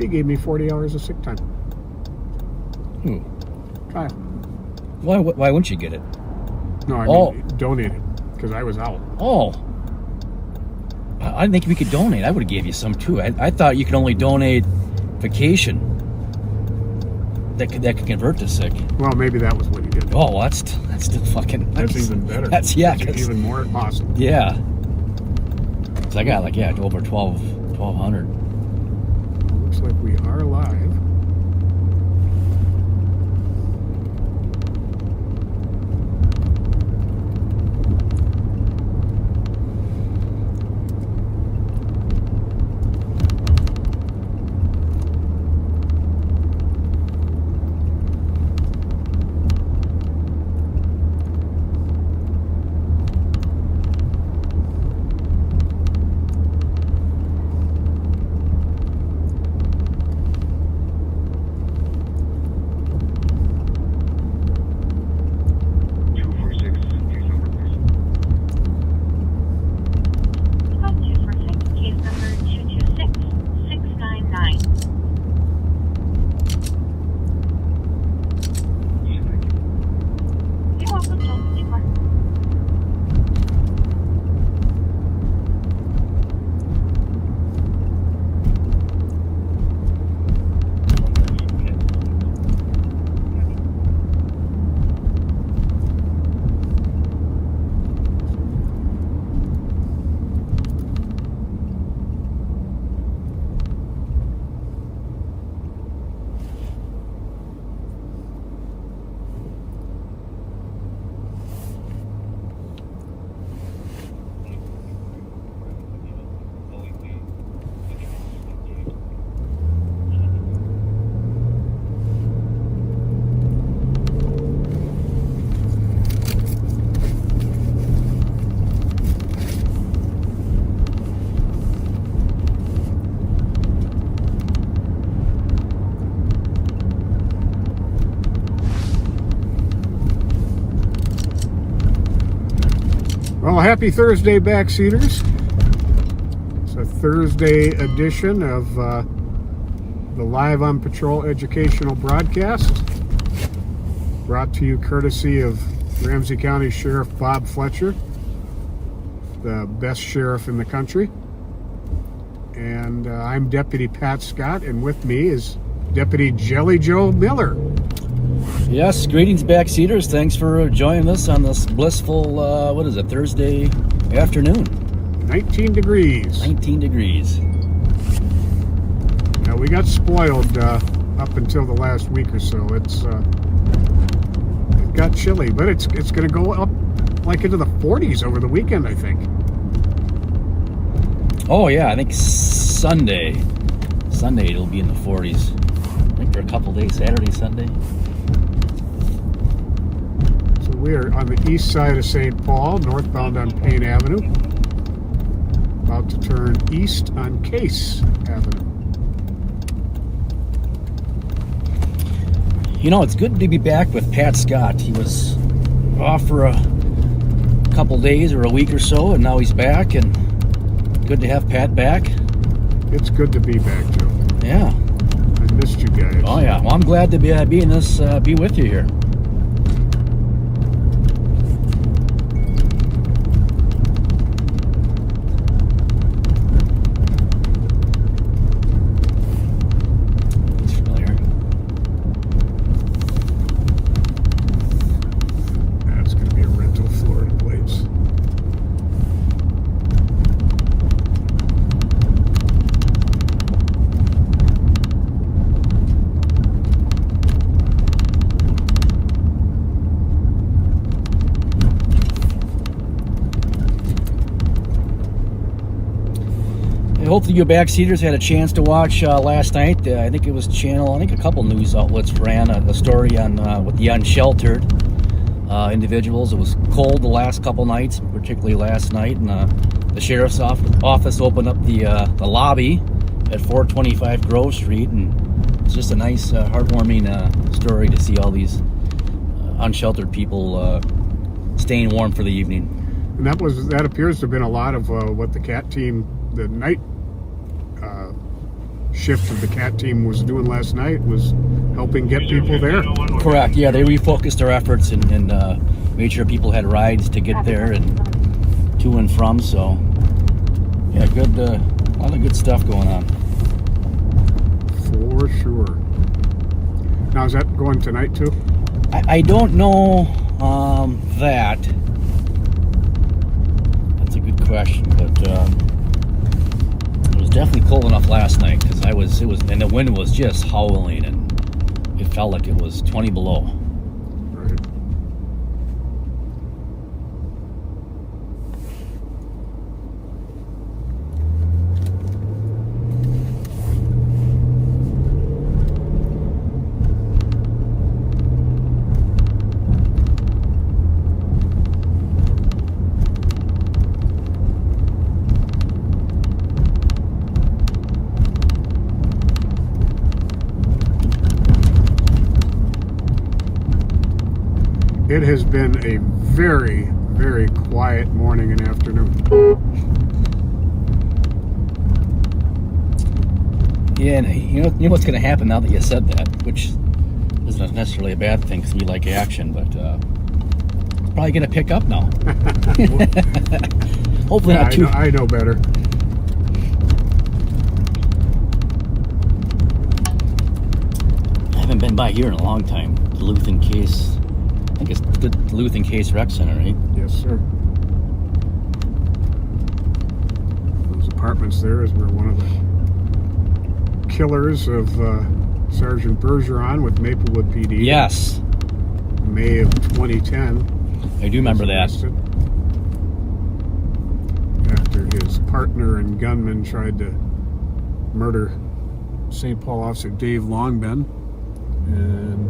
He gave me 40 hours of sick time. Kyle. Why wouldn't you get it? No, I mean donate it because I was out. Oh. I think we could donate. I would have gave you some too. I thought you could only donate vacation. That could convert to sick. Well, maybe that was what he did. Oh, that's still fucking nice. That's even better. That's even more awesome. Yeah. So I got over 1,200. Looks like we are live. Well, happy Thursday, backseaters. It's a Thursday edition of the Live on Patrol educational broadcast, brought to you courtesy of Ramsey County Sheriff Bob FLETCHER, the best sheriff in the country. And I'm Deputy Pat Scott, and with me is Deputy Jelly Joe Miller. Yes, greetings, backseaters. Thanks for joining us on this blissful, Thursday afternoon. 19 degrees. 19 degrees. Now, we got spoiled up until the last week or so. It got chilly, but it's going to go up like into the 40s over the weekend, I think. Oh, yeah, I think Sunday it'll be in the 40s. I think for a couple days, Saturday, Sunday. We are on the east side of St. Paul, northbound on Payne Avenue. About to turn east on Case Avenue. You know, it's good to be back with Pat Scott. He was off for a couple days or a week or so, and now he's back, and good to have Pat back. It's good to be back, Joe. Yeah. I missed you guys. Oh, yeah. Well, I'm glad to be with you here. Hopefully you backseaters had a chance to watch last night. I think it was a couple news outlets ran a story on with the unsheltered individuals. It was cold the last couple nights, particularly last night, and the sheriff's office opened up the lobby at 425 Grove Street, and it's just a nice, heartwarming story to see all these unsheltered people staying warm for the evening. And that appears to have been a lot of what the CAT team, the night shift of the CAT team was doing last night was helping get people there. Correct. Yeah, they refocused their efforts and made sure people had rides to get there and to and from. So, yeah, good. A lot of good stuff going on. For sure. Now, is that going tonight too? I don't know that. That's a good question, but it was definitely cold enough last night because and the wind was just howling, and it felt like it was 20 below. Right. It has been a very, very quiet morning and afternoon. Yeah, and you know what's going to happen now that you said that, which isn't necessarily a bad thing because we like action, but it's probably going to pick up now. Hopefully not too. I know better. I haven't been by here in a long time. Duluth and Case. I think it's the Duluth and Case Rec Center, right? Yes, sir. Those apartments there is where one of the killers of Sergeant Bergeron with Maplewood PD. Yes. May of 2010. I do remember that. After his partner and gunman tried to murder St. Paul officer Dave Longben, and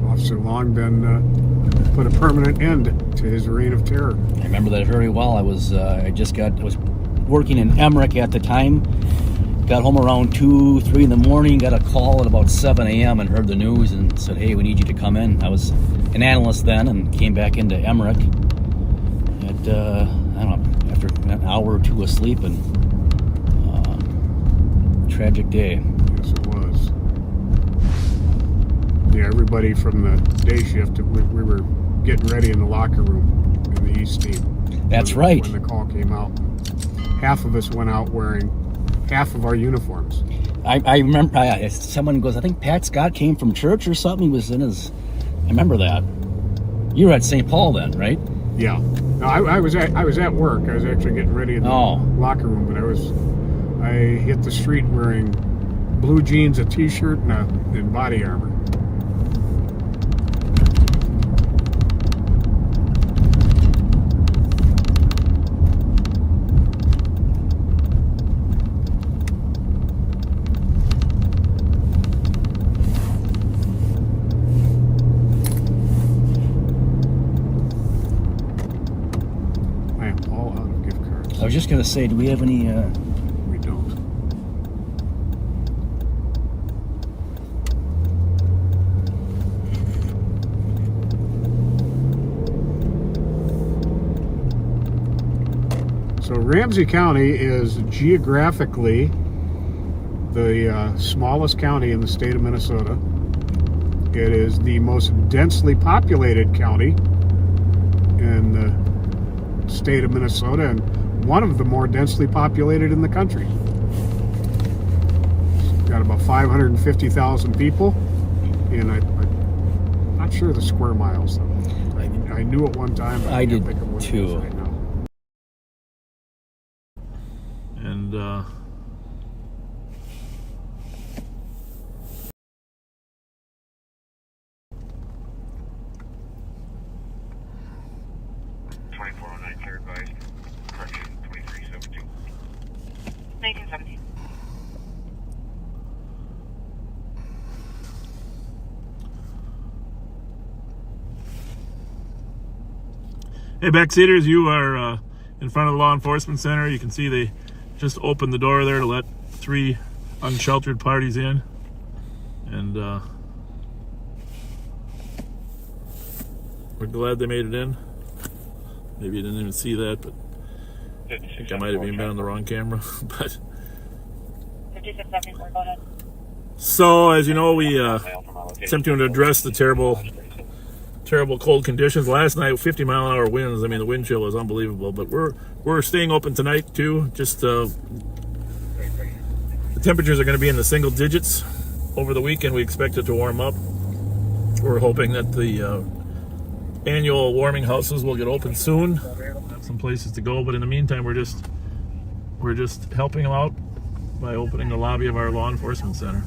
Officer Longben put a permanent end to his reign of terror. I remember that very well. I was working in Emmerich at the time. Got home around 2, 3 in the morning. Got a call at about 7 a.m. and heard the news and said, "Hey, we need you to come in." I was an analyst then and came back into Emmerich at I don't know, after an hour or two of sleep, and tragic day. Yes, it was. Yeah, everybody from the day shift, we were getting ready in the locker room in the East team. That's right. When the call came out, half of us went out wearing half of our uniforms. I remember someone goes, I think Pat Scott came from church or something. He was in his. I remember that. You were at St. Paul then, right? Yeah. No, I was at work. I was actually getting ready in the locker room, but I hit the street wearing blue jeans, a t-shirt, and body armor. I was just going to say, do we have any... We don't. So Ramsey County is geographically the smallest county in the state of Minnesota. It is the most densely populated county in the state of Minnesota, and one of the more densely populated in the country. It's got about 550,000 people, and I'm not sure the square miles though. I knew at one time, but I did think of what it is too. right now. And 2409 clear advised. Correction, 2372. 1917. hey, backseaters, you are in front of the law enforcement center. You can see they just opened the door there to let 3 unsheltered parties in, and we're glad they made it in. Maybe you didn't even see that, but I think I might have even been on the wrong camera. But 2674, go ahead. So, as you know, we attempting to address the terrible cold conditions. Last night, 50-mile-an-hour winds. I mean, the wind chill was unbelievable. But we're staying open tonight too. Just the temperatures are going to be in the single digits over the weekend. We expect it to warm up. We're hoping that the annual warming houses will get open soon. Have some places to go. But in the meantime, we're just helping them out by opening the lobby of our law enforcement center.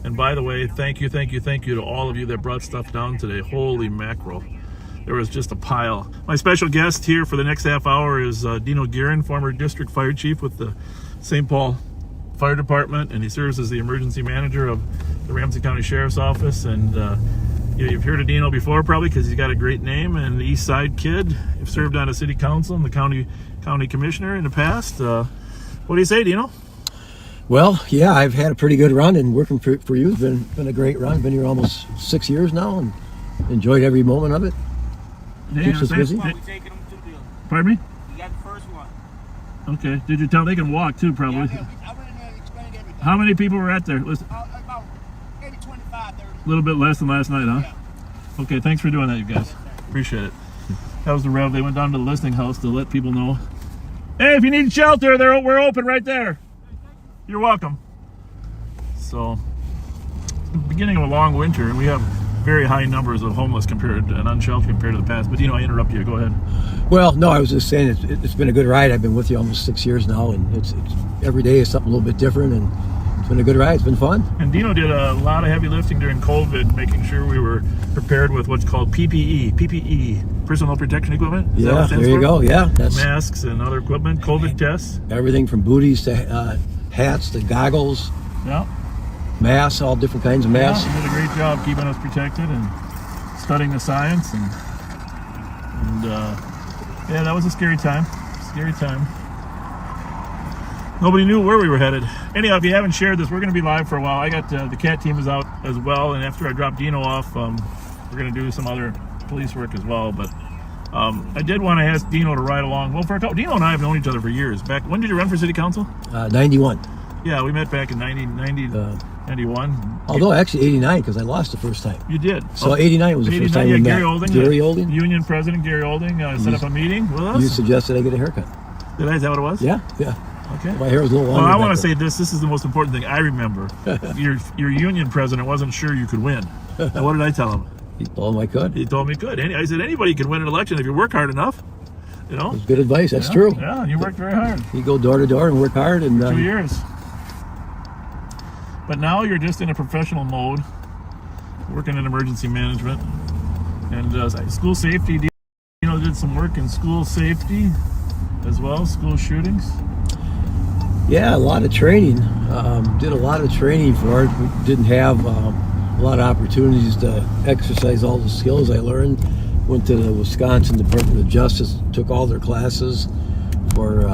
And by the way, thank you to all of you that brought stuff down today. Holy mackerel. There was just a pile. My special guest here for the next half hour is Dino Guerin, former district fire chief with the St. Paul Fire Department, and he serves as the emergency manager of the Ramsey County Sheriff's Office. And you've heard of Dino before probably because he's got a great name, and the East Side kid. You've served on a city council and the county commissioner in the past. What do you say, Dino? Well, yeah, I've had a pretty good run, and working for you has been a great run. Been here almost 6 years now, and enjoyed every moment of it. Keeps us busy. Pardon me? You got the first one. Okay. Did you tell they can walk too? Probably. I went in there and explained everything. How many people were at there? Listen, About maybe 25, 30. a little bit less than last night, huh? Yeah. Okay. Thanks for doing that, you guys. Appreciate it. That was the Rev. They went down to the listening house to let people know. Hey, if you need shelter, we're open right there. You're welcome. So, beginning of a long winter, and we have very high numbers of homeless compared and unsheltered compared to the past. But I interrupt you. Go ahead. Well, no, I was just saying it's been a good ride. I've been with you almost 6 years now, and it's every day is something a little bit different, and it's been a good ride. It's been fun. And Dino did a lot of heavy lifting during COVID, making sure we were prepared with what's called PPE, personal protection equipment. Is that what it Yeah, stands there you for? go. Yeah, that's Masks and other equipment, COVID tests. everything from booties to hats to goggles, Yeah. masks, all different kinds of masks. Yeah, you did a great job keeping us protected and studying the science, and yeah, that was a scary time. Nobody knew where we were headed. Anyhow, if you haven't shared this, we're going to be live for a while. I got the CAT team is out as well, and after I drop Dino off, we're going to do some other police work as well. But I did want to ask Dino to ride along. Well, for a couple, Dino and I have known each other for years. Back when did you run for city council? 91. Yeah, we met back in 91. Although actually 89, because I lost the first time. You did. So 89 was the first time yeah, we met. Gary Olding. Gary Olding. Union President Gary Olding set up a meeting with us. You suggested I get a haircut. Did I? Is that what it was? Yeah. Okay. My hair was a little longer. Well, I back want to then. say this is the most important thing I remember. Your union president wasn't sure you could win. Now, what did I tell him? He told him I could. He told me could. I said anybody can win an election if you work hard enough. It was good advice. That's true. Yeah, and you worked very hard. You go door to door and work hard. And 2 years. But now you're just in a professional mode, working in emergency management and school safety. Did some work in school safety as well, school shootings. Yeah, a lot of training. Did a lot of training for it. We didn't have a lot of opportunities to exercise all the skills I learned. Went to the Wisconsin Department of Justice, took all their classes for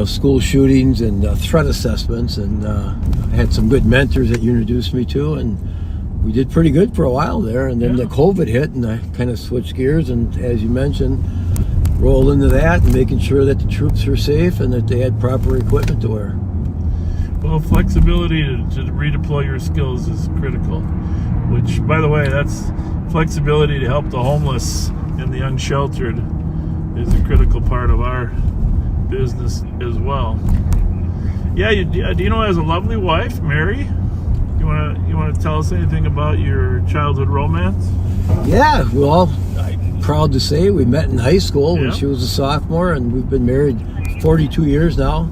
school shootings and threat assessments, and I had some good mentors that you introduced me to, and we did pretty good for a while there. And then the COVID hit, and I kind of switched gears, and as you mentioned, rolled into that and making sure that the troops were safe and that they had proper equipment to wear. Well, flexibility to redeploy your skills is critical, which, by the way, that's flexibility to help the homeless and the unsheltered is a critical part of our business as well. Yeah, Dino has a lovely wife, Mary. You want to tell us anything about your childhood romance? Yeah, well, I'm proud to say we met in high school when she was a sophomore, and we've been married 42 years now.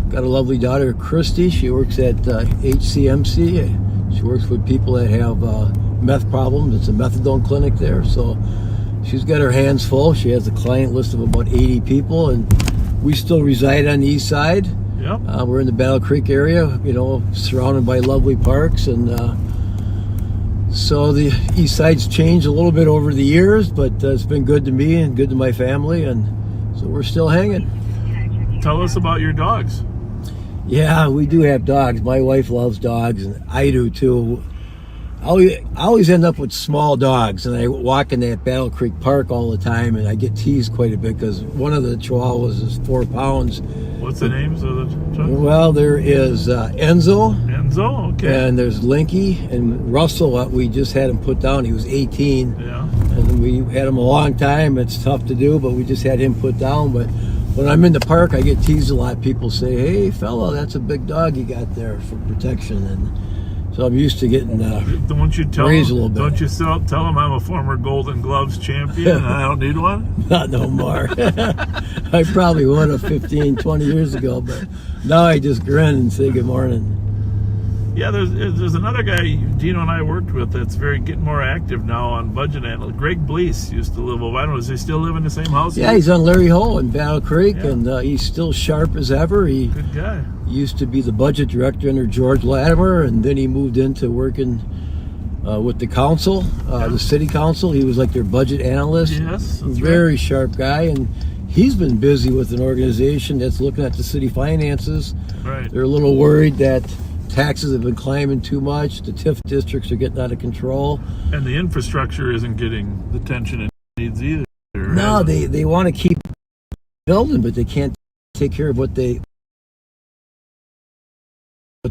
Got a lovely daughter, Christy. She works at HCMC. She works with people that have meth problems. It's a methadone clinic there, so she's got her hands full. She has a client list of about 80 people, and we still reside on the east side. Yep. We're in the Battle Creek area, surrounded by lovely parks, and so the east side's changed a little bit over the years, but it's been good to me and good to my family, and so we're still hanging. Tell us about your dogs. Yeah, we do have dogs. My wife loves dogs, and I do too. I always end up with small dogs, and I walk in that Battle Creek Park all the time, and I get teased quite a bit because one of the Chihuahuas is 4 pounds. What's the names of the Chihuahua? Well, there is Enzo, Enzo, okay. and there's Linky, and Russell. We just had him put down. He was 18, Yeah. and we had him a long time. It's tough to do, but we just had him put down. But when I'm in the park, I get teased a lot. People say, "Hey, fella, that's a big dog you got there for protection," and so I'm used to getting Don't you tell raised a them, little bit. don't you tell them I'm a former Golden Gloves champion and I don't need one? Not no more. I probably would have 15, 20 years ago, but now I just grin and say good morning. Yeah, there's another guy Dino and I worked with that's getting more active now on budget analytics. Greg Blees used to live over. I don't know, does he still live in the same house? Yeah, he's on Larry Hole in Battle Creek, Yeah. and he's still sharp as ever. He Good guy. used to be the budget director under George Latimer, and then he moved into working with the council, the city council. He was like their budget analyst. Yes, that's Very sharp guy, and he's been busy with an organization that's looking at the city finances. Right. They're a little worried that taxes have been climbing too much. The TIF districts are getting out of control. And the infrastructure isn't getting the attention it needs either. No, they want to keep building, but they can't take care of what they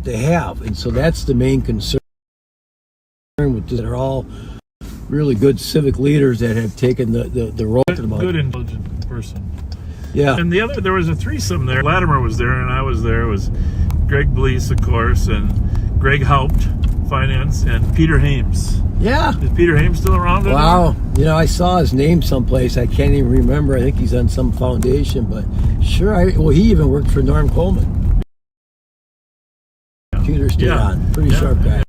have, and so that's the main concern. With this. They're all really good civic leaders that have taken the role. Good intelligent person. Yeah. And there was a threesome there. Latimer was there and I was there. It was Greg Blees, of course, and Greg Haupt, finance, and Peter Hames. Yeah. Is Peter Hames still around? Wow. You know, I saw his name someplace. I can't even remember. I think he's on some foundation, but sure. Well, he even worked for Norm Coleman. Peter stayed on. Pretty sharp guy.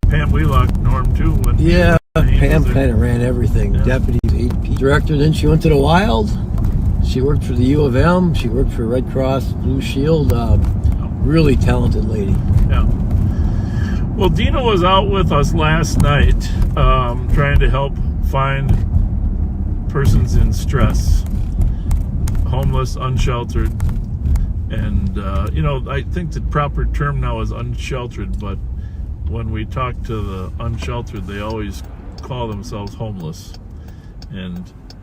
Pam Wheelock, Norm too. When Yeah. Hames Pam was there. kind of ran everything. Yeah. Deputies, AP director. Then she went to the Wild. She worked for the U of M. She worked for Red Cross Blue Shield. Really talented lady. Yeah. Well, Dina was out with us last night, trying to help find persons in stress, homeless, unsheltered, and I think the proper term now is unsheltered. But when we talk to the unsheltered, they always call themselves homeless,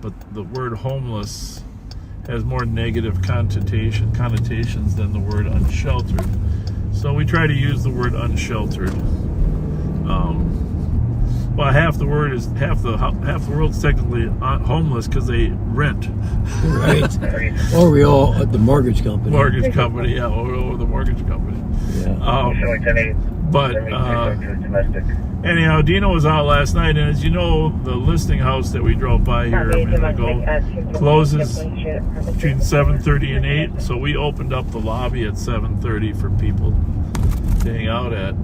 but the word homeless has more negative connotations than the word unsheltered. So we try to use the word unsheltered. Well, half the world's technically homeless because they rent. Right. Or we all at the mortgage company. Mortgage company, yeah, or the mortgage company. Yeah. But anyhow, Dino was out last night, and as you know, the listing house that we drove by here a minute ago closes between 7:30 and 8. So we opened up the lobby at 7:30 for people to hang out at.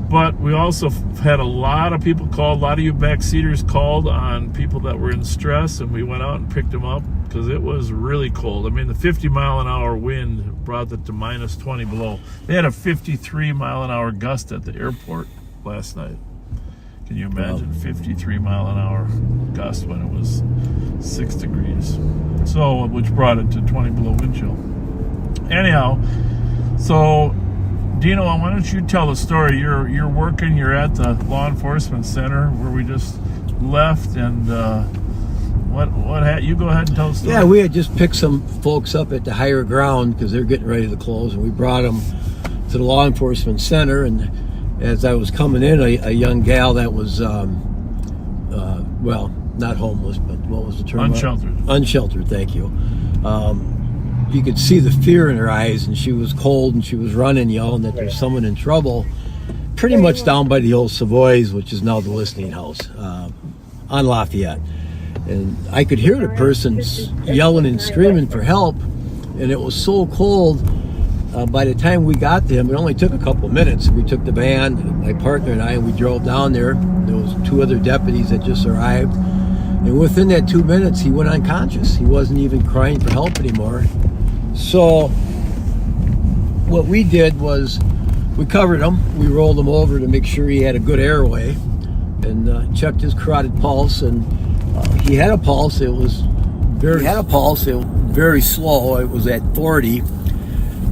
But we also had a lot of people called, a lot of you backseaters called on people that were in stress, and we went out and picked them up because it was really cold. I mean, the 50-mile-an-hour wind brought it to minus 20 below. They had a 53-mile-an-hour gust at the airport last night. Can you imagine 53-mile-an-hour gust when it was 6 degrees? So, which brought it to 20 below wind chill. Anyhow, so Dino, why don't you tell the story? You're working. You're at the law enforcement center where we just left, and you go ahead and tell the story. Yeah, we had just picked some folks up at the higher ground because they're getting ready to close, and we brought them to the law enforcement center. And as I was coming in, a young gal that was, well, not homeless, but what was the term? Unsheltered. Unsheltered. Thank you. You could see the fear in her eyes, and she was cold, and she was running, yelling that there's someone in trouble. Pretty much down by the old Savoys, which is now the listening house on Lafayette. And I could hear the person yelling and screaming for help, and it was so cold. By the time we got to him, it only took a couple of minutes. We took the van, my partner and I, and we drove down there. There was 2 other deputies that just arrived. And within that 2 minutes, he went unconscious. He wasn't even crying for help anymore. So what we did was we covered him. We rolled him over to make sure he had a good airway, and checked his carotid pulse. And he had a pulse. It was very slow. It was at 40.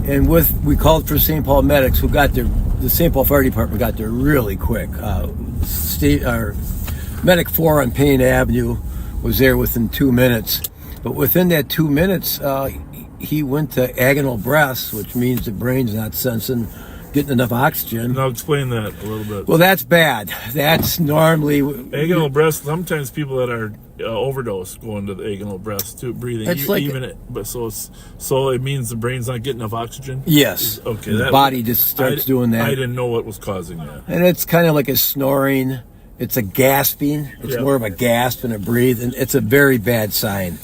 And we called for St. Paul medics, who got there the St. Paul Fire Department got there really quick. Medic 4 on Payne Avenue was there within 2 minutes. But within that 2 minutes, he went to agonal breaths, which means the brain's not sensing, getting enough oxygen. Now explain that a little bit. Well, that's bad. That's normally... Agonal breaths, sometimes people that are overdose go into the agonal breaths too, breathing. It's like... So it means the brain's not getting enough oxygen? Yes. Okay. The body just starts doing that. I didn't know what was causing that. And it's kind of like a snoring. It's a gasping. It's more of a gasp than a breathe, and it's a very bad sign.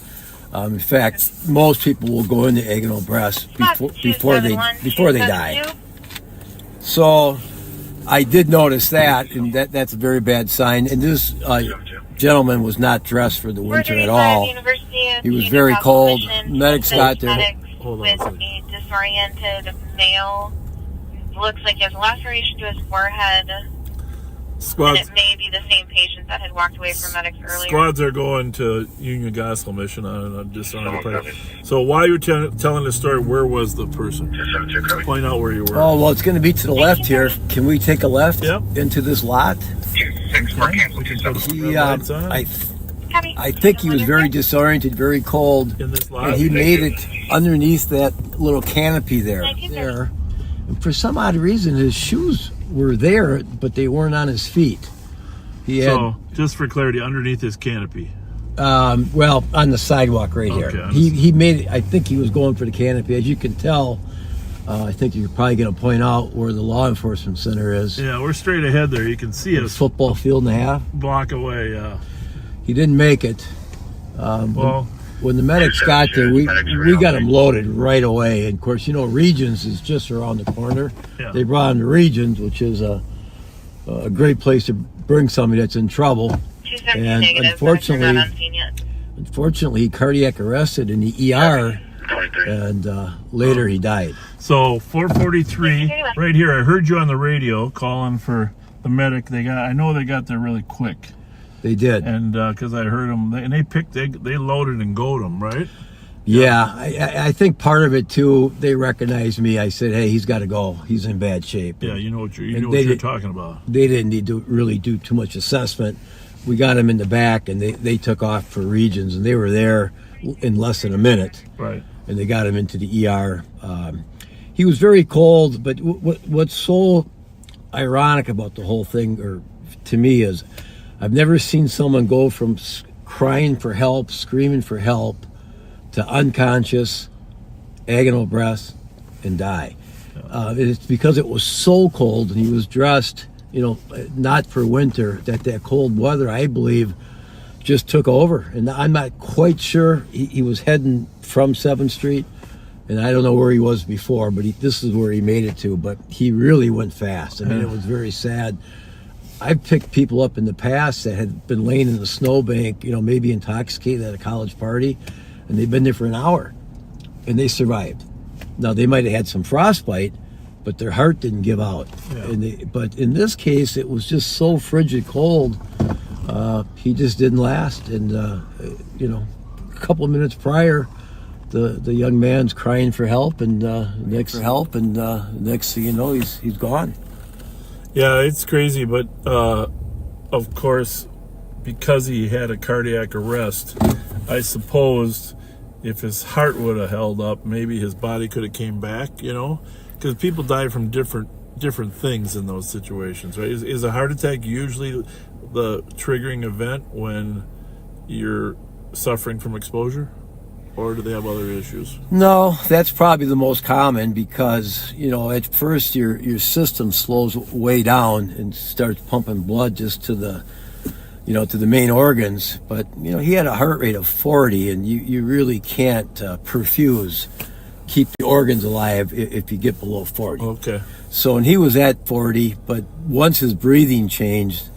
In fact, most people will go into agonal breaths before they die. So I did notice that, and that's a very bad sign. And this gentleman was not dressed for the winter at all. He was very cold. Medics got there. Hold on a second. A disoriented male. Looks like he has a laceration to his forehead. Squads, and it may be the same patient that had walked away from medics earlier. Squads are going to Union Gospel Mission on a disoriented person. So while you're telling the story, where was the person? Point out where you were. Oh, well, it's going to be to the left here. Can we take a left into this lot? I think he was very disoriented, very cold. In this lot? And he made it underneath that little canopy there. And for some odd reason, his shoes were there, but they weren't on his feet. So, just for clarity, underneath his canopy. Well, on the sidewalk right here. He made it. I think he was going for the canopy. As you can tell, I think you're probably going to point out where the law enforcement center is. Yeah, we're straight ahead there. You can see us. Football field and a half. Block away, yeah. He didn't make it. Well, when the medics got there, we got him loaded right away. And of course, you know, Regions is just around the corner. Yeah. They brought him to Regions, which is a great place to bring somebody that's in trouble. And unfortunately, he cardiac arrested in the ER, and later he died. So 443, right here. I heard you on the radio calling for the medic. I know they got there really quick. They did, and because I heard them, and they loaded and goad him, right? Yeah, I think part of it too. They recognized me. I said, "Hey, he's got to go. He's in bad shape." Yeah, you know what you're talking about. They didn't need to really do too much assessment. We got him in the back, and they took off for Regions, and they were there in less than a minute. Right. And they got him into the ER. He was very cold, but what's so ironic about the whole thing, or to me, is I've never seen someone go from crying for help, screaming for help, to unconscious, agonal breaths, and die. It's because it was so cold, and he was dressed, you know, not for winter, that cold weather, I believe, just took over. And I'm not quite sure. He was heading from 7th Street, and I don't know where he was before, but this is where he made it to. But he really went fast. I mean, it was very sad. I've picked people up in the past that had been laying in the snowbank, you know, maybe intoxicated at a college party, and they've been there for an hour, and they survived. Now, they might have had some frostbite, but their heart didn't give out. Yeah. But in this case, it was just so frigid cold, he just didn't last. And, you know, a couple of minutes prior, the young man's crying for help, and next thing you know, he's gone. Yeah, it's crazy, but of course, because he had a cardiac arrest, I suppose if his heart would have held up, maybe his body could have came back, you know? Because people die from different things in those situations, right? Is a heart attack usually the triggering event when you're suffering from exposure? Or do they have other issues? No, that's probably the most common, because, you know, at first your system slows way down and starts pumping blood just to the, you know, to the main organs. But, you know, he had a heart rate of 40, and you really can't keep the organs alive if you get below 40. Okay. So, and he was at 40, but once his breathing changed,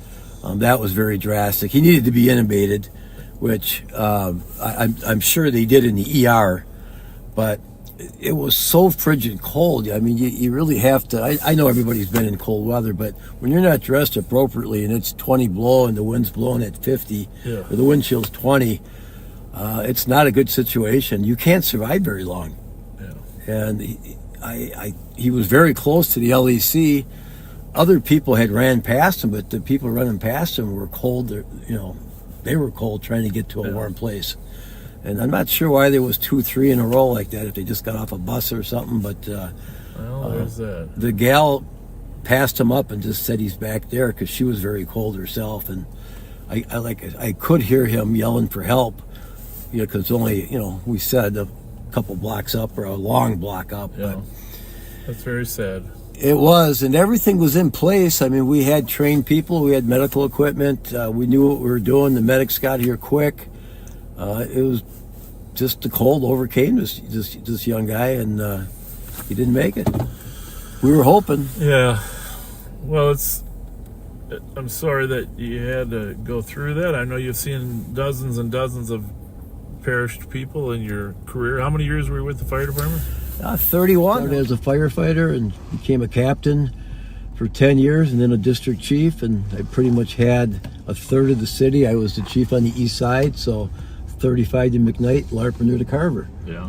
that was very drastic. He needed to be intubated, which I'm sure they did in the ER, but it was so frigid cold. I mean, you really have to, I know everybody's been in cold weather, but when you're not dressed appropriately and it's 20 below and the wind's blowing at 50, or the wind chill's 20, it's not a good situation. You can't survive very long. Yeah. And he was very close to the LEC, other people had ran past him, but the people running past him were cold. They were cold trying to get to a warm place. And I'm not sure why there was 2-3 in a row like that, if they just got off a bus or something, but Well, there's that. the gal passed him up and just said he's back there because she was very cold herself. And I could hear him yelling for help, because only, we said a couple blocks up or a long block up. Yeah. That's very sad. It was, and everything was in place. I mean, we had trained people, we had medical equipment, we knew what we were doing. The medics got here quick. It was just the cold overcame this young guy, and he didn't make it. We were hoping. Yeah. Well, I'm sorry that you had to go through that. I know you've seen dozens and dozens of perished people in your career. How many years were you with the fire department? 31. Started as a firefighter and became a captain for 10 years, and then a district chief, and I pretty much had a third of the city. I was the chief on the east side, so 35 to McKnight, Larpenteur to Carver. Yeah.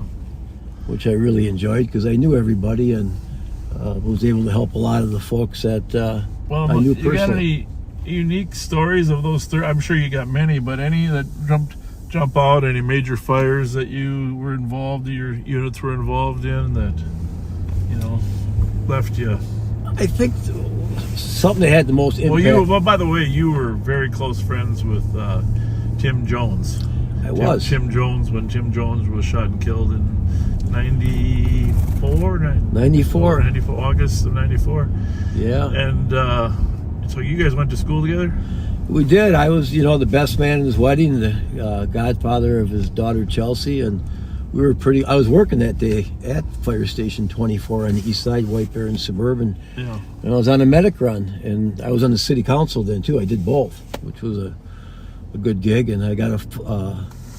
Which I really enjoyed because I knew everybody and was able to help a lot of the folks that Well, I knew you got personally. any unique stories of those? I'm sure you got many, but any that jump out? Any major fires that you were involved, your units were involved in that left you? I think something that had the most impact. Well, by the way, you were very close friends with Tim Jones. I was. Tim Jones, when Tim Jones was shot and killed in 94, August of 94. Yeah. And so you guys went to school together? We did. I was, the best man in his wedding, the godfather of his daughter Chelsea, and I was working that day at Fire Station 24 on the east side, White Bear and Suburban. Yeah. And I was on a medic run, and I was on the city council then too. I did both, which was a good gig. And I got a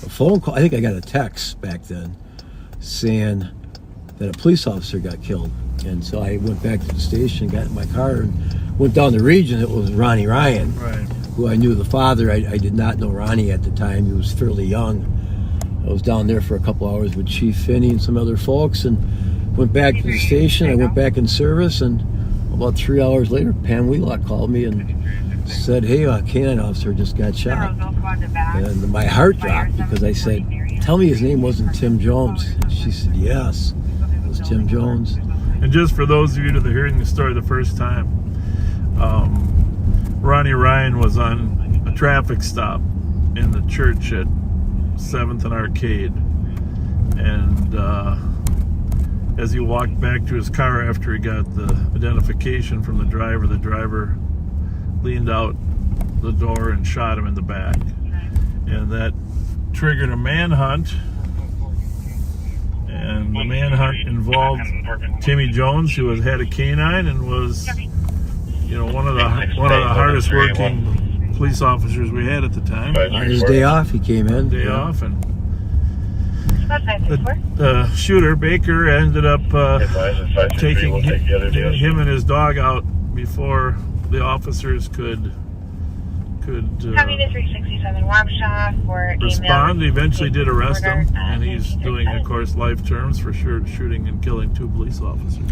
phone call. I think I got a text back then saying that a police officer got killed. And so I went back to the station, got in my car, and went down the region. It was Ronnie Ryan, Right. who I knew the father. I did not know Ronnie at the time. He was fairly young. I was down there for a couple hours with Chief Finney and some other folks, and went back to the station. I went back in service, and about 3 hours later, Pam Wheelock called me and said, "Hey, a canine officer just got shot." And my heart dropped because I said, "Tell me his name wasn't Tim Jones." And she said, "Yes, it was Tim Jones." And just for those of you that are hearing the story the first time, Ronnie Ryan was on a traffic stop in the church at 7th and Arcade, and as he walked back to his car after he got the identification from the driver leaned out the door and shot him in the back, and that triggered a manhunt. And the manhunt involved Timmy Jones, who had a canine and was, one of the hardest working police officers we had at the time. On his day off, he came in. Day off, and the shooter Baker ended up taking him and his dog out before the officers could respond. Eventually did arrest him, and he's doing, of course, life terms for shooting and killing 2 police officers.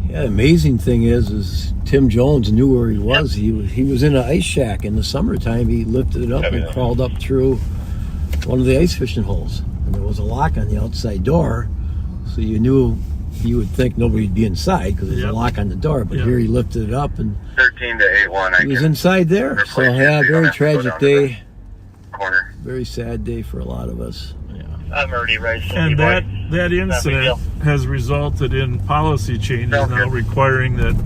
Yeah, amazing thing is Tim Jones knew where he was. He was in an ice shack in the summertime. He lifted it up and crawled up through one of the ice fishing holes, and there was a lock on the outside door, so you knew. You would think nobody'd be inside because there's a lock on the door, but here he lifted it up and 13 to 81. he was inside there. So yeah, very tragic day. Very sad day for a lot of us. Yeah. I'm already right. And that incident has resulted in policy changes now requiring that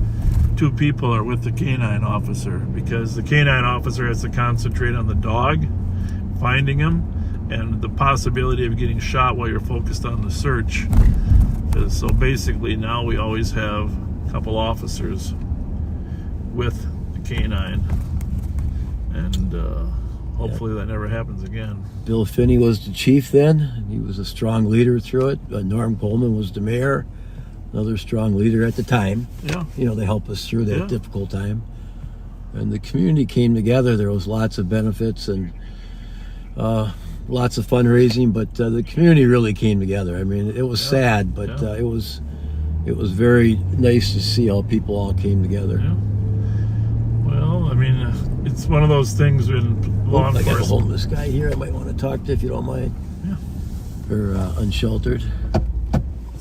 2 people are with the canine officer, because the canine officer has to concentrate on the dog, finding him, and the possibility of getting shot while you're focused on the search. So basically now we always have a couple officers with the canine, and hopefully that never happens again. Bill Finney was the chief then, and he was a strong leader through it. Norm Coleman was the mayor, another strong leader at the time. Yeah. They helped us through that difficult time. And the community came together. There was lots of benefits and lots of fundraising, but the community really came together. I mean, it was sad, but it was very nice to see how people all came together. Yeah. it's one of those things in law I got a enforcement. homeless guy here I might want to talk to if you don't mind. Yeah. Or unsheltered.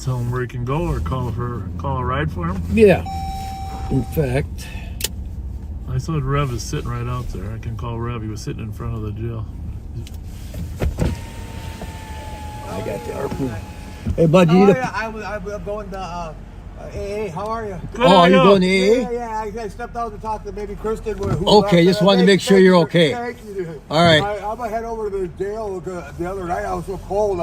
Tell him where he can go, or call a ride for him. Yeah. In fact, I saw Rev is sitting right out there. I can call Rev. He was sitting in front of the jail. I got the harpoon. Hey, bud, you need a... I'm going to AA. How are you? Good, Oh, are you yeah. going to AA? Yeah. I stepped out to talk to maybe Kristen. Who Okay, just wanted to make sure you're okay. Thank you. All right. I'm going to head over to the jail. The other night I was so cold.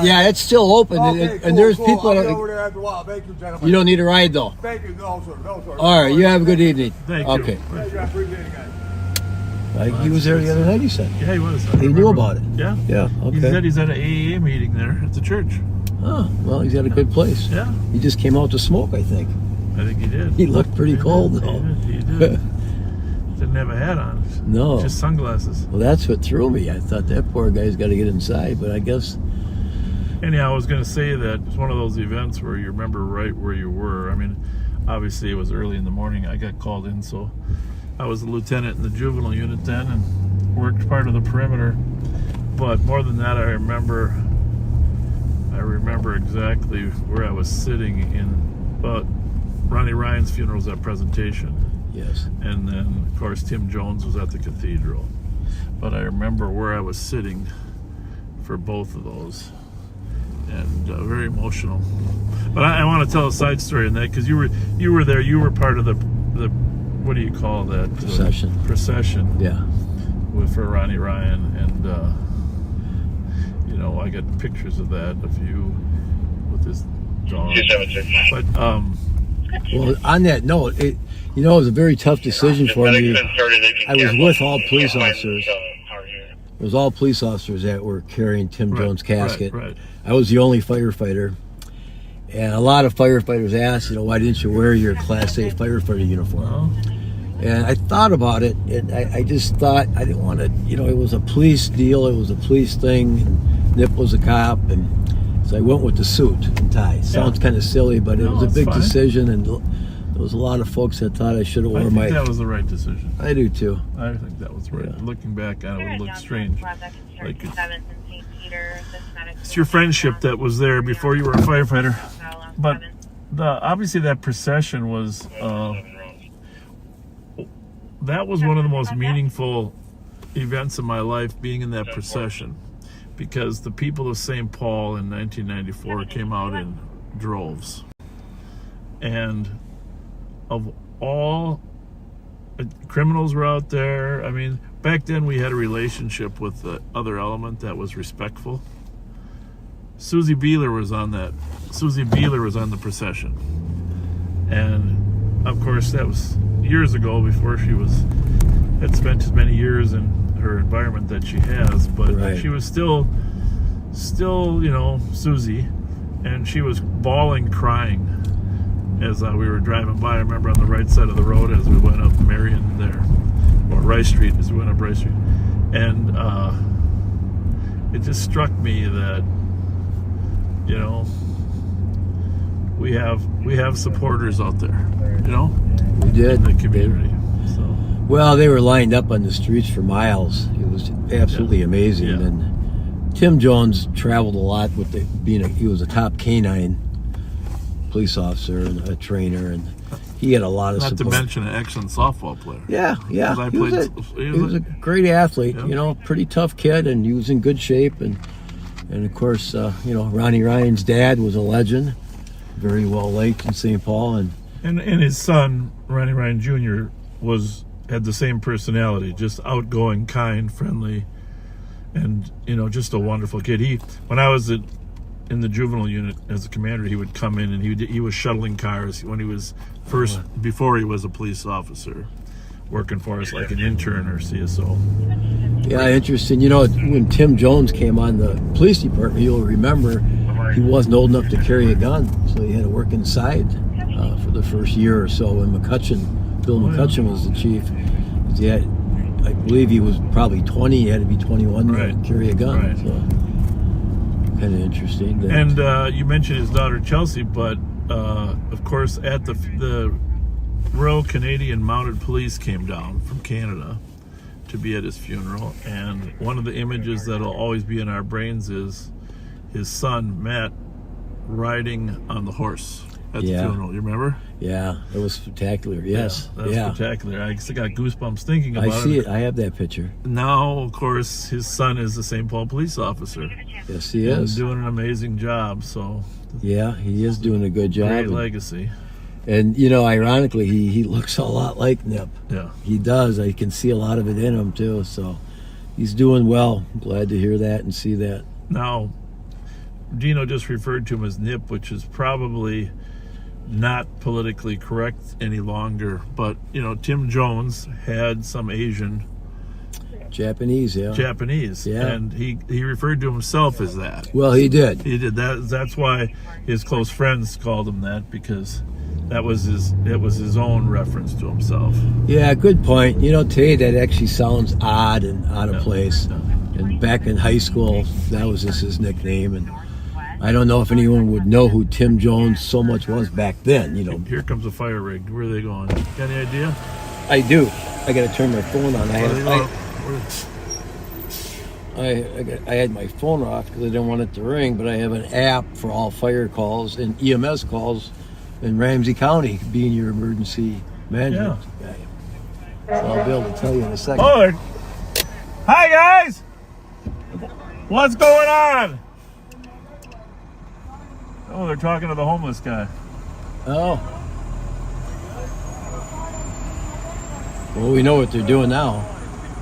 Yeah, it's still open, Okay, and there's cool. people I'll be that... over there after a while. Thank you, gentlemen. You don't need a ride, though. Thank you. No, sir. All right, you have a good evening. Thank you. Okay. Thank you. I appreciate it, guys. He was there the other night, he said. Yeah, he was. He knew about it. Yeah. Yeah, He said okay. he's at an AA meeting there at the church. Oh, well, he's at a good place. Yeah, He just came out to smoke, I think. I think he did. He looked pretty cold, though. He did. Didn't have a hat on. No. Just sunglasses. Well, that's what threw me. I thought that poor guy's got to get inside, but I guess... Anyhow, I was going to say that it's one of those events where you remember right where you were. I mean, obviously it was early in the morning. I got called in, so I was a lieutenant in the juvenile unit then and worked part of the perimeter. But more than that, I remember exactly where I was sitting in. But Ronnie Ryan's funeral was at presentation. Yes. And then, of course, Tim Jones was at the cathedral. But I remember where I was sitting for both of those. And very emotional. But I want to tell a side story in that, because you were there. You were part of the what do you call that? Procession. Yeah. For Ronnie Ryan. And, I got pictures of that, of you with this dog. 276. But, Well, on that note, it was a very tough decision for me. I was with all police officers. It was all police officers that were carrying Tim Jones' casket. Right. I was the only firefighter. And a lot of firefighters asked, why didn't you wear your Class A firefighter uniform? Well, And I thought about it, and I just thought I didn't want to, it was a police deal, it was a police thing, and Nip was a cop, and so I went with the suit and tie. Sounds kind of silly, but it was a it's big fine. decision, and there was a lot of folks that thought I should have I worn think my... that was the right decision. I do too. I think that was right. Yeah. Looking back on it, would look strange. Like It's it's your friendship that was there before you were a firefighter. But obviously that procession was that was one of the most meaningful events in my life, being in that procession, because the people of St. Paul in 1994 came out in droves, and of all criminals were out there. I mean, back then we had a relationship with the other element that was respectful. Susie Beeler was on the procession, and of course that was years ago, before she had spent as many years in her environment that she has. But Right. she was still Susie, and she was bawling, crying as we were driving by. I remember on the right side of the road as we went up Marion there, or Rice Street, as we went up Rice Street, and it just struck me that we have supporters out there, We did. in the community. So Well, they were lined up on the streets for miles. It was absolutely amazing. Yeah. And Tim Jones traveled a lot with he was a top canine police officer and a trainer, and he had a lot of not to support. mention an excellent softball player. Yeah. Because I He was played- a great athlete, Yeah. pretty tough kid, and he was in good shape. And of course, Ronnie Ryan's dad was a legend, very well liked in St. Paul. And his son, Ronnie Ryan Jr., had the same personality, just outgoing, kind, friendly, and just a wonderful kid. When I was in the juvenile unit as a commander, he would come in and he was shuttling cars when he was before he was a police officer, working for us like an intern or CSO. Yeah, interesting. When Tim Jones came on the police department, you'll remember he wasn't old enough to carry a gun, so he had to work inside for the first year or so. When Bill McCutcheon was the chief, I believe he was probably 20. He had to be 21 to carry a gun. Right. So kind of interesting. And you mentioned his daughter Chelsea, but of course at the Royal Canadian Mounted Police came down from Canada, to be at his funeral, and one of the images that'll always be in our brains is his son Matt riding on the horse at the funeral. You remember? Yeah, it was spectacular. Yes, that was spectacular. I still got goosebumps thinking about it. I see it. I have that picture. Now, of course, his son is the St. Paul police officer. Yes, he and is doing an amazing job. So yeah, he is doing a good job. Great legacy. And you know, ironically, he looks a lot like Nip. Yeah, he does. I can see a lot of it in him too. So he's doing well. I'm glad to hear that and see that. Now, Dino just referred to him as Nip, which is probably not politically correct any longer. But you know, Tim Jones had some Asian. Japanese, and he referred to himself as that. Well, he did. That's why his close friends called him that, because it was his own reference to himself. Yeah, good point. You know, today that actually sounds odd and out of place. And back in high school, that was just his nickname. And I don't know if anyone would know who Tim Jones so much was back then. You know, here comes a fire rig. Where are they going? Got any idea? I do. I got to turn my phone on. I had my phone off because I didn't want it to ring, but I have an app for all fire calls and EMS calls in Ramsey County, being your emergency management guy. So I'll be able to tell you in a second. Oh, hi guys! What's going on? Oh, they're talking to the homeless guy. Oh. Well, we know what they're doing now.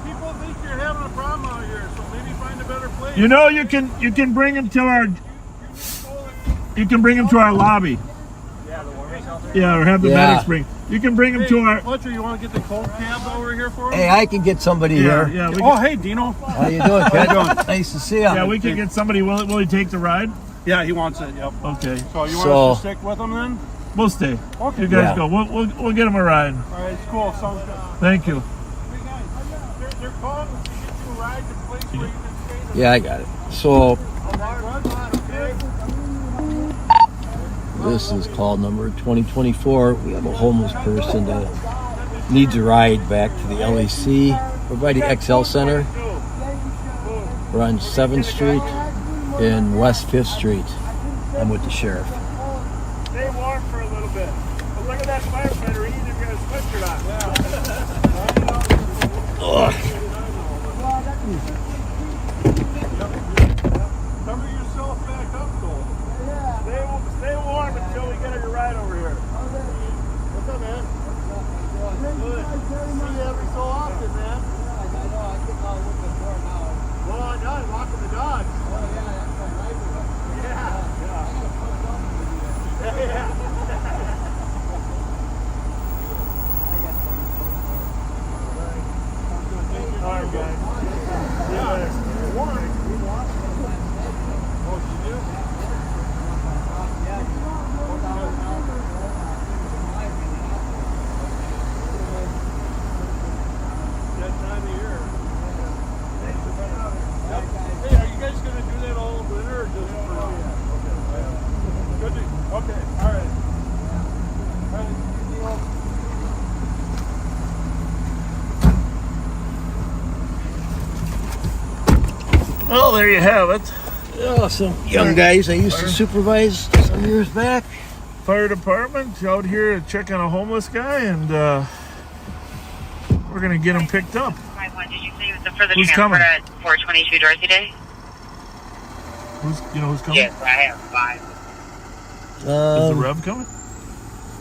People think you're having a problem out here, so maybe find a better place. You know, you can bring him to our lobby. Yeah, or have the medics bring. You can bring him to our. Fletcher, you want to get the cold cab over here for him? Hey, I can get somebody here. Yeah. Hey, Dino. How you doing, kid? Nice to see you. Yeah, we can get somebody. Will he take the ride? Yeah, he wants it. Yep. Okay. So you want us to stick with him then? We'll stay. Okay. You guys go. We'll get him a ride. All right, it's cool. Sounds good. Thank you. They're calling to get you a ride to a place where you can stay. Yeah, I got it. So this is call number 2024. We have a homeless person that needs a ride back to the LAC. We're by the XL Center. We're on 7th Street and West 5th Street. I'm with the sheriff. Stay warm for a little bit. But look at that firefighter. He even got a sweatshirt on. Cover yourself back up, though. Stay warm until we get your ride over here. What's up, man? Good. See you every so often, man. I know. I think I'll look at the door now. Well, I know. I'm walking the dogs. Oh, yeah, that's my right with him. Yeah. All right, guys. Yeah, it's warm. Oh, you do? That time of year. Hey, are you guys going to do that all winter or just for Good. Okay, all right. Well, there you have it. Oh, some young guys I used to supervise some years back. Fire department out here to check on a homeless guy, and we're going to get him picked up. Did you say it was for the Who's transport coming? at 422 Dorothy Day? Who's coming? Yes, I have 5. Is the Rev coming?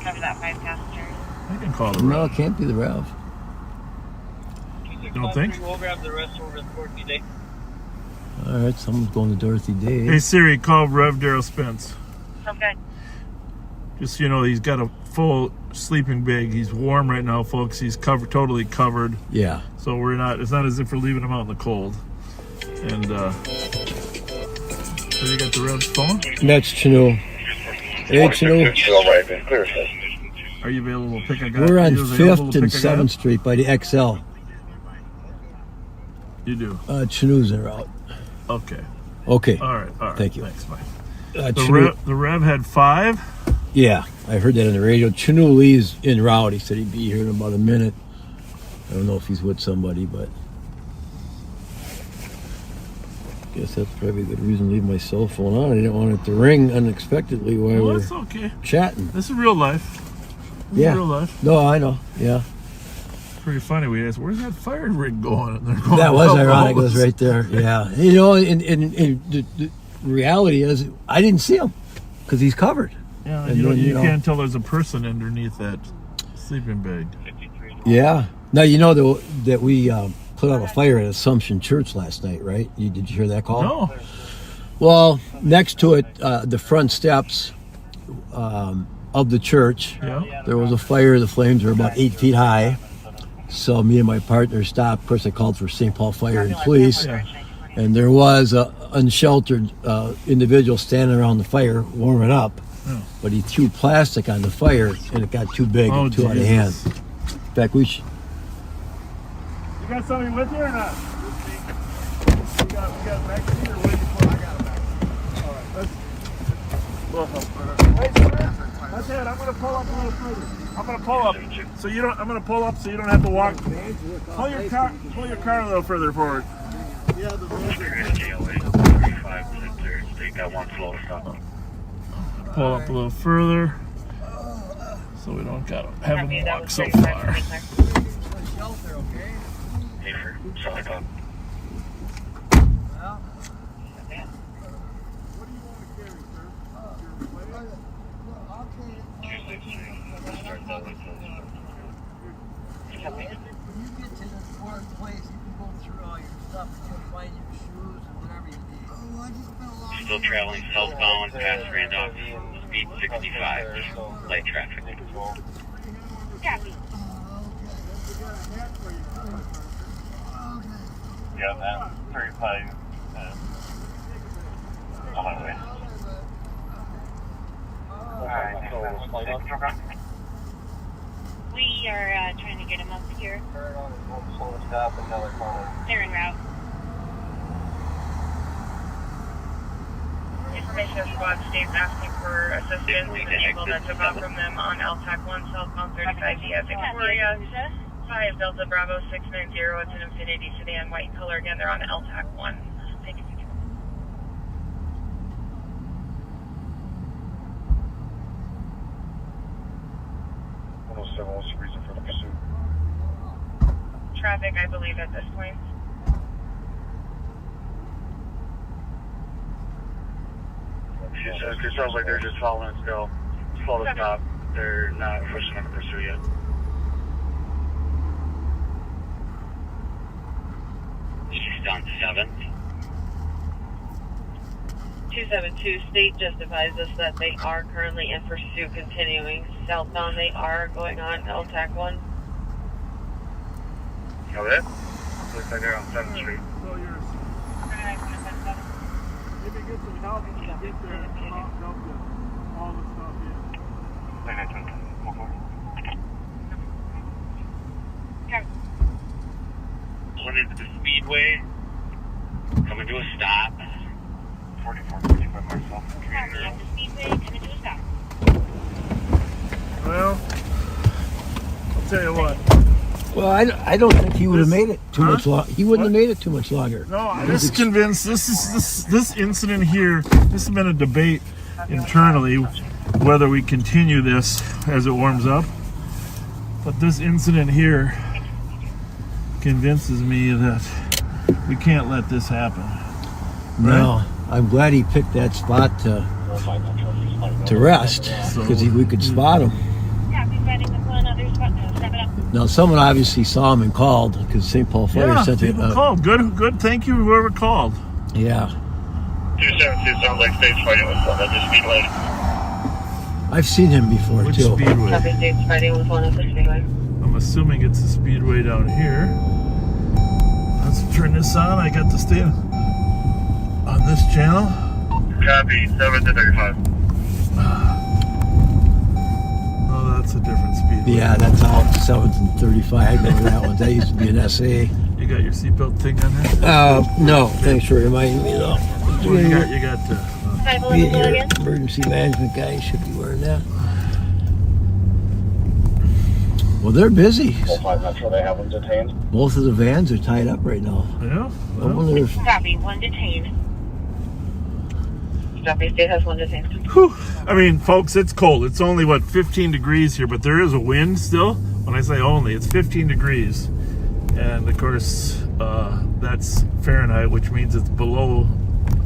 Cover that 5 passengers. I can call the No, Rev. it can't be the Rev. You don't think? We'll grab the rest over at Dorothy Day. All right, someone's going to Dorothy Day. Hey Siri, call Rev Daryl Spence. Sounds good. Just so you know, he's got a full sleeping bag. He's warm right now, folks. He's totally covered. Yeah. So it's not as if we're leaving him out in the cold. And so you got the Rev's phone? That's Chanu. Hey, Chanu. Are you available to pick a guy? We're on Are you available 5th to and pick a guy? 7th Street by the XL. You do? Chanu's en route. Okay. Okay. All right. Thank you. Thanks, Mike. Chanu, The Rev had 5. yeah, I heard that on the radio. Chanu Lee's en route. He said he'd be here in about a minute. I don't know if he's with somebody, but Guess that's probably a good reason to leave my cell phone on. I didn't want it to ring unexpectedly while Well, we're that's okay. chatting. This is real life. This Yeah. is real life. No, I know. Yeah. Pretty funny. We asked, where's that fire rig going? And they're going, That was "Oh, ironic. It well, was right there. Yeah. You know, and the reality is, I didn't see him because he's covered. Yeah, And you, then, you know- can't tell there's a person underneath that sleeping bag. Yeah. Now, you know that we put out a fire at Assumption Church last night, right? Did you hear that call? No. Well, next to it, the front steps of the church, Yeah. there was a fire. The flames were about 8 feet high. So me and my partner stopped. Of course, I called for St. Paul Fire and Police. Yeah. And there was a unsheltered individual standing around the fire warming up. Oh. But he threw plastic on the fire, and it got too big Oh, and too out of hand. Jesus. In fact, we should... You got somebody with you or not? We got a back seat or waiting for? I got a back seat. All right, that's it. I'm gonna pull up a little further. I'm gonna pull up so you don't. I'm gonna pull up so you don't have to walk. Pull your car a little further forward. Pull up a little further so we don't gotta have them walk so far. Shelter, okay? When you get to the fourth place, you can go through all your stuff and you'll find your shoes and whatever you need. Still traveling southbound past Randolph, speed 65. There's light traffic. Yeah, man. 35. On my way. We are trying to get him up here. They're en route. Information squad states asking for assistance in the vehicle that took off from them on LTAC 1 southbound 35 via Victoria. 5 Delta Bravo 690. It's an Infinity sedan, white color. Again, they're on LTAC 1. Thank you. What's the reason for the pursuit? Traffic, I believe, at this point. It sounds like they're just following still. Slow to stop. They're not pushing on the pursuit yet. She's on 7th. 272 state just advised us that they are currently in pursuit continuing southbound. They are going on LTAC 1. Know that? Looks like they're on 7th Street. Maybe get some help when you get there and come out and dump all the stuff in. Pulling into the speedway. Coming to a stop. 4455 myself. Well, I'll tell you what. Well, I don't think he would have made it too much longer. He wouldn't have made it too much longer. No, I'm just convinced this incident here. This has been a debate internally whether we continue this as it warms up. But this incident here convinces me that we can't let this happen. No, I'm glad he picked that spot to rest because we could spot him. Yeah, we're fighting with one another. Wrap it up. Now, someone obviously saw him and called because St. Paul Fire Yeah, sent people it. called. Good. Thank you, whoever called. Yeah, 272 sounds like state's fighting with one at the speedway. I've seen him before Which too. speedway? Traffic state's fighting with one at the speedway. I'm assuming it's the speedway down here. Let's turn this on. I got to stay on this channel. Copy, 7 to 35. Oh, that's a different speedway. Yeah, that's out 7th and 35. I remember that one. That used to be an SA. You got your seatbelt thing on there? No, thanks for reminding me though. Well, you got Be your emergency management guy should be wearing that. Well, they're busy. 5 Metro, they have them detained. Both of the vans are tied up right now. Yeah. I wonder if Copy, 1 detained. Copy, state has 1 detained. Whew. I mean, folks, it's cold. It's only, what, 15 degrees here, but there is a wind still. When I say only, it's 15 degrees. And, of course, that's Fahrenheit, which means it's below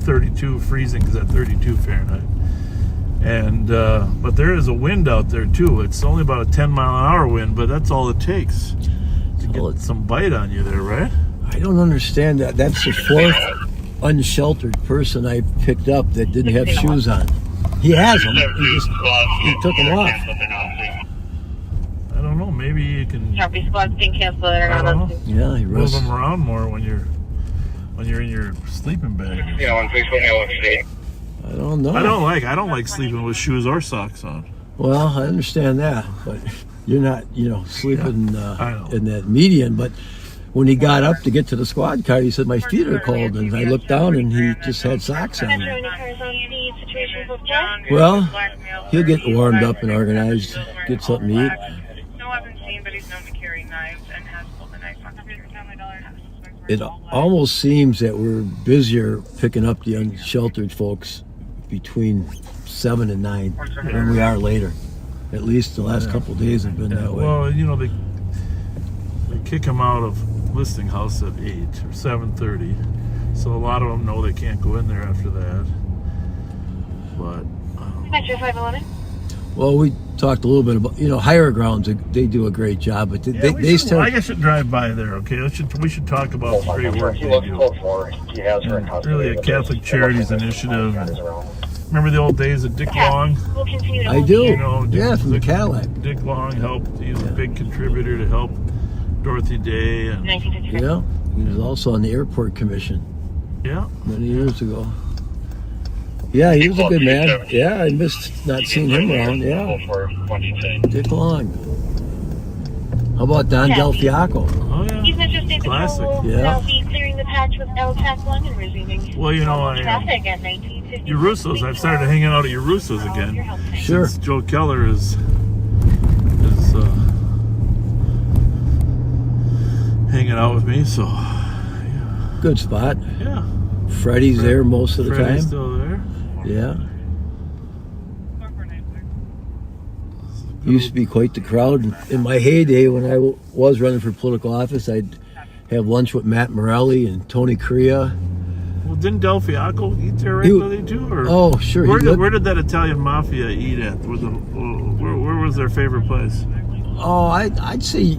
32 freezing, because that's 32 Fahrenheit. And but there is a wind out there, too. It's only about a 10-mile-an-hour wind, but that's all it takes to get some bite on you there, right? I don't understand that. That's the 4th unsheltered person I picked up that didn't have shoes on. He has them. He took them off. I don't know. Maybe you can Copy, squad's being canceled. I don't know, Yeah, he move runs. them around more when you're in your sleeping bag. Yeah, 161 state. I don't know. I don't like sleeping with shoes or socks on. Well, I understand that, but you're not, sleeping I know. in that median. But when he got up to get to the squad car, he said, "My feet are cold," and I looked down, and he just had socks on. Well, he'll get warmed up and organized, get something to eat. No weapons seen, but he's known to carry knives and has pulled a knife on security. It almost seems that we're busier picking up the unsheltered folks between 7 and 9 than we are later. At least the last couple of days have been that way. Well, they kick them out of listing house at 8 or 7:30, so a lot of them know they can't go in there after that. But Metro 511. Well, we talked a little bit about, higher grounds, they do a great job, but they still... I guess should drive by there, okay? We should talk about the great work He they looks do. close for it. He has her in custody. Really a Catholic Charities initiative. Remember the old days of Dick Long? We'll continue to I do. You know, Yeah, from the Cadillac. Dick Long helped. He was a big contributor to help Dorothy Day. And 1956. Yeah, he was also on the airport commission yeah. many years ago. Yeah, he was a good man. Yeah, I missed not seeing him around. Yeah, Dick Long. How about Don Delfiaco? Oh, yeah. He's interested Classic. Yeah. Be clearing the patch with LTAC 1 and resuming Well, traffic at 1950. Urusso's. I've started hanging out at Urusso's again. Sure. Since Joe Keller is hanging out with me, so Good spot. yeah. Freddie's there most of the Freddie's time. still there. Yeah. Used to be quite the crowd. In my heyday, when I was running for political office, I'd have lunch with Matt Morelli and Tony Correa. Well, didn't Delfiaco eat there regularly too? Or Oh, sure. where did that Italian mafia eat at? Where was their favorite place? Oh, I'd say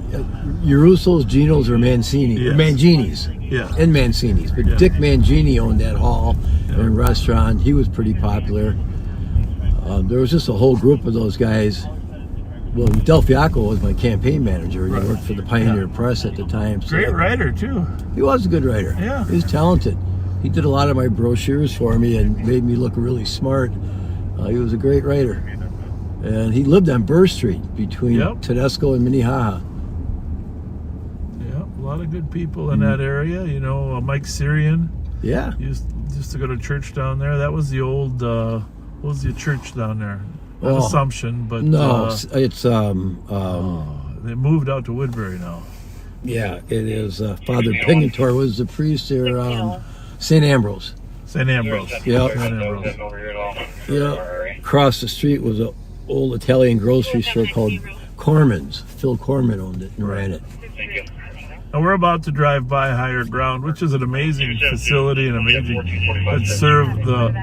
Urusso's, Gino's, or Mancini. Yes. Or Mangini's. Yeah. And Mancini's. But Yeah. Dick Mangini owned that hall and restaurant. He was pretty popular. There was just a whole group of those guys. Well, Delfiaco was my campaign manager. He worked for the Pioneer Press at the time. So Great writer too. He was a good writer. Yeah. He was talented. He did a lot of my brochures for me and made me look really smart. He was a great writer. And he lived on Burr Street between Tedesco and Minnehaha. Yeah, a lot of good people in that area. Mike Syrian Yeah. used to go to church down there. That was the old, what was the church down there? Not Oh, Assumption, but No, it's they moved out to Woodbury now. yeah, it is. Father Pennington was the priest there. St. Ambrose. St. Ambrose. Yep. St. Ambrose. Yeah. Across the street was an old Italian grocery store called Corman's. Phil Corman owned it and ran it. And we're about to drive by Higher Ground, which is an amazing facility and amazing that serve the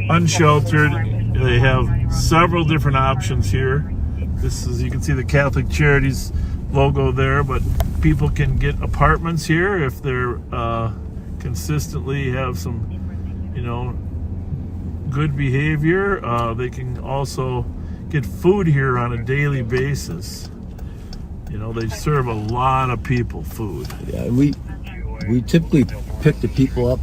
unsheltered. They have several different options here. You can see the Catholic Charities logo there, but people can get apartments here if they're consistently have some, good behavior. They can also get food here on a daily basis. They serve a lot of people food. Yeah, and we typically pick the people up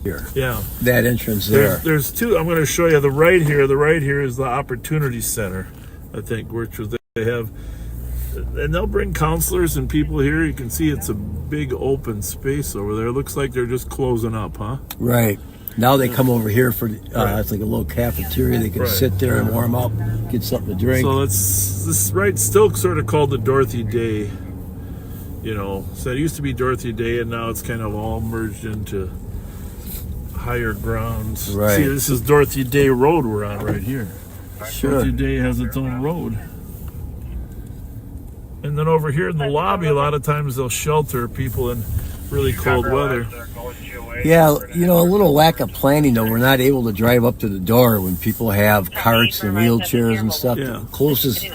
here. Yeah. That entrance there. There's two. I'm going to show you the right here. The right here is the Opportunity Center, I think, which they have, and they'll bring counselors and people here. You can see it's a big open space over there. It looks like they're just closing up, huh? Right. Now they come over here for it's like a little cafeteria. They can sit there and warm up, get something to drink. So this right still sort of called the Dorothy Day. You know, so it used to be Dorothy Day, and now it's kind of all merged into higher grounds. Right. See, this is Dorothy Day Road we're on right here. Sure. Dorothy Day has its own road. And then over here in the lobby, a lot of times they'll shelter people in really cold weather. Yeah, you know, a little lack of planning though. We're not able to drive up to the door when people have carts and wheelchairs and stuff. Yeah. The closest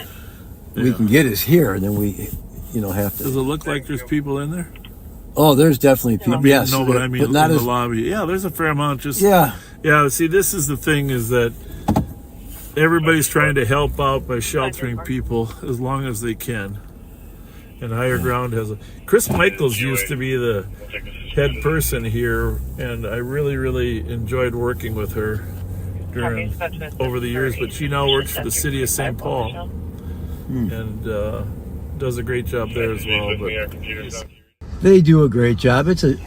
we can get is here, and then we, you know, have to. Does it look like there's people in there? Oh, there's definitely people. I mean, Yes, no, but I mean not in as the lobby. Yeah, there's a fair amount. Just yeah. See, this is the thing: is that everybody's trying to help out by sheltering people as long as they can. And Higher Ground has a. Chris Michaels used to be the head person here, and I really, really enjoyed working with her over the years. But she now works for the city of St. Paul, and does a great job there as well. But They do a great job. It's a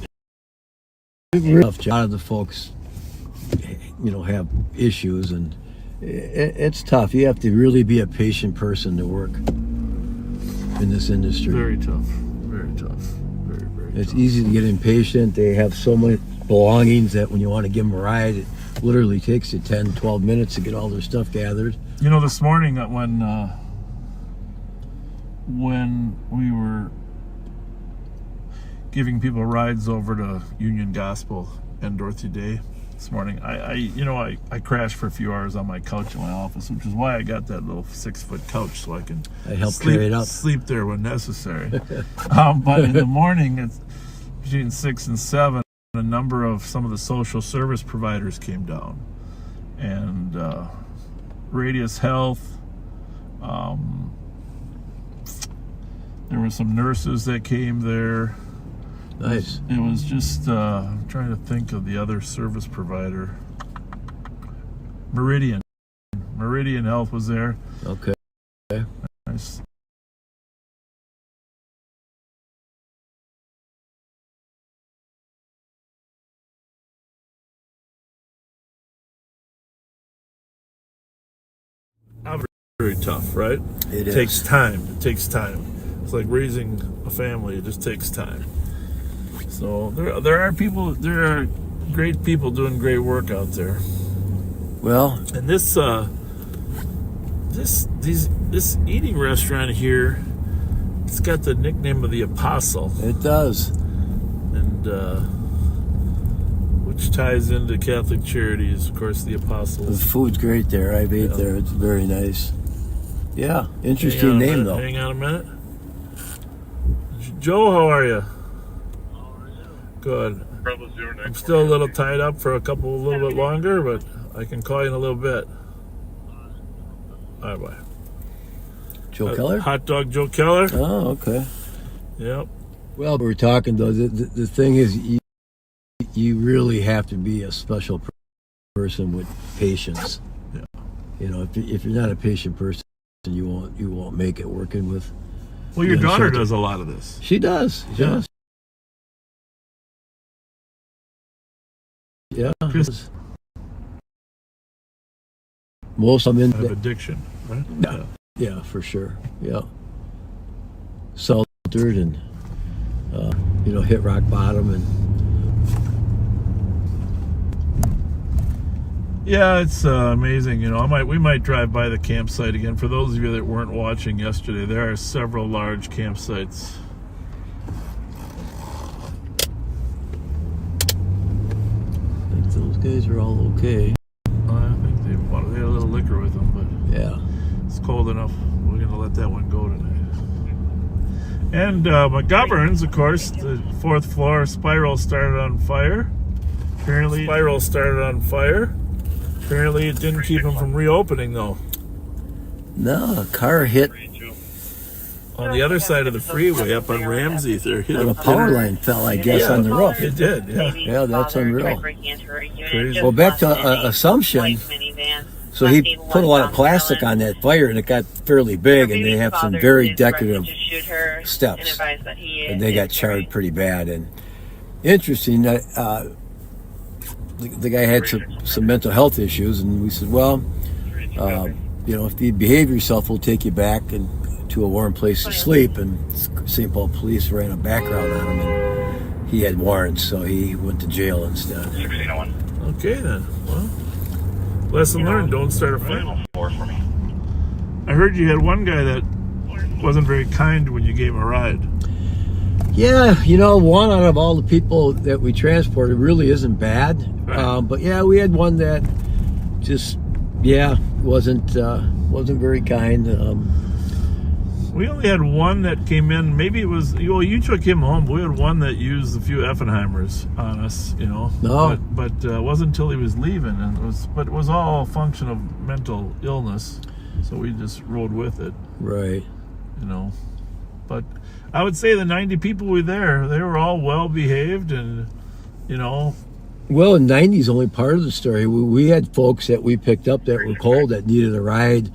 tough job. A lot of the folks, you know, have issues, and it's tough. You have to really be a patient person to work in this industry. very tough, very tough, very, very It's tough. easy to get impatient. They have so many belongings that when you want to give them a ride, it literally takes you 10, 12 minutes to get all their stuff gathered. You know, this morning when we were giving people rides over to Union Gospel and Dorothy Day this morning, I crashed for a few hours on my couch in my office, which is why I got that little 6-foot couch so I can I helped carry it up. sleep there when necessary. But in the morning, it's between 6 and 7, a number of some of the social service providers came down, and Radius Health. There were some nurses that came there. Nice. It was just I'm trying to think of the other service provider. Meridian Health was there. Okay. Nice. Very tough, right? It is. Takes time. It takes time. It's like raising a family. It just takes time. So there are great people doing great work out there. Well, And this eating restaurant here, it's got the nickname of the Apostle, it does. and which ties into Catholic Charities, of course, the The Apostles. food's great there. I've ate Yeah. there. It's very nice. Yeah, Hang on interesting a name minute, though. Hang on a minute. Joe, how are you? Good. I'm still a little tied up for a little bit longer, but I can call you in a little bit. All right, bye. Joe Keller? Hot Dog Joe Keller. Oh, okay. Yep. Well, we're talking though. The thing is, you really have to be a special person with patience. Yeah. You know, if you're not a patient person, you won't make it working with. Well, your Yeah, daughter so- does a lot of this. She does. Yeah. Yeah. Chris- Most of them Of in. addiction, right? Yeah. Yeah, for sure. Yeah. Sheltered and hit rock bottom and. Yeah, it's amazing. You know, we might drive by the campsite again. For those of you that weren't watching yesterday, there are several large campsites. I think those guys are all okay. I think they had a little liquor with them, but Yeah. it's cold enough. We're going to let that one go tonight. And McGovern's, of course, the 4th floor spiral started on fire. Apparently, Apparently, it didn't keep them from reopening, though. No, a car hit On the other side of the freeway, up on RAMSEY, there hit and a power line fell, I guess, on the roof. It did, yeah. Yeah, that's unreal. Crazy. Well, back to Assumption. So he put a lot of plastic on that fire, and it got fairly big, and they have some very decorative steps, and they got charred pretty bad. And interesting that the guy had some mental health issues, and we said, well, if you behave yourself, we'll take you back and to a warm place to sleep. And St. Paul police ran a background on him, and he had warrants, so he went to jail instead. 1601. Okay then. Well, lesson learned. Don't start a fight. 4 for me. I heard you had one guy that wasn't very kind when you gave him a ride. Yeah, one out of all the people that we transported really isn't bad. Right. But yeah, we had one that just, wasn't very kind. We only had one that came in. Maybe it was, you took him home. We had one that used a few Effenheimers on us, No. But it wasn't until he was leaving, and it was all a function of mental illness. So we just rode with it. Right. But I would say the 90 people were there, they were all well behaved, and Well, 90 is only part of the story. We had folks that we picked up that were cold that needed a ride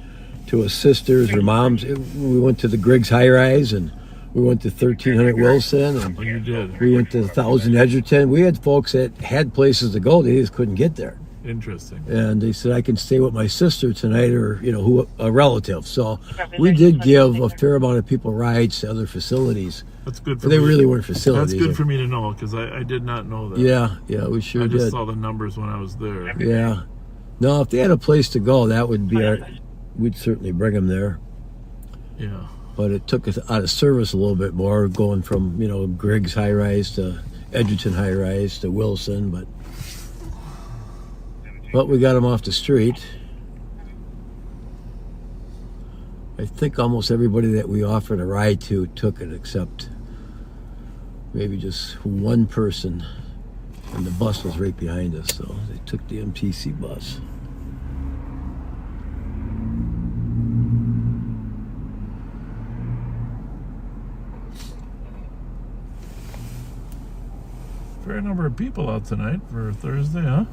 to a sister's or mom's. We went to the Griggs High Rise, and we went to 1300 Wilson, and you did. we went to 1000 Edgerton. We had folks that had places to go, they just couldn't get there. Interesting. And they said, I can stay with my sister tonight, or a relative. So we did give a fair amount of people rides to other facilities. That's good for But they me. really weren't facilities. That's good for me to know, because I did not know that. Yeah, we sure I just did. saw the numbers when I was there. Yeah. No, if they had a place to go, that would be we'd certainly bring them there. Yeah. But it took us out of service a little bit more, going from, Griggs High Rise to Edgerton High Rise to Wilson, but we got them off the street. I think almost everybody that we offered a ride to took it, except maybe just one person, and the bus was right behind us, so they took the MTC bus. Fair number of people out tonight for Thursday, huh?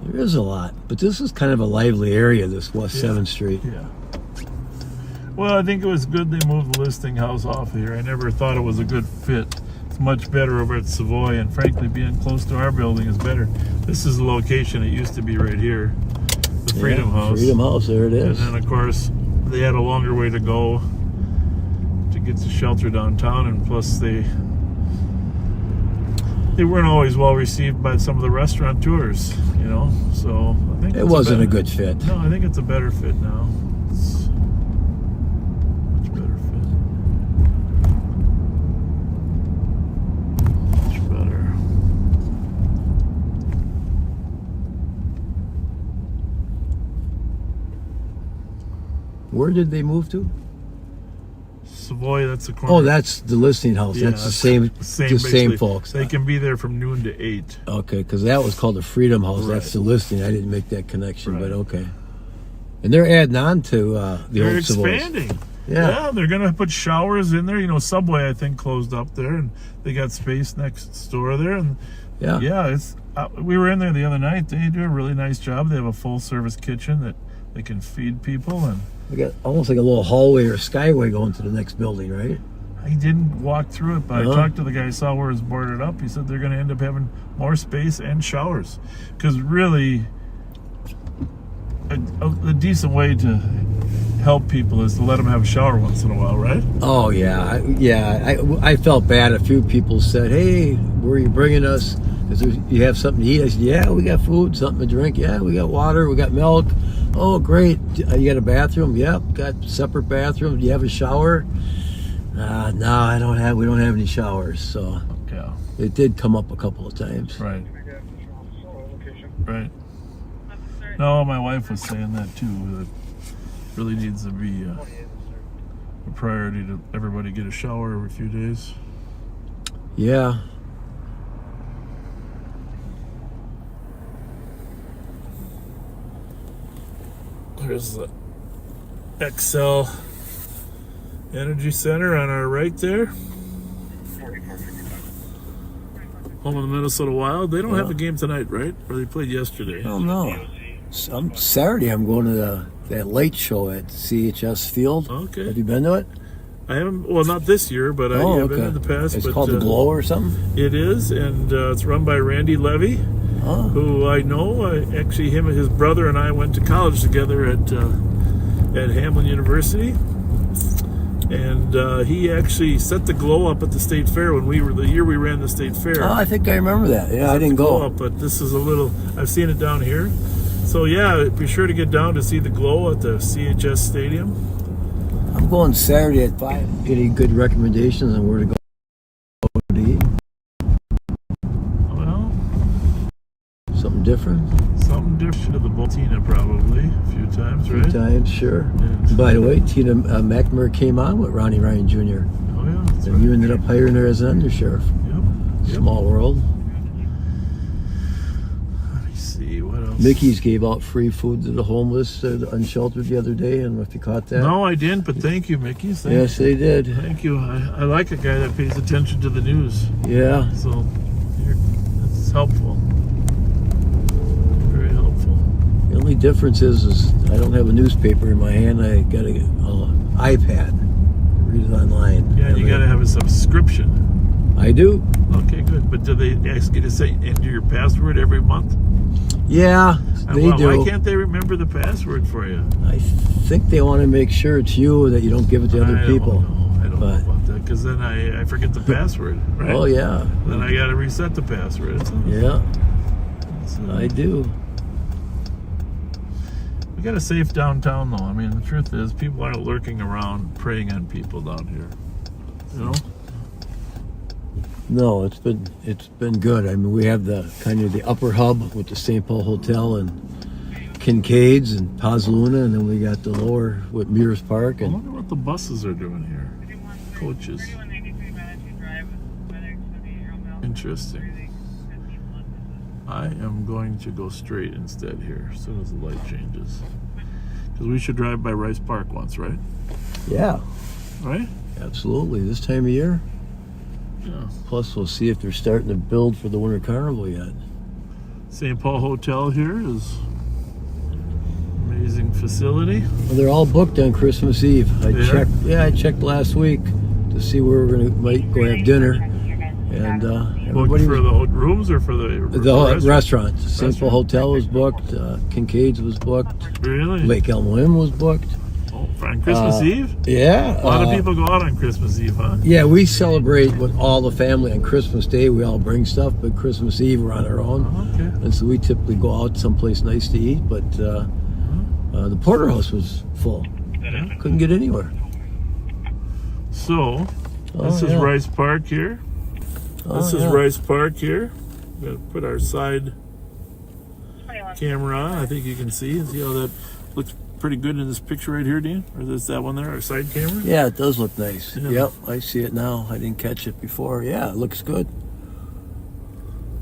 There is a lot, but this is kind of a lively area, this West 7th Street. Yeah. Well, I think it was good they moved the listing house off here. I never thought it was a good fit. It's much better over at Savoy, and frankly, being close to our building is better. This is the location. It used to be right here, the Freedom House. Freedom House, there it is. And then, of course, they had a longer way to go to get to shelter downtown, and plus they weren't always well received by some of the restaurateurs, so I think it wasn't a good fit. No, I think it's a better fit now. It's much better fit. Much better. Where did they move to? Savoy, that's the corner. Oh, that's the listing house. Yeah, that's the same basically. folks. They can be there from noon to 8. Okay, because that was called the Freedom House. Right. That's the listing. I didn't make that connection, Right. but okay. And they're adding on to the They're old Savoys. expanding. Yeah. They're going to put showers in there. Subway, I think, closed up there, and they got space next door there. And Yeah. it's we were in there the other night. They do a really nice job. They have a full-service kitchen that they can feed people. And We got almost like a little hallway or skyway going to the next building, right? I didn't walk through it, but Uh-huh. I talked to the guy, saw where it's boarded up. He said they're going to end up having more space and showers, because really a decent way to help people is to let them have a shower once in a while, right? Oh, yeah. I felt bad. A few people said, hey, where are you bringing us? You have something to eat? I said, yeah, we got food, something to drink. Yeah, we got water, we got milk. Oh, great. You got a bathroom? Yep, got separate bathroom. Do you have a shower? No, we don't have any showers. So Yeah. it did come up a couple of times. Right. Right. No, my wife was saying that too. That really needs to be a priority to everybody get a shower every few days. Yeah. There's the XL Energy Center on our right there. Home of the Minnesota Wild. They don't have a game tonight, right? Or they played yesterday. I don't know. Saturday I'm going to that late show at CHS Field. Okay. Have you been to it? I haven't, well, not this year, but I've been in the past. It's but, called The Glow or something? It is, and it's run by Randy Levy. who I know. Actually, his brother and I went to college together at Hamlin University. And he actually set the glow up at the state fair when the year we ran the state fair. Oh, I think I remember that. Yeah, I didn't go. Up, but this is I've seen it down here. So yeah, be sure to get down to see the glow at the CHS Stadium. I'm going Saturday at 5. Any good recommendations on where to go to eat? Well, something different? Something different to the Tina probably a few times, right? A few times, sure. Yeah. By the way, Tina McNamara came on with Ronnie Ryan Jr. Oh yeah. That's And you ended up hiring her as an undersheriff. Yep. Small world. Let me see what else. Mickey's gave out free food to the homeless, the unsheltered the other day. I don't know if you caught that. No, I didn't, but thank you, Mickey. Yes, they did. Thank you. I like a guy that pays attention to the news. Yeah. So it's helpful. Very helpful. The only difference is I don't have a newspaper in my hand. I got an iPad. Read it online. Yeah, you got to have a subscription. I do. Okay, good. But do they ask you to enter your password every month? Yeah, they do. Why can't they remember the password for you? I think they want to make sure it's you, that you don't give it to other people. I don't know about that, because then I forget the password, right? Oh, yeah. Then I got to reset the password. Yeah, I do. We got a safe downtown, though. I mean, the truth is, people aren't lurking around preying on people down here. You know? No, it's been good. I mean, we have the kind of the upper hub with the St. Paul Hotel and Kincaid's and Pazluna, and then we got the lower with Mears Park. I And wonder what the buses are doing here. Coaches. Interesting. I am going to go straight instead here as soon as the light changes. Because we should drive by Rice Park once, right? yeah, Right? absolutely. This time of year. Yeah. Plus, we'll see if they're starting to build for the Winter Carnival yet. St. Paul Hotel here is amazing facility. Well, they're all booked on Christmas Eve. I checked last week to see where might go have dinner, and Booked everybody for the rooms or for the restaurant. St. Paul Hotel was booked. Kincaid's was booked. Really? Lake Elmo Inn was booked. Oh, on Christmas Eve? Yeah. A lot of people go out on Christmas Eve, huh? Yeah, we celebrate with all the family on Christmas Day. We all bring stuff, but Christmas Eve we're on our own. Okay. And so we typically go out someplace nice to eat, but the porterhouse was full. Couldn't get anywhere. So, this is Rice Park here. This is Rice Park here. We're going to put our side camera on. I think you can see how that looks pretty good in this picture right here, Dean. Or is that one there, our side camera? Yeah, it does look nice. Yeah. Yep, I see it now. I didn't catch it before. Yeah, it looks good.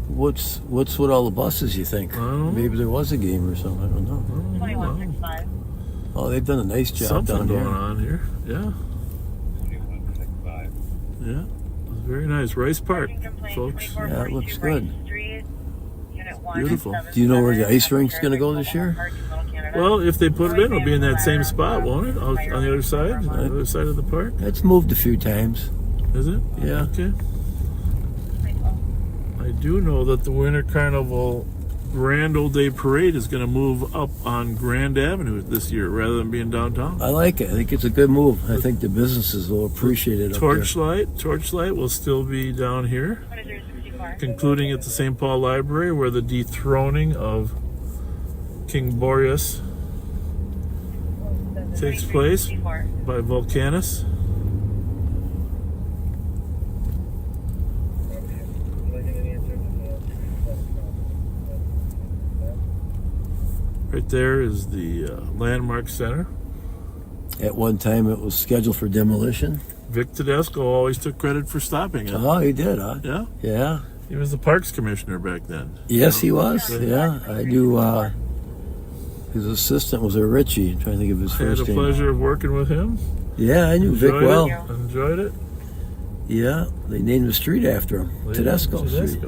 What's with all the buses, you think? Maybe there was a game or something. I don't know. 2165. Oh, they've done a nice job Something down going here. on here. Yeah. 2165. Yeah. It's very nice. Rice Park, folks. Yeah, it looks good. Beautiful. Do you know where the ice rink's going to go this year? Well, if they put it in, it'll be in that same spot, won't it? On the other side? On the other side of the park? It's moved a few times. Is it? Yeah. Okay. I do know that the Winter Carnival Grand Old Day Parade is going to move up on Grand Avenue this year rather than being downtown. I like it. I think it's a good move. I think the businesses will appreciate it. Torchlight will still be down here, concluding at the St. Paul Library, where the dethroning of King Boreas takes place by Vulcanus. Right there is the Landmark Center. At one time, it was scheduled for demolition. Vic Tedesco always took credit for stopping it. Oh, he did, huh? Yeah? Yeah. He was the Parks Commissioner back then. Yes, he was. Yeah. I knew his assistant was a Richie. I'm trying to think of his I first had the name. pleasure of working with him. Yeah, I knew Vic well. Enjoyed it. Yeah, they named the street after him, Tedesco Street.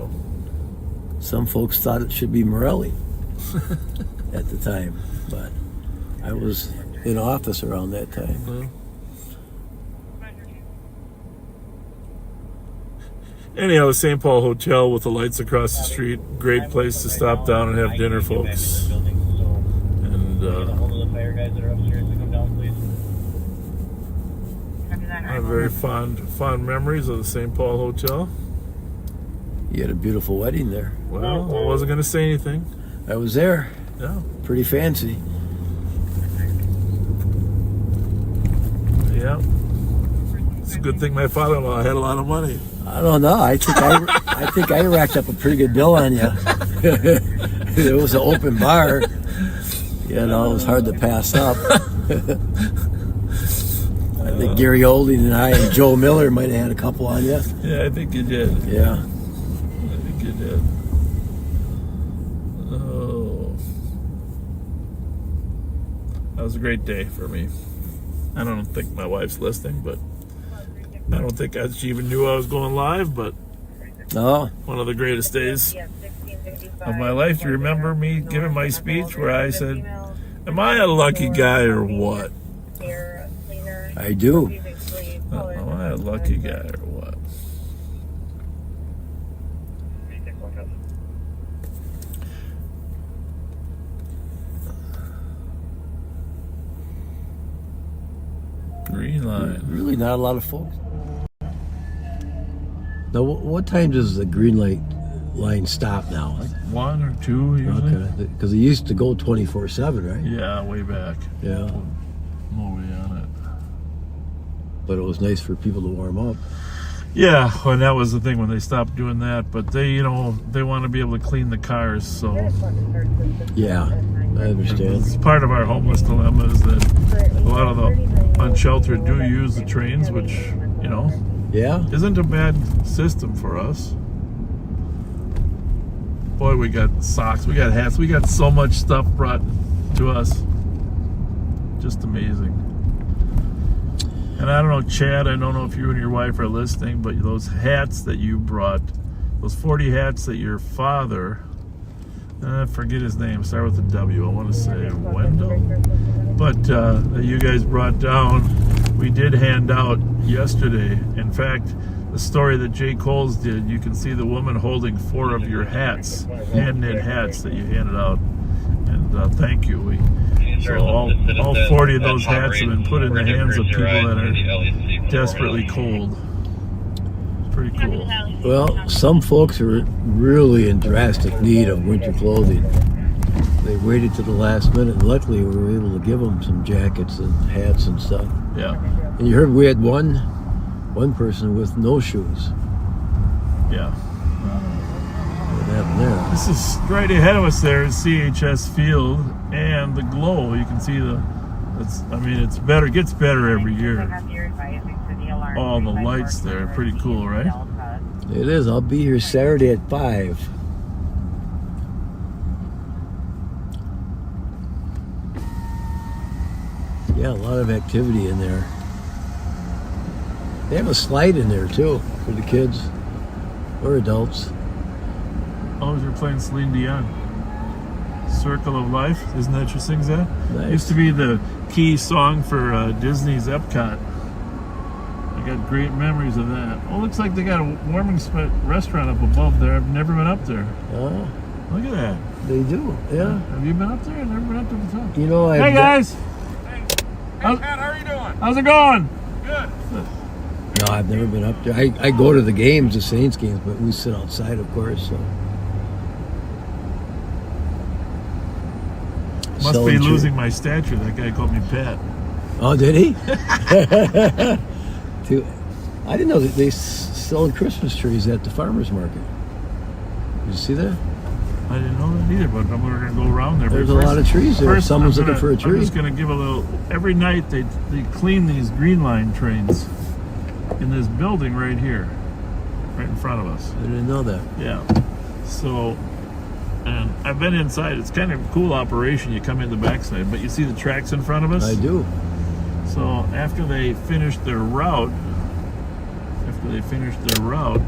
Some folks thought it should be Morelli at the time, but I was in office around that time. Anyhow, the St. Paul Hotel with the lights across the street. Great place to stop down and have dinner, folks. And I have very fond memories of the St. Paul Hotel. You had a beautiful wedding there. Well, I wasn't going to say anything. I was there. Yeah. Pretty fancy. Yeah. It's a good thing my father-in-law had a lot of money. I don't know. I think I racked up a pretty good bill on you. It was an open bar. You know, it was hard to pass up. I think Gary Olding and I and Joe Miller might have had a couple on you. Yeah, I think you did. Yeah. I think you did. Oh. That was a great day for me. I don't think my wife's listening, but I don't think she even knew I was going live, but one of the greatest days of my life. Do you remember me giving my speech where I said, am I a lucky guy or what? I do. Am I a lucky guy or what? Green line. Really not a lot of folks. Now, what time does the green light line stop now? Like 1 or 2 usually. Okay, because it used to go 24/7, right? Yeah, way back. Yeah. Nobody on it. But it was nice for people to warm up. Yeah, and that was the thing when they stopped doing that. But they, you know, they want to be able to clean the cars, so. Yeah, I understand. It's part of our homeless dilemma is that a lot of the unsheltered do use the trains, which, you know, yeah, isn't a bad system for us. Boy, we got socks, we got hats, we got so much stuff brought to us. Just amazing. And I don't know, Chad, I don't know if you and your wife are listening, but those hats that you brought, those 40 hats that your father, I forget his name, start with a W, I want to say Wendell, but that you guys brought down, we did hand out yesterday. In fact, the story that Jay Coles did, you can see the woman holding 4 of your hats, hand-knit hats that you handed out, and thank you. So all 40 of those hats have been put in the hands of people that are desperately cold. It's pretty cool. Well, some folks are really in drastic need of winter clothing. They waited to the last minute, and luckily we were able to give them some jackets and hats and stuff. Yeah. And you heard we had one person with no shoes. Yeah. What happened there? This is right ahead of us there is CHS Field and the glow. You can see it's better, it gets better every year. All the lights there, pretty cool, right? It is. I'll be here Saturday at 5. Yeah, a lot of activity in there. They have a slide in there too for the kids or adults. Oh, you're playing Celine Dion. Circle of Life, isn't that your sings that? Nice. Used to be the key song for Disney's Epcot. I got great memories of that. Oh, looks like they got a warming restaurant up above there. I've never been up there. Oh, look at that. They do, yeah. Have you been up there? I've never been up there before. You know, hey guys. Hey, Pat, how are you doing? How's it going? Good. No, I've never been up there. I go to the games, the Saints games, but we sit outside, of course. So. Must be losing my stature. That guy called me Pat. Oh, did he? I didn't know that they sell Christmas trees at the farmer's market. Did you see that? I didn't know that either, but we're going to go around there. There's a lot of trees there. Someone's looking for a tree. I'm just going to give a little... Every night they clean these green line trains in this building right here, right in front of us. I didn't know that. Yeah. So, and I've been inside. It's kind of a cool operation. You come in the backside, but you see the tracks in front of us? I do. So after they finish their route,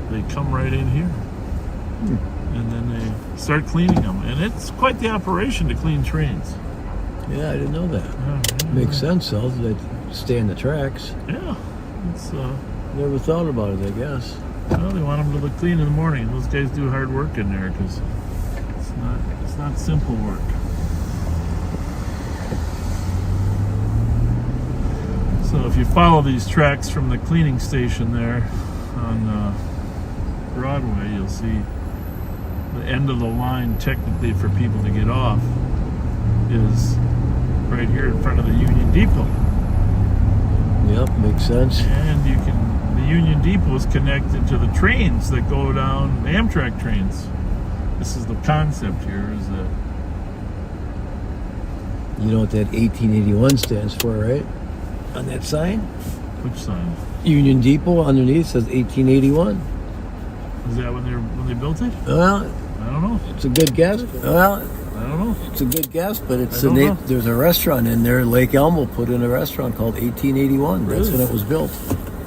they come right in here. And then they start cleaning them. And it's quite the operation to clean trains. Yeah, I didn't know that. Yeah. Makes sense, though. They stay in the tracks. Yeah. It's never thought about it, I guess. Well, they want them to look clean in the morning. Those guys do hard work in there because it's not simple work. So if you follow these tracks from the cleaning station there on Broadway, you'll see the end of the line technically for people to get off is right here in front of the Union Depot. Yep, makes sense. And the Union Depot is connected to the trains that go down, the Amtrak trains. This is the concept here, is that You know what that 1881 stands for, right? On that sign? which sign? Union Depot underneath says 1881. Is that when they built it? Well, I don't know. it's a good guess. Well, I don't know. it's a good guess, but it's I the don't name. know. There's a restaurant in there. Lake Elmo put in a restaurant called 1881. That's Really? when it was built.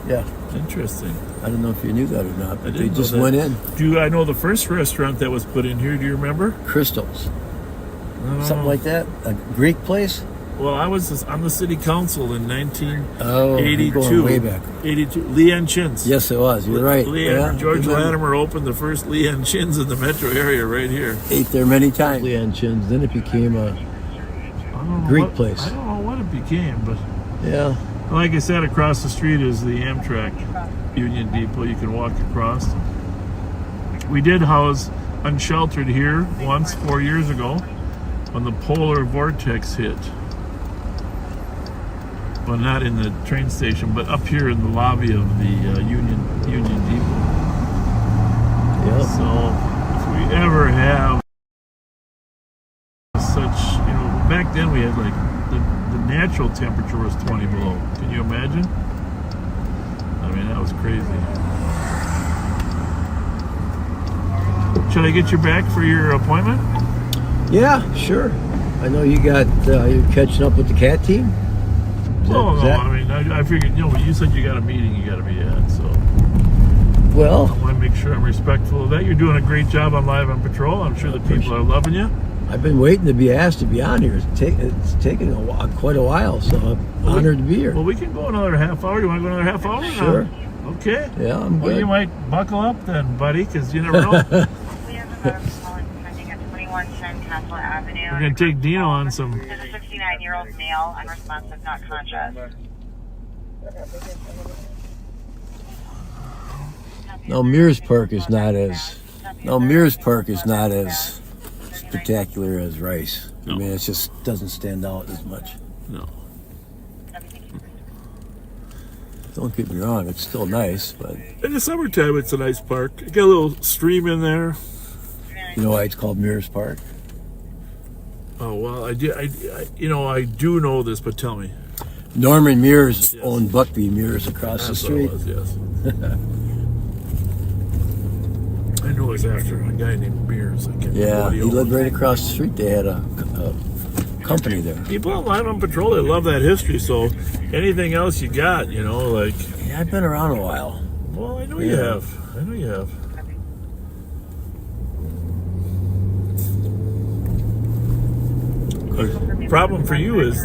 Yeah. Interesting. I don't know if you knew that or not, but they didn't know just that. went in. I know the first restaurant that was put in here? Do you remember? Crystals. I don't Something know. like that. A Greek place? Well, I was on the city council in 1982. Oh, you're going way back. 82. Leanne Chins. Yes, it was. You're right. George good memory. Latimer opened the first Leanne Chins in the metro area right here. Ate there many times. Leanne Chins. Then it became a I don't know Greek what- place. I don't know what it became, but yeah. like I said, across the street is the Amtrak Union Depot. You can walk across. We did house Unsheltered here once 4 years ago when the polar vortex hit. Well, not in the train station, but up here in the lobby of the Union Depot. Yep. So if we ever have such, back then we had like the natural temperature was 20 below. Can you imagine? I mean, that was crazy. Should I get you back for your appointment? Yeah, sure. I know you got, you're catching up with the cat team? No, I mean, I figured, you said you got a meeting you got to be at, so Well, I want to make sure I'm respectful of that. You're doing a great job on Live on Patrol. I'm sure the people are loving you. I've been waiting to be asked to be on here. It's taken quite a while, so I'm honored to be here. Well, we can go another half hour. You want to go another half hour? Sure. Okay. Yeah, I'm Well, good. you might buckle up then, buddy, because you never know. We have a call pending at 2110 Castle Avenue. We're going to take Dino on some. There's a 69-year-old male, unresponsive, not conscious. No, Mears Park is not as spectacular as Rice. I mean, it just doesn't stand out as much. No. Don't get me wrong, it's still nice, but In the summertime, it's a nice park. You got a little stream in there. you know why it's called Mears Park? Oh, well, I do know this, but tell me. Norman Mears owned Buckby Mears across the That's what it street. was, yes. I know it's after a guy named Beers. I can't remember Yeah, what he owned. lived right across the street. They had a company there. People on Live on Patrol, they love that history, so anything else you got, like... Yeah, I've been around a while. Well, I know you have. I know you have. The problem for you is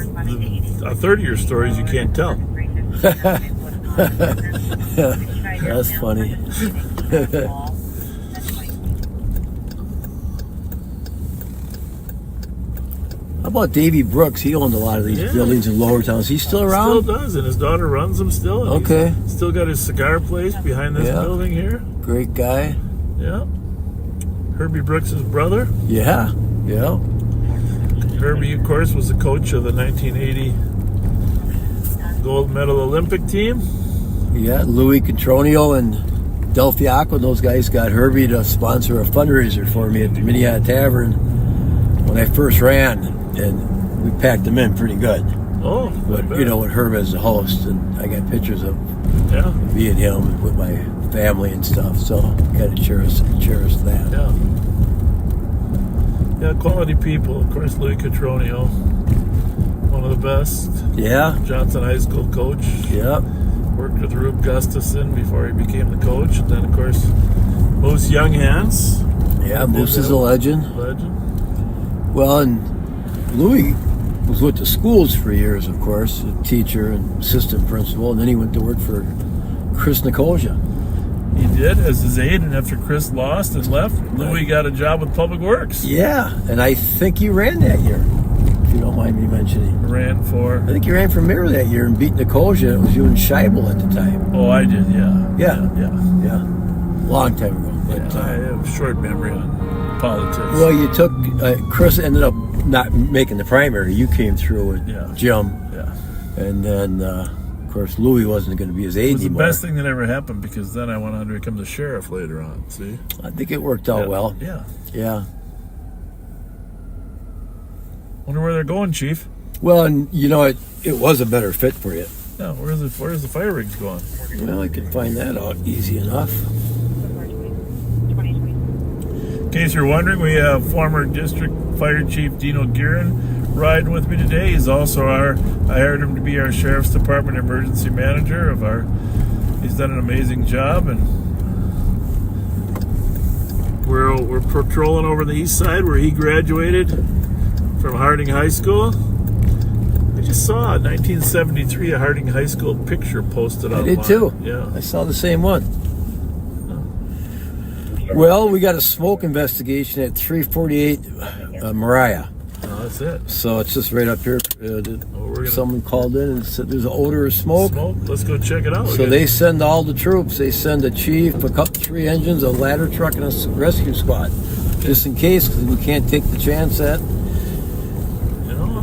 a third of your stories you can't tell. That's funny. How about Davy Brooks? He owned a lot of these Yeah. buildings in Lower Towns. He's still Still around? does, and his daughter runs them still. and Okay. he's still got his cigar place behind this Yeah. building here. Great guy. Yeah. Herbie Brooks' brother. Yeah. Yeah. Herbie, of course, was the coach of the 1980 gold medal Olympic team. Yeah. Louis Cotronio and Del Fiacco, those guys got Herbie to sponsor a fundraiser for me at the Minnehaha Tavern when I first ran, and we packed them in pretty good. Oh, But, with Herb as the host, and I got pictures of yeah, me and him with my family and stuff, so got to cherish that. yeah. Yeah, quality people. Of course, Louis Cotronio, one of the best. Yeah. Johnson High School coach. Yep. Worked with Rube Gustafson before he became the coach. And then, of course, Moose Younghans. Yeah, Moose is a legend. Legend. Well, and Louis was with the schools for years, of course, a teacher and assistant principal, and then he went to work for Chris Nicosia. He did as his aide, and after Chris lost and left, Louis got a job with Public Works. Yeah, and I think he ran that year, if you don't mind me mentioning. Ran for... I think he ran for mayor that year and beat Nicosia. It was you and Scheibel at the time. Oh, I did, yeah. Yeah. Long time ago. But, I have a short memory on politics. well, you took... Chris ended up not making the primary. You came through with Jim. Yeah. And then, of course, Louis wasn't going to be his aide It was the anymore. best thing that ever happened, because then I went on to become the sheriff later on, see? I think it worked out well. Yeah. Yeah. Wonder where they're going, Chief. Well, and you know, it was a better fit for you. Yeah, where's the fire rigs going? Well, I can find that out easy enough. In case you're wondering, we have former District Fire Chief Dino Guerin riding with me today. He's also I hired him to be our Sheriff's Department Emergency Manager of our... He's done an amazing job, and we're patrolling over the east side where he graduated from Harding High School. I just saw a 1973 Harding High School picture posted online. I did too. Yeah. I saw the same one. Well, we got a smoke investigation at 348 Mariah. Oh, that's it. So it's just right up here. Someone called in and said there's an odor of smoke. Let's go check it out. So they send all the troops. They send a chief, three engines, a ladder truck, and a rescue squad. Just in case, because we can't take the chance at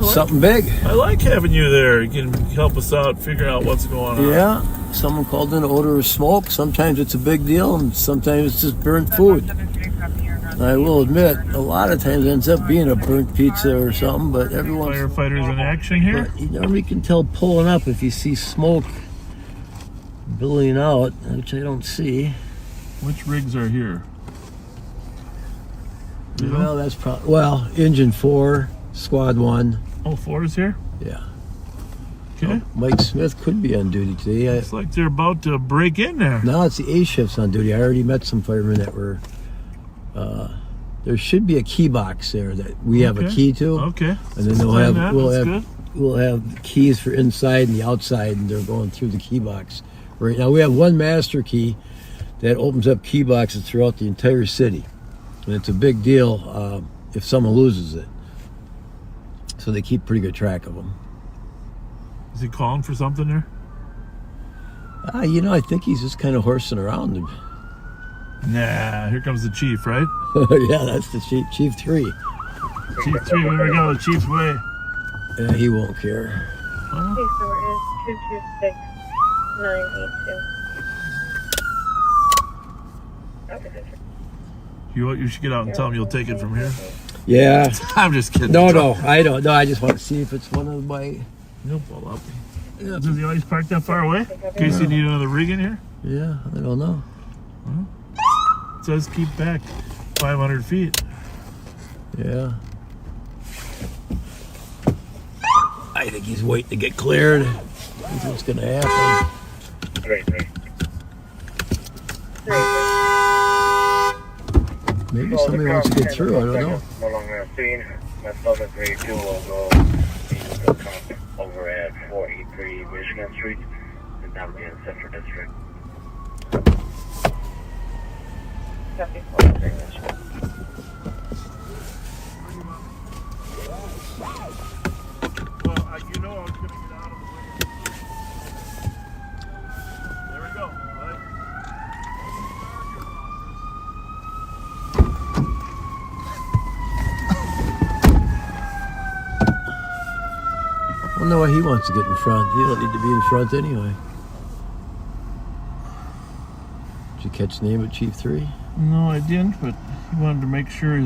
something big. I like having you there. You can help us out, figure out what's going on. Yeah. Someone called in an odor of smoke. Sometimes it's a big deal, and sometimes it's just burnt food. And I will admit, a lot of times it ends up being a burnt pizza or something, but everyone's... Firefighters in action here? But you normally can tell pulling up if you see smoke billowing out, which I don't see. Which rigs are here? Well, that's probably... Well, Engine 4, Squad 1. Oh, 4 is here? Yeah. Okay. Mike Smith could be on duty today. It's like they're about to break in there. No, it's the A shifts on duty. I already met some firemen that were... there should be a key box there that we have a key to. Okay. And then we'll have keys for inside and the outside, and they're going through the key box. Right now we have one master key that opens up key boxes throughout the entire city. And it's a big deal if someone loses it. So they keep pretty good track of them. Is he calling for something there? You know, I think he's just kind of horsing around. Nah, here comes the chief, right? Yeah, that's the chief. Chief 3. Chief 3, here we go, the chief's way. Yeah, he won't care. Case number is 226982. You should get out and tell him you'll take it from here. Yeah. I'm just kidding. No, I don't. No, I just want to see if it's one of my... He'll pull up. Does he always park that far away? In case you need another rig in here? Yeah, I don't know. It says keep back 500 feet. Yeah. I think he's waiting to get cleared. That's what's going to happen. Maybe somebody wants to get through. I don't know. No longer seen. My 732 will go over at 483 Michigan Street, and that'll be in the Central District. Well, you know I was going to get out of the way. There we go. Right? I don't know why he wants to get in front. He don't need to be in front anyway. Did you catch the name of Chief 3? No, I didn't, but he wanted to make sure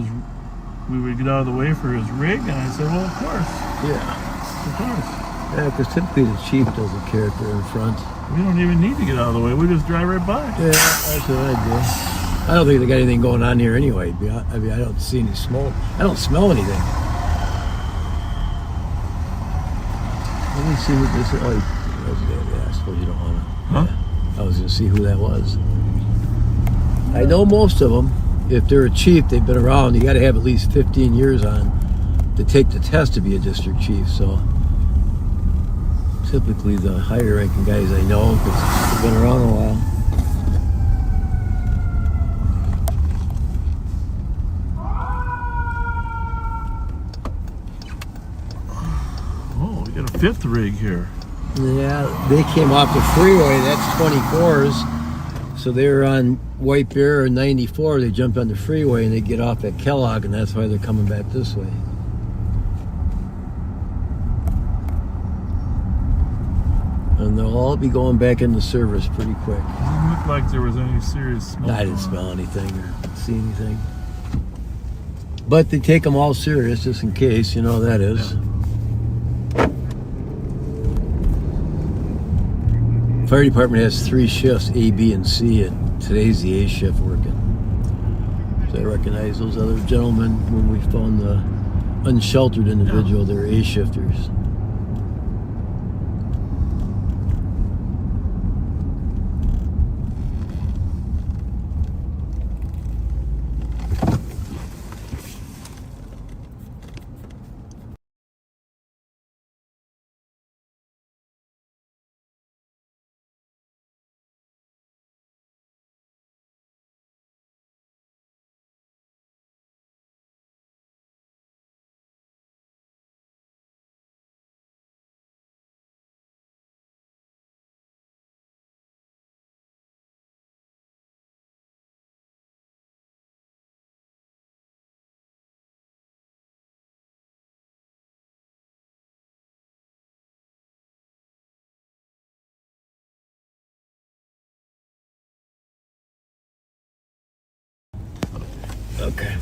we would get out of the way for his rig, and I said, well, of course. Yeah. Of course. Yeah, because typically the chief doesn't care if they're in front. We don't even need to get out of the way. We just drive right by. Yeah, that's what I do. I don't think they got anything going on here anyway. I mean, I don't see any smoke. I don't smell anything. Let me see what this is. Oh, yeah, I suppose you don't want to. Huh? Yeah, I was going to see who that was. I know most of them. If they're a chief, they've been around. You got to have at least 15 years on to take the test to be a district chief. So typically the higher ranking guys I know, because they've been around a while. fifth rig here. Yeah, they came off the freeway. That's 24s. So they were on White Bear or 94. They jumped on the freeway and they get off at Kellogg, and that's why they're coming back this way. And they'll all be going back into service pretty quick. It didn't look like there was any serious smoke. I didn't smell anything or see anything. But they take them all serious, just in case, you know how that is. Yeah. Fire department has 3 shifts, A, B, and C, and today's the A shift working. So I recognize those other gentlemen when we found the unsheltered individual, they're A shifters. Okay.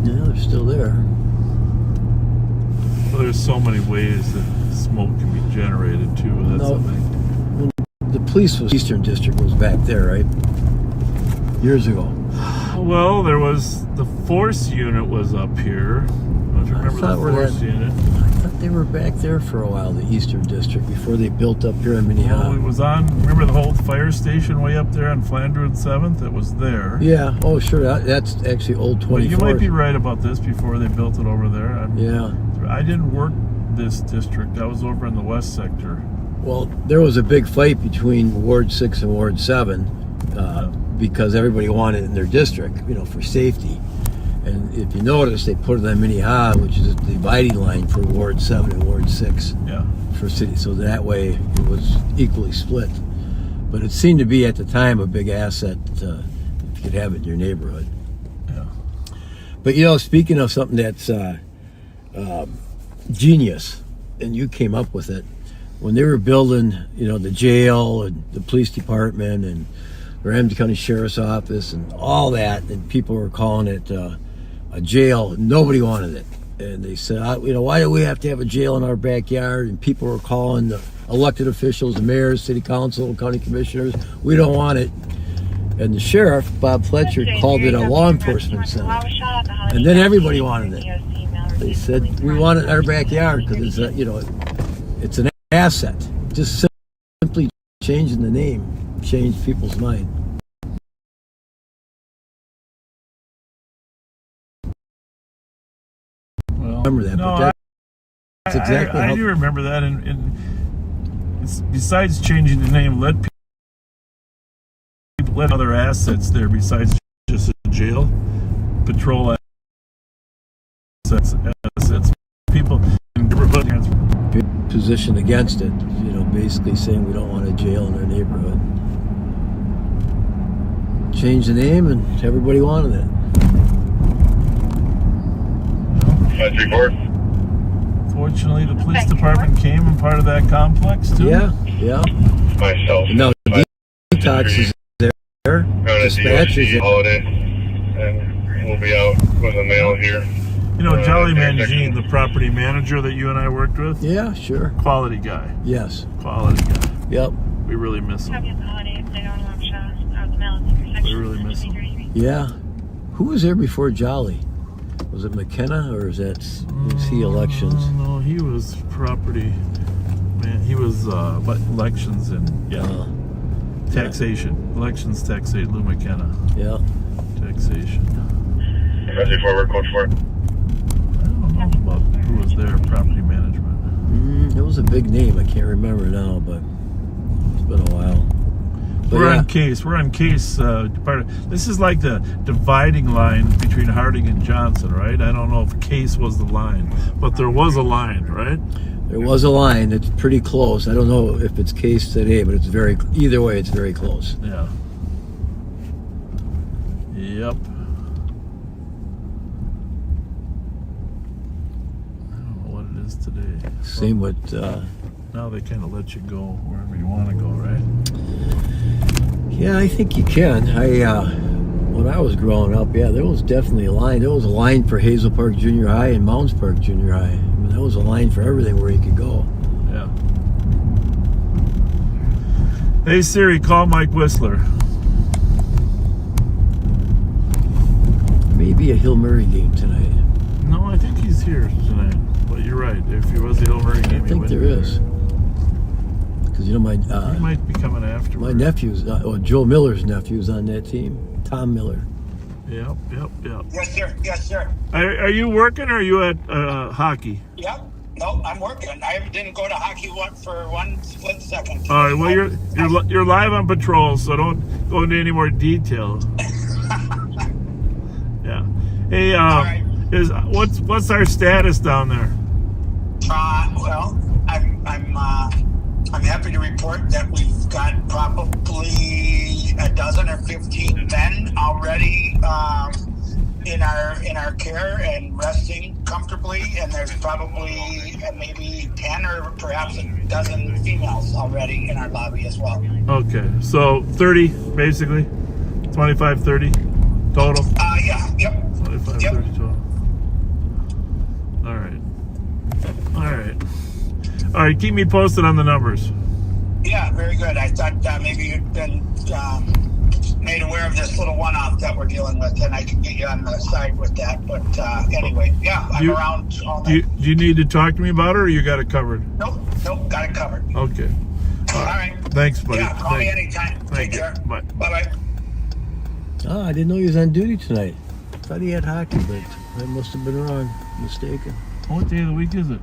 Yeah, they're still there. Well, there's so many ways that smoke can be generated too. That's No. the thing. The police was Eastern District was back there, right? Years ago. Well, there was the force unit was up here. Don't you remember the force unit? I thought they were back there for a while, the Eastern District, before they built up here in Minnehaha. Well, it was on. Remember the whole fire station way up there on Flandreau and 7th? It was there. Yeah. Oh, sure. That's actually old 24. Well, you might be right about this before they built it over there. Yeah. I didn't work this district. I was over in the west sector. Well, there was a big fight between Ward 6 and Ward 7 because everybody wanted it in their district, you know, for safety. And if you notice, they put it on Minnehaha, which is a dividing line for Ward 7 and Ward 6 for city. So that way it was equally split. But it seemed to be at the time a big asset if you could have it in your neighborhood. Yeah. But, you know, speaking of something that's genius, and you came up with it, when they were building, you know, the jail and the police department and the Ramsey County Sheriff's Office and all that, and people were calling it a jail. Nobody wanted it. And they said, you know, why do we have to have a jail in our backyard? And people were calling the elected officials, the mayors, city council, county commissioners, we don't want it. And the sheriff, Bob Fletcher, called it a law enforcement center. And then everybody wanted it. They said, we want it in our backyard because it's, you know, it's an asset. Just simply changing the name changed people's mind. Well, Remember that, no, but that's exactly I how... do remember that. And it's, besides changing the name, let other assets there besides just a jail, patrol assets, people in neighborhood position against it, you know, basically saying we don't want a jail in our neighborhood. Changed the name and everybody wanted it. 534. Fortunately, the police department came and part of that complex too. Yeah. Myself. No, detox is there. Dispatch is there. Holiday, and we'll be out with a mail here. You know, Jolly Man Jean, the property manager that you and I worked with. Yeah, sure. Quality guy. Yes. Quality guy. Yep. We really miss him. We really miss him. Yeah. Who was there before Jolly? Was it McKenna or is he elections? No, he was property man. He was elections and Taxation. Elections taxation. Lou McKenna. Yeah. Taxation. Ready for work code 4. I don't know about who was there. Property management. It was a big name. I can't remember now, but it's been a while. But We're yeah. on case. We're on case. Part of, this is like the dividing line between Harding and Johnson, right? I don't know if case was the line, but there was a line, right? There was a line. It's pretty close. I don't know if it's case today, but it's either way, it's very close. Yeah. Yep. I don't know what it is today. Same with Now they kind of let you go wherever you want to go, right? yeah, I think you can. When I was growing up, yeah, there was definitely a line. There was a line for Hazel Park Junior High and Mounds Park Junior High. I mean, there was a line for everything where you could go. Yeah. Hey Siri, call Mike Whistler. Maybe a Hill Murray game tonight. No, I think he's here tonight. But you're right. If he was the Hill Murray game, I think there is. Because you know He might be coming after. my nephew's, Joe Miller's nephew's on that team. Tom Miller. Yep. Yes, sir. Yes, sir. Are you working or are you at hockey? Yep. No, I'm working. I didn't go to hockey for one split second. All right. Well, you're live on patrol, so don't go into any more detail. Yeah. Hey, right. what's our status down there? Well, I'm happy to report that we've got probably a dozen or 15 men already in our care and resting comfortably, and there's probably maybe 10 or perhaps a dozen females already in our lobby as well. Okay, so 30 basically, 25, 30 total. Yeah. Yep. 25, Yep. 30 total. All right. Keep me posted on the numbers. Yeah, very good. I thought maybe you'd been made aware of this little one-off that we're dealing with, and I can get you on the side with that. But anyway, yeah, I'm around all night. Do you need to talk to me about it, or you got it covered? Nope, got it covered. Okay. All right. Thanks, buddy. Yeah, call me anytime. Take care. Bye. Bye-bye. Oh, I didn't know he was on duty tonight. Thought he had hockey, but I must have been wrong, mistaken. What day of the week is it?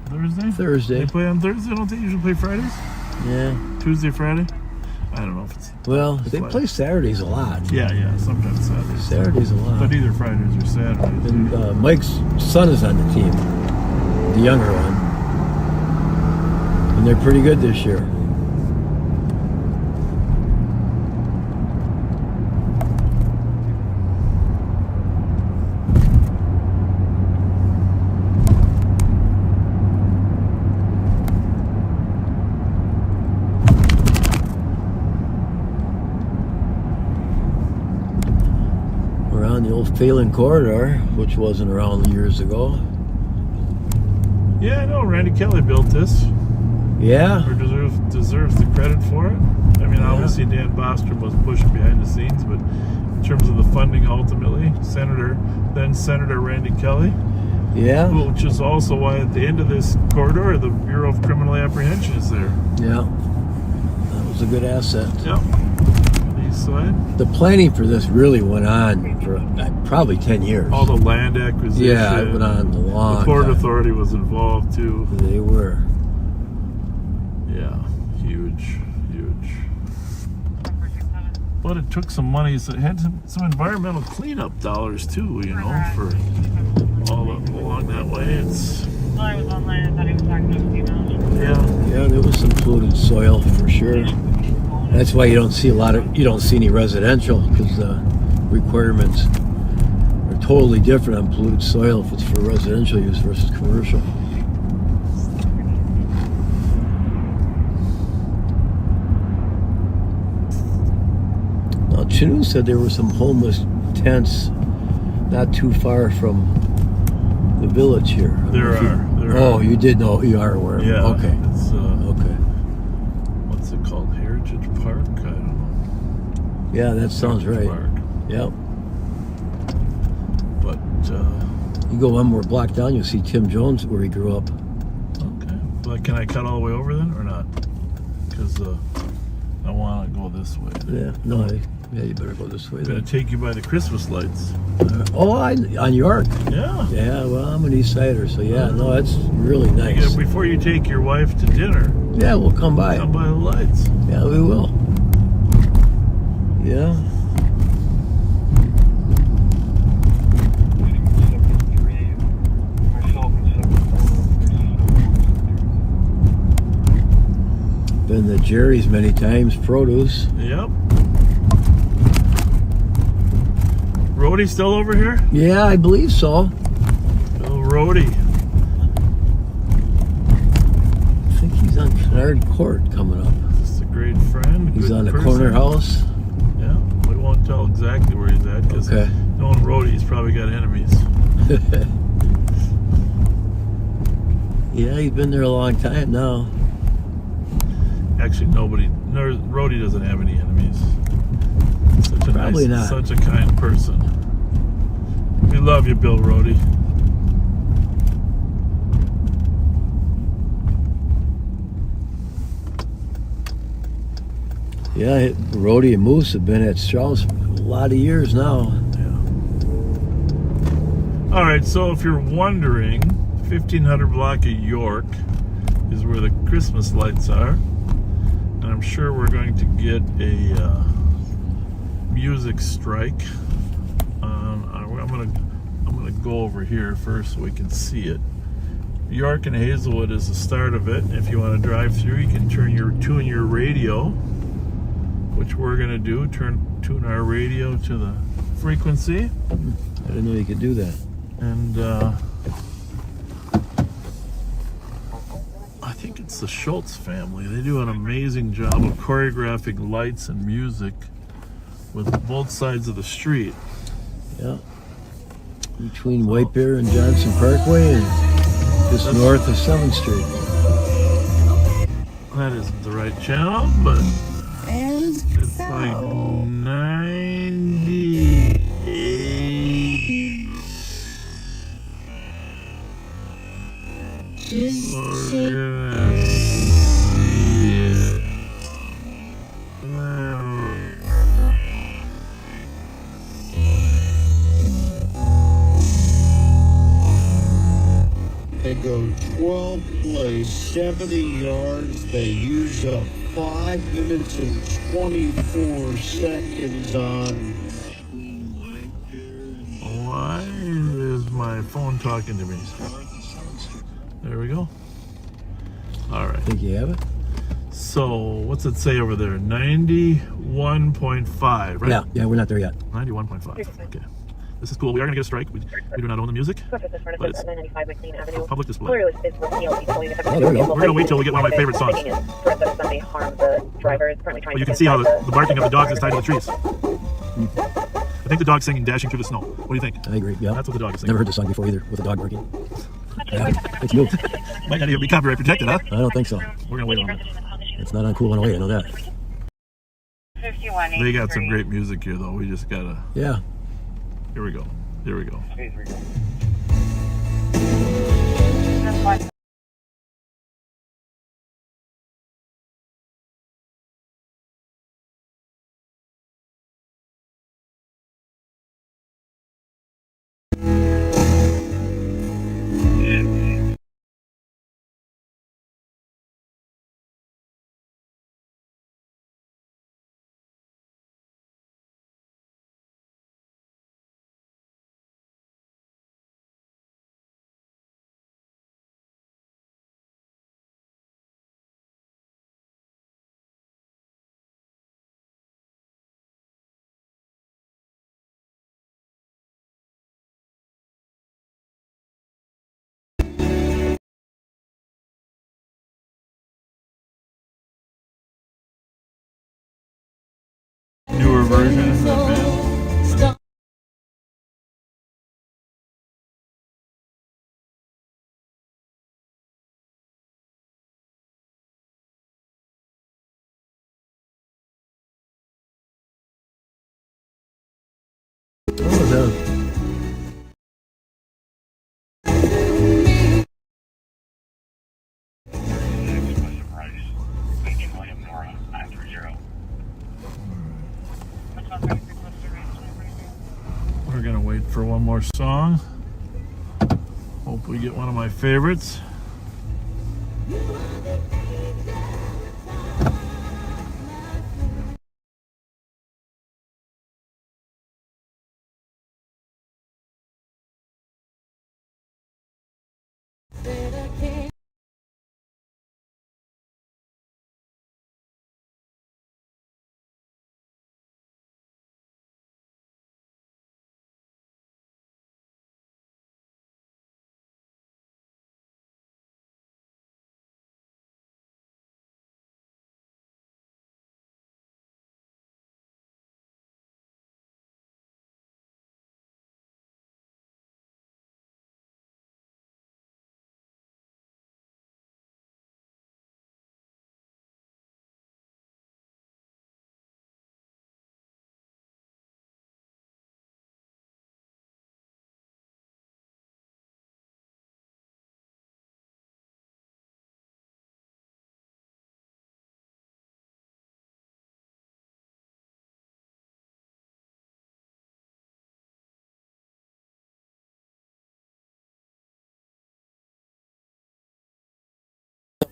Thursday? Thursday. They play on Thursday, don't they usually play Fridays? Yeah. Tuesday, Friday? I don't know if it's... Well, they play Saturdays a lot. Yeah, sometimes Saturdays. Saturdays a lot. But either Fridays or Saturdays. And Mike's son is on the team, the younger one. And they're pretty good this year. The old Phelan Corridor, which wasn't around years ago. Yeah, I know. Randy Kelly built this. Yeah. Or deserves the credit for it. I mean, obviously Dan Bostrom was pushing behind the scenes, but in terms of the funding, ultimately, Senator Randy Kelly. Yeah. Which is also why at the end of this corridor, the Bureau of Criminal Apprehension is there. Yeah. That was a good asset. Yeah. Side. The planning for this really went on for probably 10 years. All the land acquisition. Yeah, it went on a long The Port time. Authority was involved too. They were. Yeah, huge. But it took some money. So it had some environmental cleanup dollars too, for all along that way. It's. Well, I was online. I thought he was talking to females. Yeah, there was some polluted soil for sure. That's why you don't see any residential, because the requirements are totally different on polluted soil if it's for residential use versus commercial. Now, Chinook said there were some homeless tents not too far from the village here. There are. Oh, you did know. You are aware. Yeah. Okay. It's, okay. What's it called? Heritage Park? I don't know. Yeah, that sounds right. Park. Yep. But you go one more block down, you'll see Tim Jones where he grew up. Okay. But can I cut all the way over then, or not? Because I want to go this way. Yeah, no, yeah, you better go this way I'm going then. to take you by the Christmas lights. On York? Yeah. Yeah, well, I'm an East Sider, so yeah, no, that's really nice. Before you take your wife to dinner, Yeah, we'll come by. come by the lights. Yeah, we will. Yeah. Been to Jerry's many times, produce. Yep. Rhodey still over here? Yeah, I believe so. Little Rhodey. I think he's on Canard Court coming up. Just a great friend. He's good on the person. corner house. Yeah, we won't tell exactly where he's at because Okay. knowing Rhodey, he's probably got enemies. Yeah, he's been there a long time now. Actually, Rhodey doesn't have any enemies. Such a Probably nice, not. such a kind person. We love you, Bill Rhodey. Yeah, Rhodey and Moose have been at Strauss for a lot of years now. All right, so if you're wondering, 1500 block of York is where the Christmas lights are. And I'm sure we're going to get a music strike. I'm gonna go over here first so we can see it. York and Hazelwood is the start of it. If you want to drive through, you can tune your radio, which we're gonna do. Tune our radio to the frequency. I didn't know you could do that. And I think it's the Schultz family. They do an amazing job of choreographing lights and music with both sides of the street. Yeah. Between White Bear and Johnson Parkway and just north of 7th Street. That isn't the right channel, but it's like 98. They go 12 plays, 70 yards. They use up 5 minutes and 24 seconds on. Why is my phone talking to me? There we go. All right. Think you have it? So, what's it say over there? 91.5, right? Yeah, we're not there yet. 91.5. Okay. This is cool. We are going to get a strike. We do not own the music, but it's public display. Oh, there we go. We're going to wait till we get one of my favorite songs. But you can see how the barking of the dogs is tied to the trees. I think the dog's singing Dashing Through the Snow. What do you think? I agree, yeah. That's what the dog is singing. Never heard the song before either, with a dog barking. Yeah, it's new. Might not even be copyright protected, huh? I don't think so. We're going to wait on that. It's not on Cool 108, I know that. They got some great music here, though. We just got to... Yeah. Here we go. Here we go. Newer version of the band. one more song. Hope we get one of my favorites.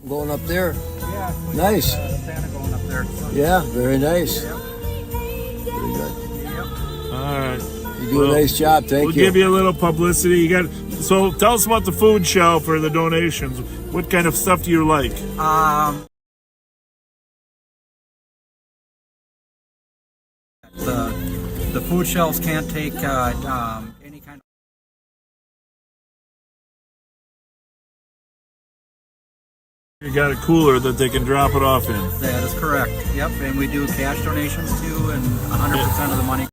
Going up there. Yeah. Nice. Santa going up there. Yeah, very nice. Yep. Very good. Yep. All right. You do a nice job. Thank you. We'll give you a little publicity. So tell us about the food show for the donations. What kind of stuff do you like? The food shelves can't take any kind of. You got a cooler that they can drop it off in. That is correct. Yep, and we do cash donations too, and 100% of the money.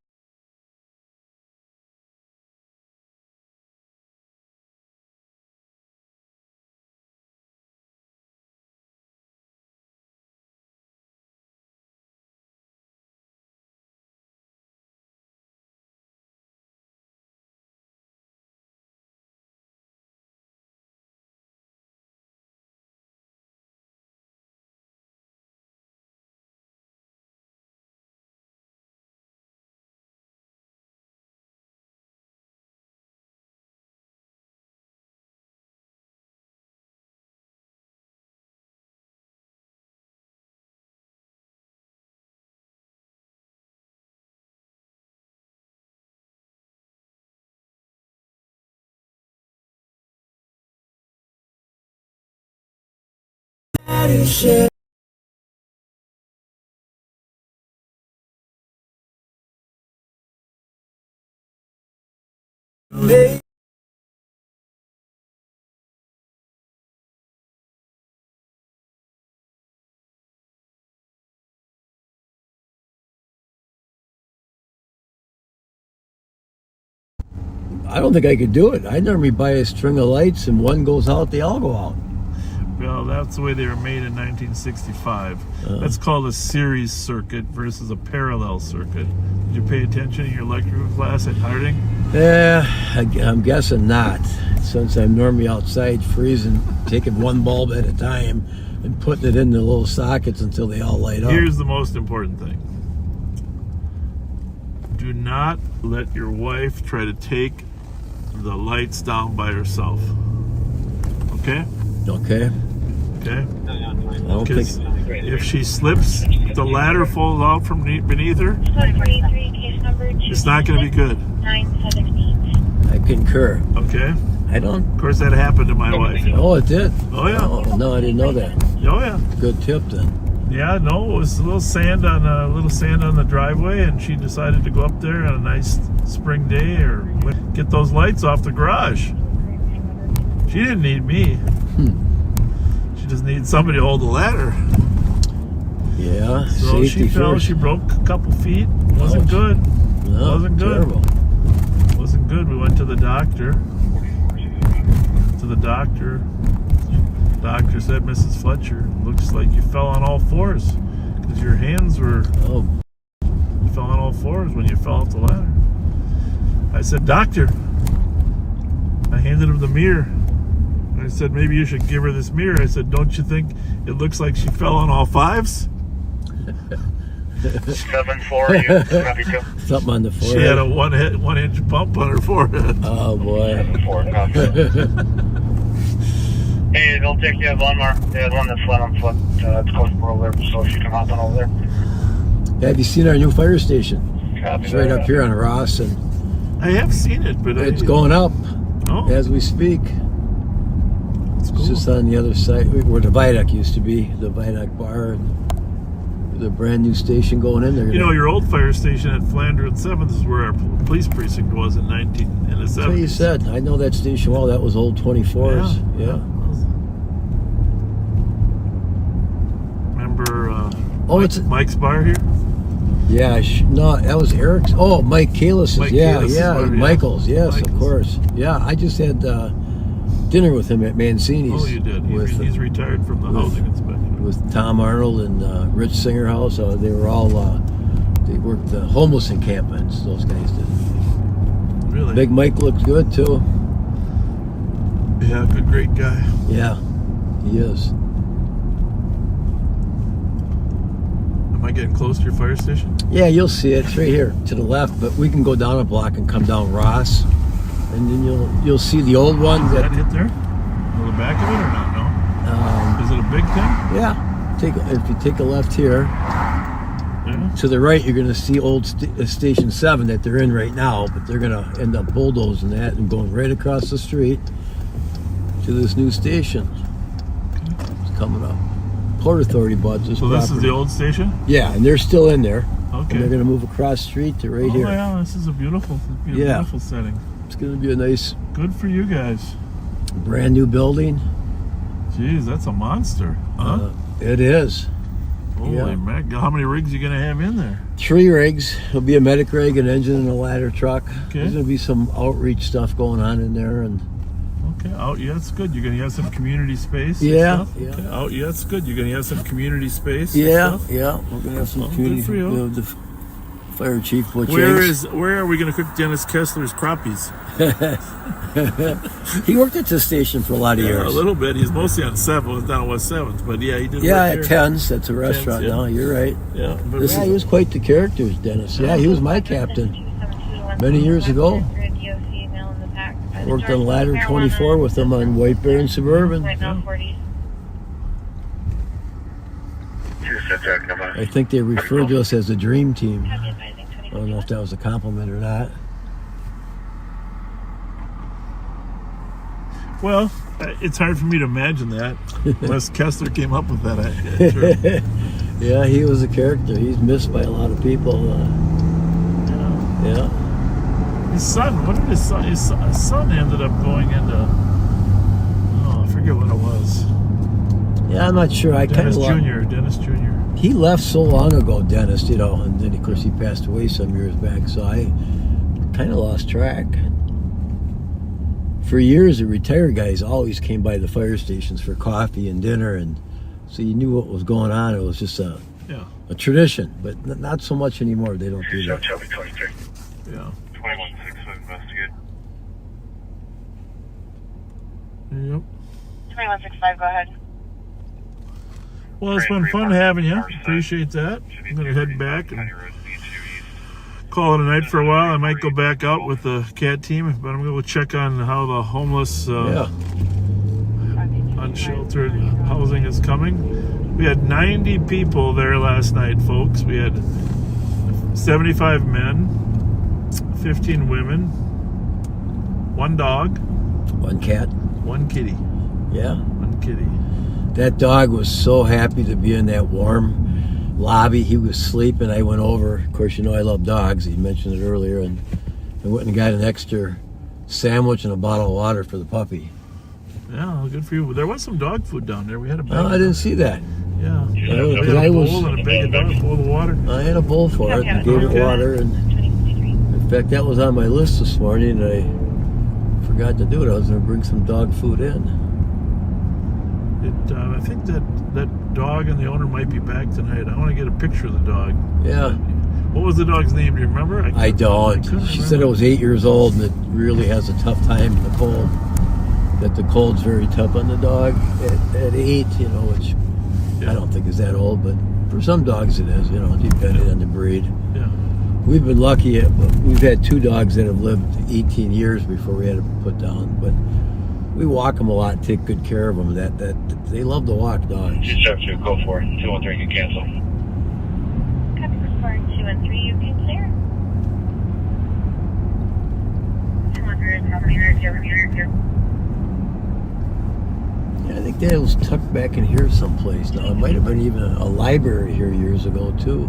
I don't think I could do it. I normally buy a string of lights and one goes out, they all go out. Well, that's the way they were made in 1965. That's called a series circuit versus a parallel circuit. Did you pay attention in your electrical class at Harding? Yeah, I'm guessing not. Since I'm normally outside freezing, taking one bulb at a time and putting it in the little sockets until they all light up. Here's the most important thing. Do not let your wife try to take the lights down by herself. Okay? Okay. Okay? I don't think... Because if she slips, the ladder falls out from beneath her. It's not going to be good. I concur. Okay? I don't... Of course, that happened to my wife. Oh, it did? Oh, yeah. Oh, no, I didn't know that. Oh, yeah. Good tip, then. Yeah, no, it was a little sand on the driveway, and she decided to go up there on a nice spring day or get those lights off the garage. She didn't need me. She just needed somebody to hold the ladder. Yeah, so she fell. first. She broke a couple feet. Wasn't good. No, Wasn't good. Terrible. Wasn't good. We went to the doctor. Doctor said, Mrs. Fletcher, looks like you fell on all fours because your hands were. Oh. You fell on all fours when you fell off the ladder. I said, Doctor. I handed him the mirror. I said, maybe you should give her this mirror. I said, don't you think it looks like she fell on all fives? 7-4, you copy 2. Something on the She forehead. had a 1 inch bump on her forehead. Oh boy. 7-4, copy. Hey, they'll take you one more. There's one that's flat on foot. It's close to Burrill there, so if you come out on over there. Have you seen our new fire station? Copy It's right that. up here on Ross, and I have seen it, but it's going up Oh, as we speak. it's It's cool. just on the other side where the Viaduct used to be, the Viaduct bar, and the brand new station going in there. You know, your old fire station at Flanders and 7th is where our police precinct was in the 70s. That's what you said. I know that station well. That was old 24s. Yeah. Remember Oh, it's Mike's bar here? yeah. No, that was Eric's. Oh, Mike Kalis's. Mike Yeah, Kalis's yeah. bar, yeah. Michael's. Yes, of Michael's. course. Yeah, I just had dinner with him at Mancini's. Oh, you did. He's retired from the housing inspection. With Tom Arnold and Rich Singer House. They were all they worked the homeless encampments. Those guys did. Really? Big Mike looked good too. Yeah, good, great guy. Yeah, he is. Am I getting close to your fire station? Yeah, you'll see it. It's right here to the left, but we can go down a block and come down Ross, and then you'll see the old one. Is that it there? Or the back of it or not? No. Is it a big thing? Yeah. If you take a left here, Yeah. to the right, you're going to see old Station 7 that they're in right now, but they're going to end up bulldozing that and going right across the street to this new station. It's coming up. Port Authority bought this So this is property. the old station? Yeah, and they're still in there. Okay. And they're going to move across the street to right Oh, here. yeah, this is a beautiful setting. It's going to be a nice, Good for you guys. brand new building. Jeez, that's a monster. Huh? It is. Holy yeah. mac! How many rigs you gonna have in there? 3 rigs. There'll be a medic rig, an engine, and a ladder truck. Okay. There's going to be some outreach stuff going on in there, and Okay. Oh, yeah, that's good. You're gonna have some community space. and Yeah, stuff? yeah. Okay. Oh, yeah, that's good. You're gonna have some community space. and yeah, stuff? yeah, we're going to have some Oh, good community. for you. The fire chief, Butch Where Yanks. are we gonna cook Dennis Kessler's crappies? He worked at this station for a lot of Yeah, years. a little bit. He's mostly on 7th, down West 7th, but yeah, he did. Yeah, work at here. Tens. That's a restaurant yeah. now. You're right. Yeah, but Yeah, he was quite the character, Dennis. Yeah, he was my captain many years ago. Worked on Ladder 24 with him on White Bear and Suburban. Right now, 40. 2-6, come on. I think they referred to us as the dream team. I don't know if that was a compliment or not. Well, it's hard for me to imagine that unless Kessler came up with that idea. Yeah, he was a character. He's missed by a lot of people. Yeah. His son, what did his son ended up going into? Oh, I forget what it was. Yeah, I'm not sure. Dennis Jr. He left so long ago, Dennis, and then of course he passed away some years back, so I kind of lost track. For years, the retired guys always came by the fire stations for coffee and dinner, and so you knew what was going on. It was just a tradition, but not so much anymore. They don't do that. Shelby 23. Yeah. 21-6 to investigate. Yep. 2165, go ahead. Well, it's been fun having you. Appreciate that. I'm going to head back and call it a night for a while. I might go back out with the CAT team, but I'm going to go check on how the homeless, unsheltered housing is coming. We had 90 people there last night, folks. We had 75 men, 15 women, 1 dog, 1 cat, 1 kitty. Yeah. 1 kitty. That dog was so happy to be in that warm lobby. He was sleeping. I went over. Of course, I love dogs. He mentioned it earlier. And I went and got an extra sandwich and a bottle of water for the puppy. Yeah, good for you. There was some dog food down there. We had a bag. Oh, I didn't see that. Yeah. We had I a was. bowl and a bag of dog full of water. I had a bowl for it and gave it water. And in fact, that was on my list this morning. And I forgot to do it. I was going to bring some dog food in. I think that dog and the owner might be back tonight. I want to get a picture of the dog. Yeah. What was the dog's name? Do you remember? I don't. She said it was 8 years old and it really has a tough time in the cold. That the cold's very tough on the dog at 8, which I don't think is that old, but For some dogs it is, depending on the breed. Yeah. We've been lucky. We've had 2 dogs that have lived 18 years before we had to put down. But we walk them a lot and take good care of them. That they love to walk dogs. 272, go for it. 213, you can cancel. Copy for 213, you can clear. 200, copy, here. Yeah, I think that was tucked back in here someplace. Now, it might have been even a library here years ago, too.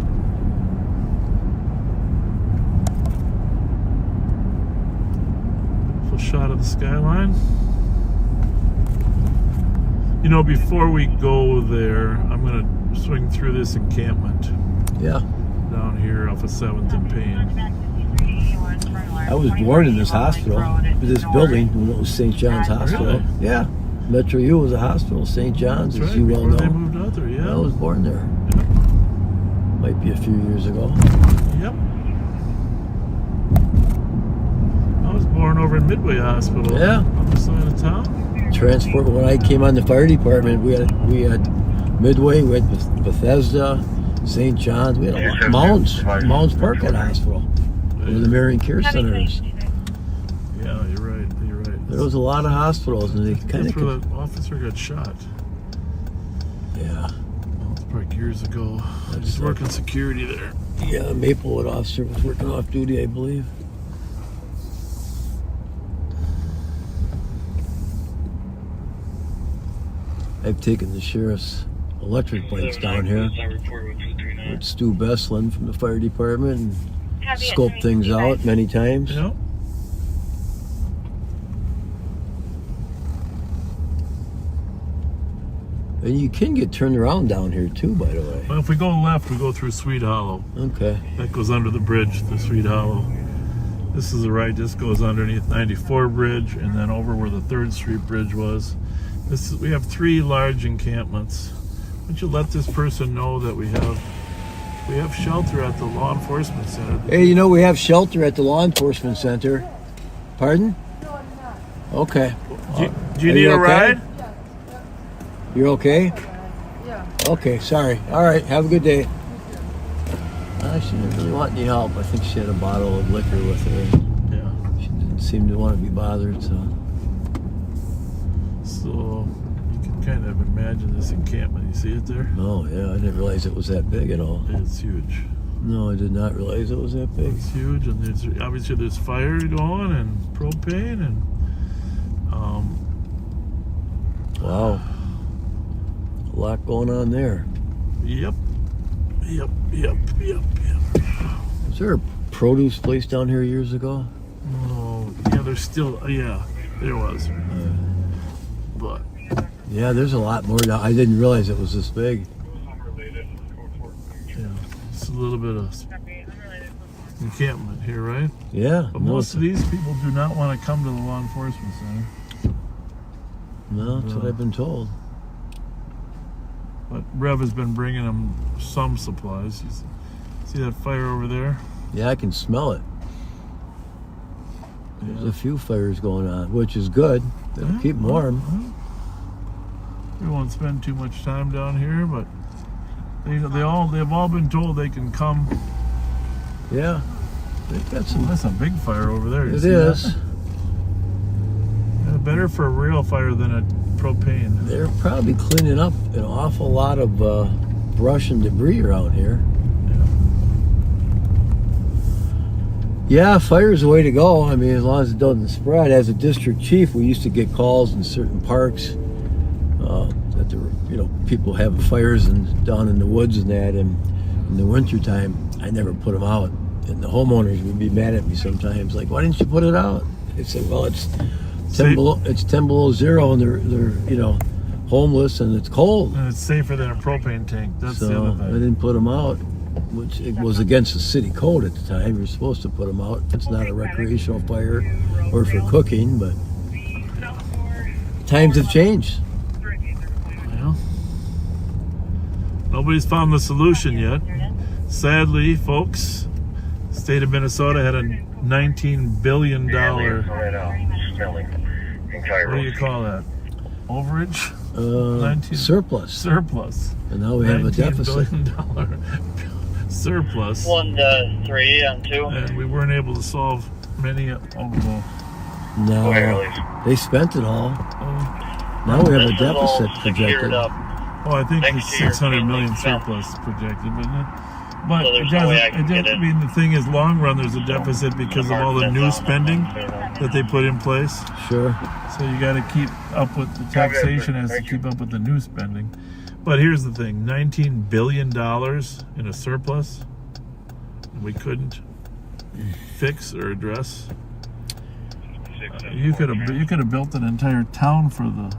Full shot of the skyline. Before we go there, I'm going to swing through this encampment. Yeah. Down here off of 7th and Payne. I was born in this hospital, this building, when it was St. John's Hospital. Really? Yeah. Metro U was a hospital, St. John's, That's as right, you well before know. they moved out there, yeah. I was born there. Yep. Might be a few years ago. Yep. I was born over in Midway Hospital. Yeah. On the side of town. Transport, when I came on the fire department, we had Midway, we had Bethesda, St. John's, we had Mounds Park at hospital, where the Marion Care Center is. Yeah, you're right. There was a lot of hospitals, and they kind That's where of. the officer got shot. Yeah. Well, it's probably years ago. I That's was working security there. Yeah, a Maplewood officer was working off duty, I believe. I've taken the sheriff's electric bikes down here with Stu Besslin from the fire department and scoped things out many times. Yeah. And you can get turned around down here too, by the way. Well, if we go left, we go through Sweet Hollow. Okay. That goes under the bridge, the Sweet Hollow. This is the right. This goes underneath 94 Bridge and then over where the 3rd Street Bridge was. We have 3 large encampments. Why don't you let this person know that we have shelter at the law enforcement center? Hey, we have shelter at the law enforcement center. Pardon? No, I'm not. Okay. Do you need a ride? You're okay? Yeah. Okay, sorry. All right, have a good day. She didn't really want any help. I think she had a bottle of liquor with her. Yeah. She didn't seem to want to be bothered, so you can kind of imagine this encampment. You see it there? Oh, yeah, I didn't realize it was that big at all. It's huge. No, I did not realize it was that big. It's huge, and obviously there's fire going and propane and wow, a lot going on there. Yep. Was there a produce place down here years ago? Oh, yeah, there's still, there was. But yeah, there's a lot more now. I didn't realize it was this big. Yeah, it's a little bit of encampment here, right? Yeah. But most of these people do not want to come to the law enforcement center. No, that's what I've been told. But Rev has been bringing them some supplies. You see that fire over there? Yeah, I can smell it. There's a few fires going on, which is good. It'll keep them warm. We won't spend too much time down here, but they've all been told they can come. Yeah, they've got some. That's a big fire over there. It is. Better for a real fire than a propane. They're probably cleaning up an awful lot of brush and debris around here. Yeah, fire's the way to go. I mean, as long as it doesn't spread. As a district chief, we used to get calls in certain parks that there were, people having fires down in the woods and that. And in the wintertime, I never put them out. And the homeowners would be mad at me sometimes, like, "Why didn't you put it out?" They said, "Well, it's 10 below zero, and they're homeless, and it's cold. And it's safer than a propane tank." That's the So other thing. I didn't put them out, which it was against the city code at the time. You're supposed to put them out if it's not a recreational fire or for cooking, but times have changed. Yeah. Nobody's found the solution yet. Sadly, folks, the state of Minnesota had a $19 billion, what do you call that? Overage? Surplus. And now we have a deficit. $19 billion surplus. 1 to 3 on 2. And we weren't able to solve many of them. No, they spent it all. Now we have a deficit projected. Up. Well, I think Next it's year, 600 million mainly spent. surplus projected, but So it there's no way I can doesn't. get I mean, the thing is, long run, there's a deficit because of all the new spending that they put in place. Sure. So you got to keep up with the taxation has to keep up with the new spending. But here's the thing: $19 billion in a surplus, and we couldn't fix or address. You could have built an entire town for the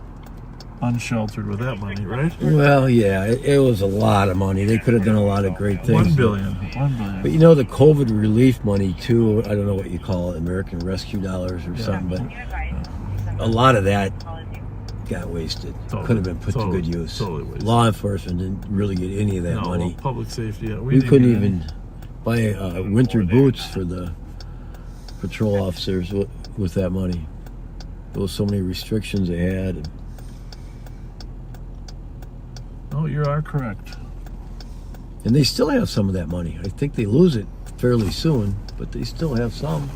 unsheltered with that money, right? Well, yeah, it was a lot of money. They could have done a lot of great things. $1 billion. But you know, the COVID relief money too, I don't know what you call it, American Rescue dollars or something, but a lot of that got wasted. Could have been put to good use. Totally wasted. Law enforcement didn't really get any of that money. Well, public safety. Yeah, we couldn't even buy winter boots for the patrol officers with that money. There was so many restrictions they had. Oh, you are correct. And they still have some of that money. I think they lose it fairly soon, but they still have some.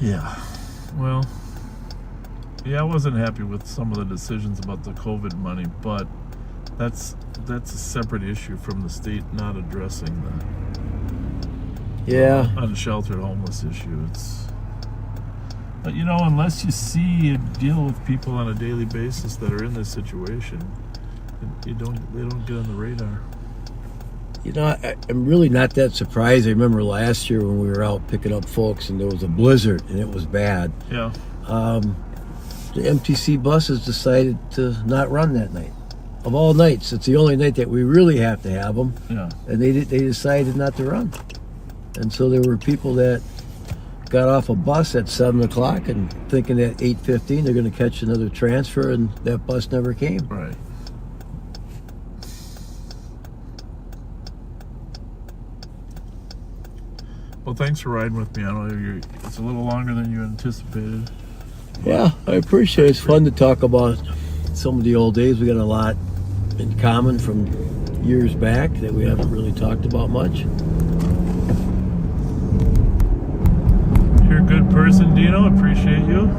Yeah. Well, yeah, I wasn't happy with some of the decisions about the COVID money, but that's a separate issue from the state not addressing the unsheltered homeless issue. But you know, unless you see and deal with people on a daily basis that are in this situation, they don't get on the radar. You know, I'm really not that surprised. I remember last year when we were out picking up folks and there was a blizzard and it was bad. Yeah. The MTC buses decided to not run that night. Of all nights, it's the only night that we really have to have them. Yeah. And they decided not to run. And so there were people that got off a bus at 7 o'clock and thinking at 8:15 they're going to catch another transfer, and that bus never came. Right. Well, thanks for riding with me. I know it's a little longer than you anticipated. Yeah, I appreciate it. It's fun to talk about some of the old days. We got a lot in common from years back that we haven't really talked about much. You're a good person, Dino. Appreciate you.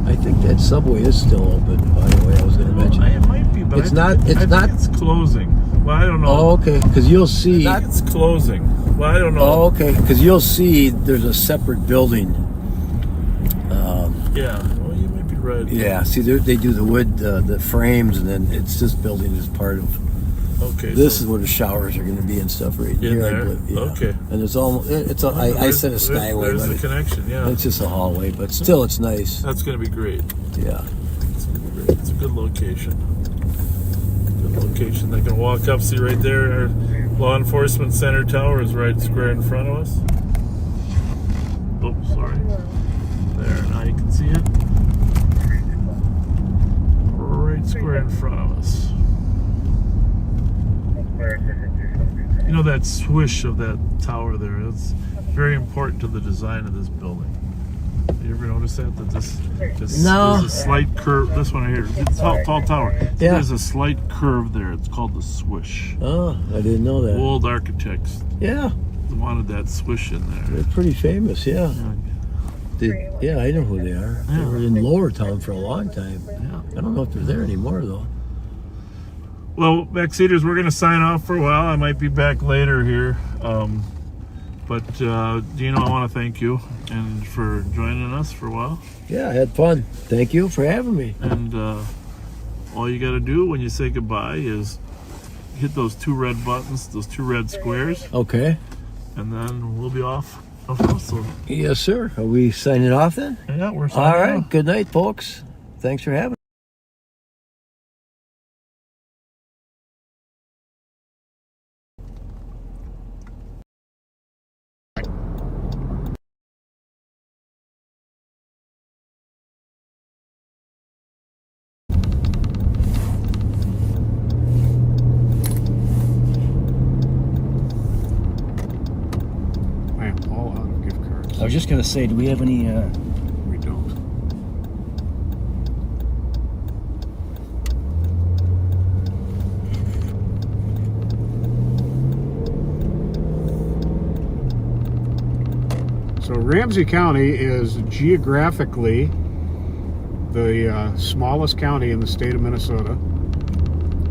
I think that Subway is still open, by the way. I was going to mention. It might be, but it's not. It's closing. Well, I don't know. Oh, okay. Because you'll see. It's closing. Well, I don't know. Oh, okay. Because you'll see there's a separate building. Yeah. Well, you might be right. Yeah. See, they do the wood, the frames, and then it's this building is part of. Okay. This is where the showers are going to be and stuff right here. There? I believe. Yeah. Okay. And it's all. I said a skyway, There's but the connection. Yeah. it's just a hallway, but still, it's nice. That's going to be great. Yeah. It's going to be great. It's a good location. Good location. They can walk up. See right there, our law enforcement center tower is right square in front of us. Oh, sorry. There. Now you can see it. Right square in front of us. You know that swish of that tower there? It's very important to the design of this building. You ever notice that No. There's a slight curve. This one right here, it's a tall tower. Yeah. There's a slight curve there. It's called the swish. Oh, I didn't know that. Old architects Yeah, wanted that swish in there. they're pretty famous. Yeah. Yeah, I know who they are. They were in Lower Town for a long time. Yeah. I don't know if they're there anymore though. Well, Backseaters, we're going to sign off for a while. I might be back later here. But Dino, I want to thank you and for joining us for a while. Yeah, I had fun. Thank you for having me. And all you got to do when you say goodbye is hit those 2 red buttons, those 2 red squares. Okay. And then we'll be off. So, Yes, sir. Are we signing off then? yeah, we're signing All right. off. Good night, folks. Thanks for having me. I was just gonna say, do we have any? We don't. So Ramsey County is geographically the smallest county in the state of Minnesota.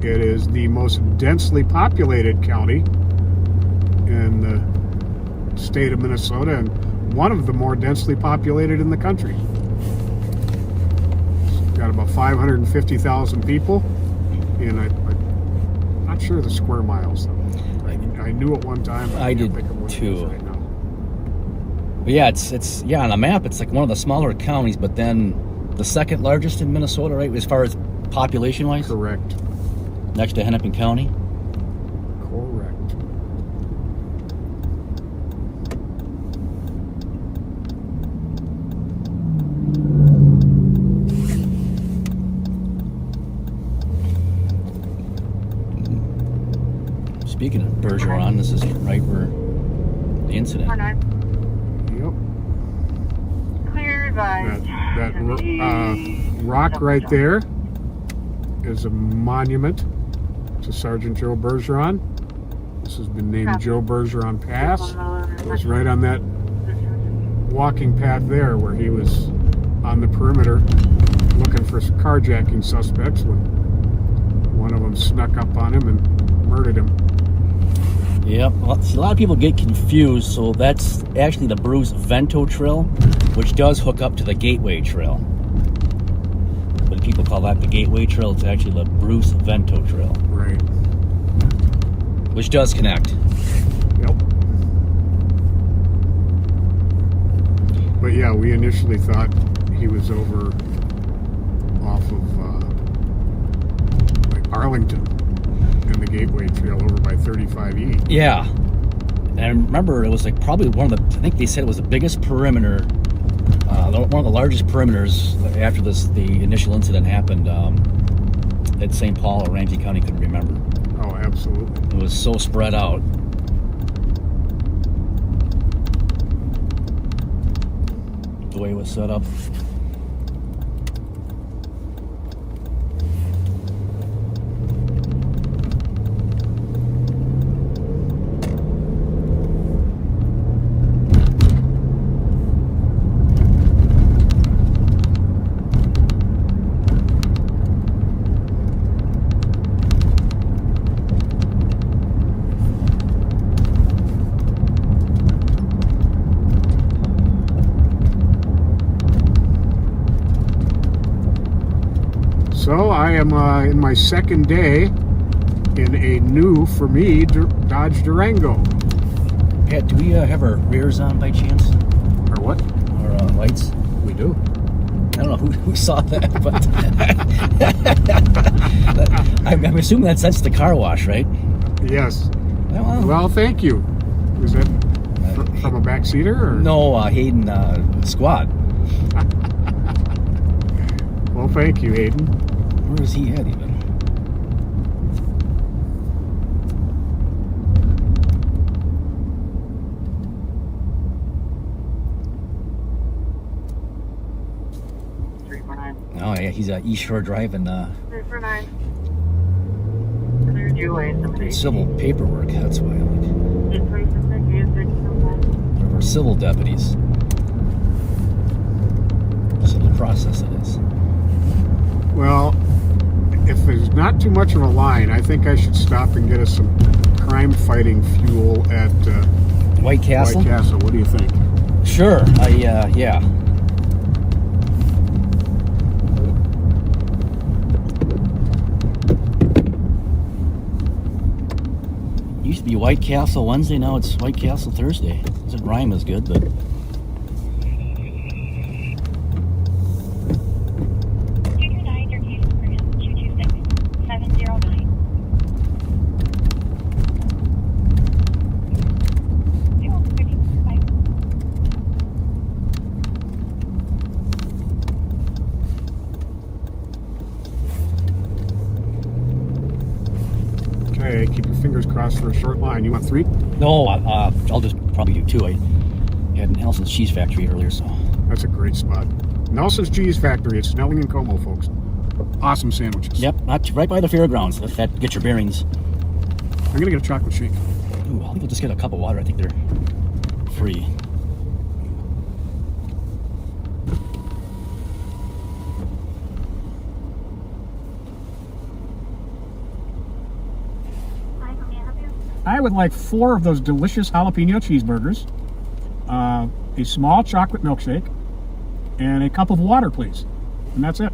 It is the most densely populated county in the state of Minnesota and one of the more densely populated in the country. It's got about 550,000 people, and I'm not sure the square miles. I knew at one time. I did too. But yeah, it's on the map. It's like one of the smaller counties, but then the second largest in Minnesota, right, as far as population-wise. Correct. Next to Hennepin County. Correct. Speaking of Bergeron, this is right where the incident. Yep. Cleared by. That rock right there is a monument to Sergeant Joe Bergeron. This has been named Joe Bergeron Pass. It was right on that walking path there where he was on the perimeter looking for carjacking suspects when one of them snuck up on him and murdered him. Yep. Well, see, a lot of people get confused, so that's actually the Bruce Vento Trail, which does hook up to the Gateway Trail. But people call that the Gateway Trail. It's actually the Bruce Vento Trail. Right. Which does connect. Yep. But yeah, we initially thought he was over off of like Arlington and the Gateway Trail over by 35E. Yeah. And I remember it was like probably one of the, I think they said it was the biggest perimeter, one of the largest perimeters after the initial incident happened at St. Paul or Ramsey County, couldn't remember. Oh, absolutely. It was so spread out. The way it was set up. So I am in my second day in a new, for me, Dodge Durango. Pat, do we have our rears on by chance? Or what? Our lights? We do. I don't know who saw that, but I'm assuming that's the car wash, right? Yes. Well, Well, thank you. Was that from a backseater? Or? no, Hayden squad. Well, thank you, Hayden. Where is he at even? Oh yeah, he's at East Shore Drive and 349. Cleared your way. civil paperwork. That's why I'm like one of our civil deputies. Civil process it is. Well, if there's not too much of a line, I think I should stop and get us some crime-fighting fuel at White Castle. White Castle. What do you think? Sure. Yeah. Used to be White Castle Wednesday, now it's White Castle Thursday. Doesn't rhyme as good, but. Okay, keep your fingers crossed for a short line. You want 3? No, I'll just probably do 2. I had Nelson's Cheese Factory earlier, so. That's a great spot. Nelson's Cheese Factory. It's Snelling and Como, folks. Awesome sandwiches. Yep, right by the fairgrounds. That get your bearings. I'm gonna get a chocolate shake. Ooh, I think we'll just get a cup of water. I think they're free. I would like 4 of those delicious jalapeno cheeseburgers, a small chocolate milkshake, and a cup of water, please. And that's it.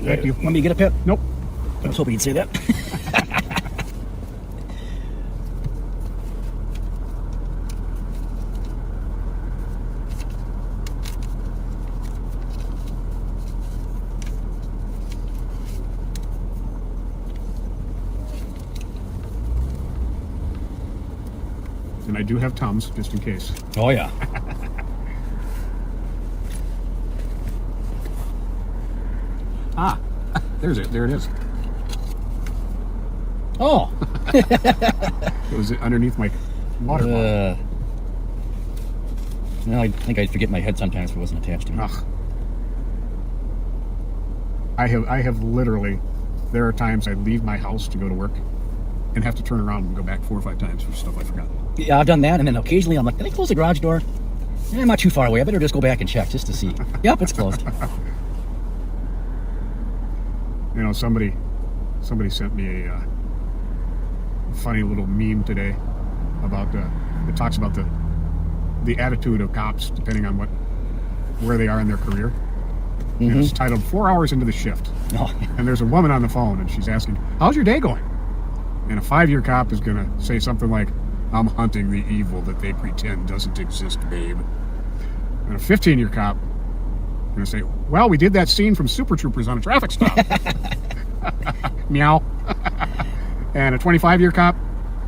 Thank you. Want me to get a pit? Nope. I was hoping you'd say that. And I do have Tums, just in case. Oh, yeah. Ah, there's it. There it is. Oh. It was underneath my water bottle. No, I think I'd forget my head sometimes if it wasn't attached to me. Ugh. I have literally, there are times I leave my house to go to work and have to turn around and go back 4 or 5 times for stuff I forgot. Yeah, I've done that, and then occasionally I'm like, did I close the garage door? I'm not too far away. I better just go back and check just to see. Yep, it's closed. You know, somebody sent me a funny little meme today about it talks about the attitude of cops depending on where they are in their career. Mm-hmm. And it's titled 4 hours into the shift. Oh. And there's a woman on the phone and she's asking, how's your day going? And a 5-year cop is going to say something like, I'm hunting the evil that they pretend doesn't exist, babe. And a 15-year cop is going to say, well, we did that scene from Super Troopers on a traffic stop. Meow. And a 25-year cop,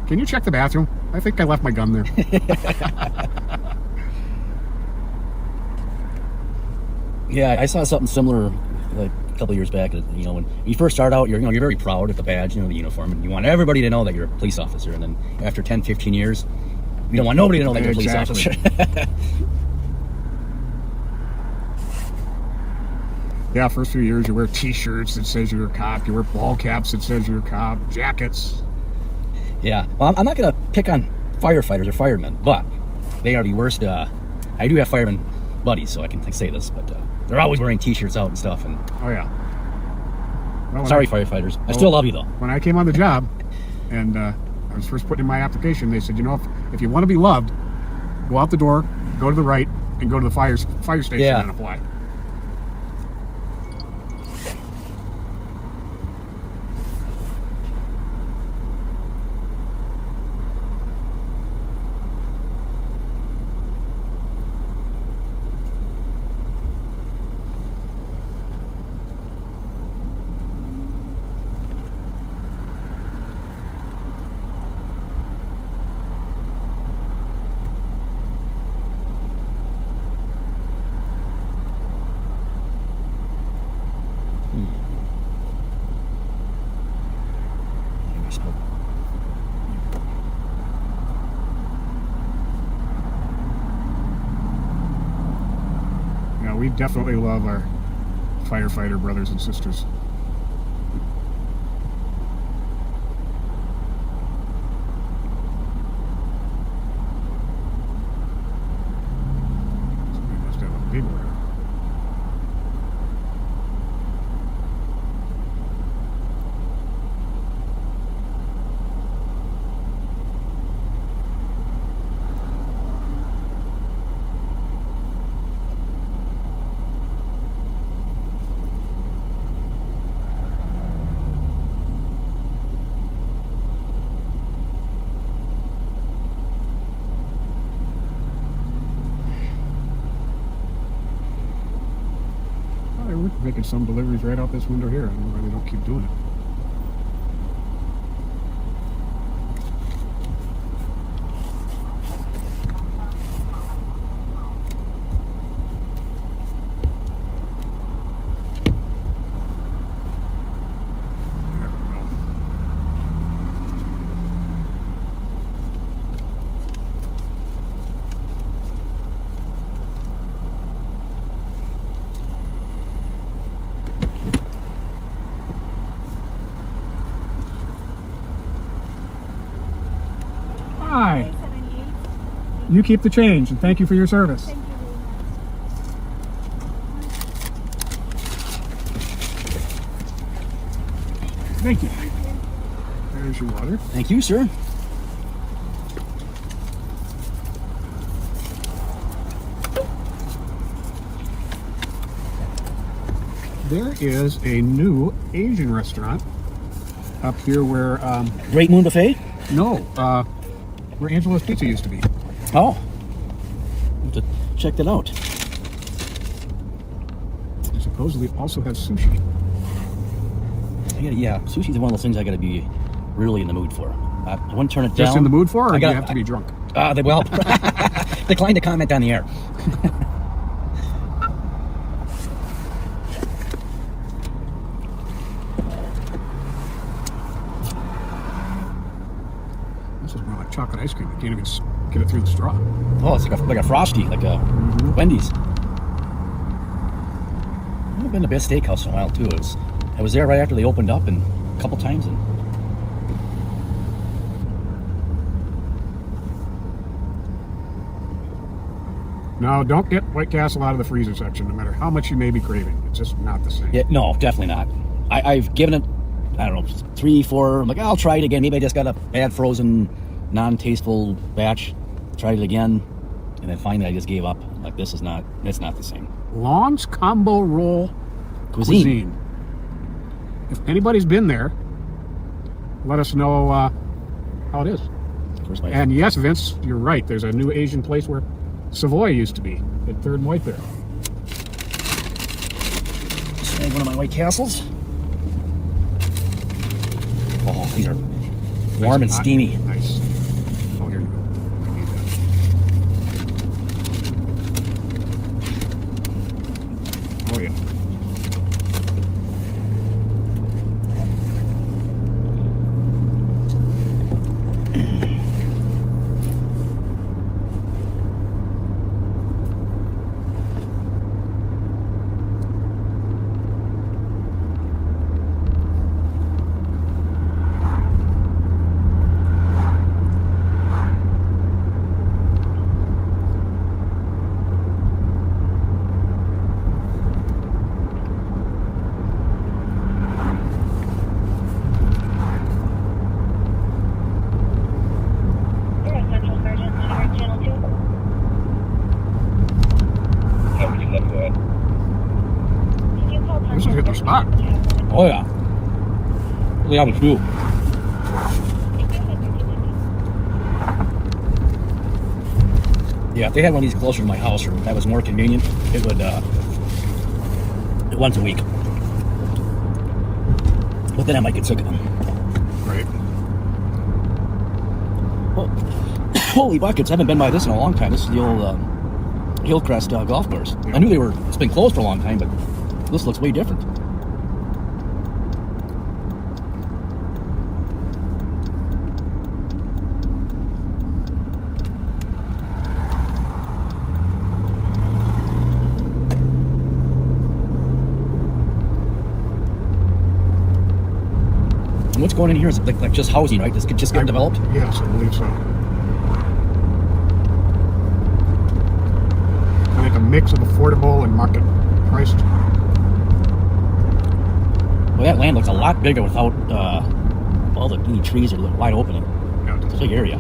can you check the bathroom? I think I left my gun there. Yeah, I saw something similar like a couple of years back. You know, when you first start out, you're very proud of the badge, the uniform, and you want everybody to know that you're a police officer. And then after 10, 15 years, you don't want nobody to know that you're a police officer. Yeah, first few years you wear T-shirts that says you're a cop. You wear ball caps that says you're a cop. Jackets. Yeah, well, I'm not going to pick on firefighters or firemen, but they are the worst. I do have firemen buddies, so I can say this, but they're always wearing T-shirts out and stuff. And oh yeah. Well, sorry, firefighters. I still love you though. When I came on the job, and I was first putting in my application, they said, if you want to be loved, go out the door, go to the right, and go to the fire station and apply. We definitely love our firefighter brothers and sisters. Somebody must have a big one. We're making some deliveries right out this window here. I don't know why they don't keep doing it. Hi. You keep the change, and thank you for your service. Thank you. There's your water. Thank you, sir. There is a new Asian restaurant up here where Great Moon Buffet? no, where Angela's Pizza used to be. Oh. Have to check that out. It supposedly also has sushi. Yeah, sushi's one of those things I gotta be really in the mood for. I wouldn't turn it down. Just in the mood for, or I do you gotta- have to be drunk? Well, decline to comment on the air. This is more like chocolate ice cream. You can't even get it through the straw. Oh, it's like a frosty, like a Wendy's. I've been to Best Steakhouse in a while too. I was there right after they opened up, and a couple times. And No, don't get White Castle out of the freezer section, no matter how much you may be craving. It's just not the same. yeah, no, definitely not. I've given it, I don't know, 3, 4. I'm like, I'll try it again. Maybe I just got a bad frozen, non-tasteful batch. Tried it again, and then finally I just gave up. Like, it's not the same. Long's Combo Roll Cuisine. If anybody's been there, let us know how it is. And yes, Vince, you're right. There's a new Asian place where Savoy used to be at 3rd and White there. Snag one of my White Castles. Oh, these are warm and steamy. Nice. Oh, here you go. I need that. Oh, yeah. This is a good spot. Oh yeah. Really have a few. Yeah, if they had one of these closer to my house, or if that was more convenient, it would once a week. But then I might get sick of them. Right. Well, holy buckets! I haven't been by this in a long time. This is the old Hillcrest golf course. Yeah. I knew it's been closed for a long time, but this looks way different. And what's going in here is like just housing, right? This could just get developed? Yes, I believe so. I think a mix of affordable and market priced. Well, that land looks a lot bigger without all the trees are wide open. Yeah, It's a big area.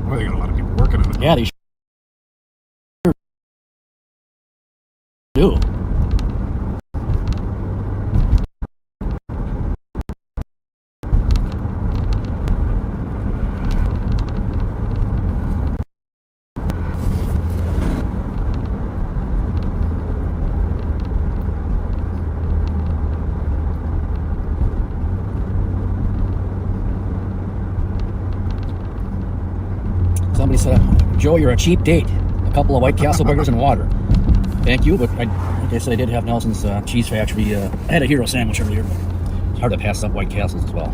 Well, they got a lot of people working on it. Yeah, they sure do. Somebody said, Joe, you're a cheap date. A couple of White Castle burgers and water. Thank you, but like I said, I did have Nelson's Cheese Factory. I had a hero sandwich earlier, but it's hard to pass up White Castles as well.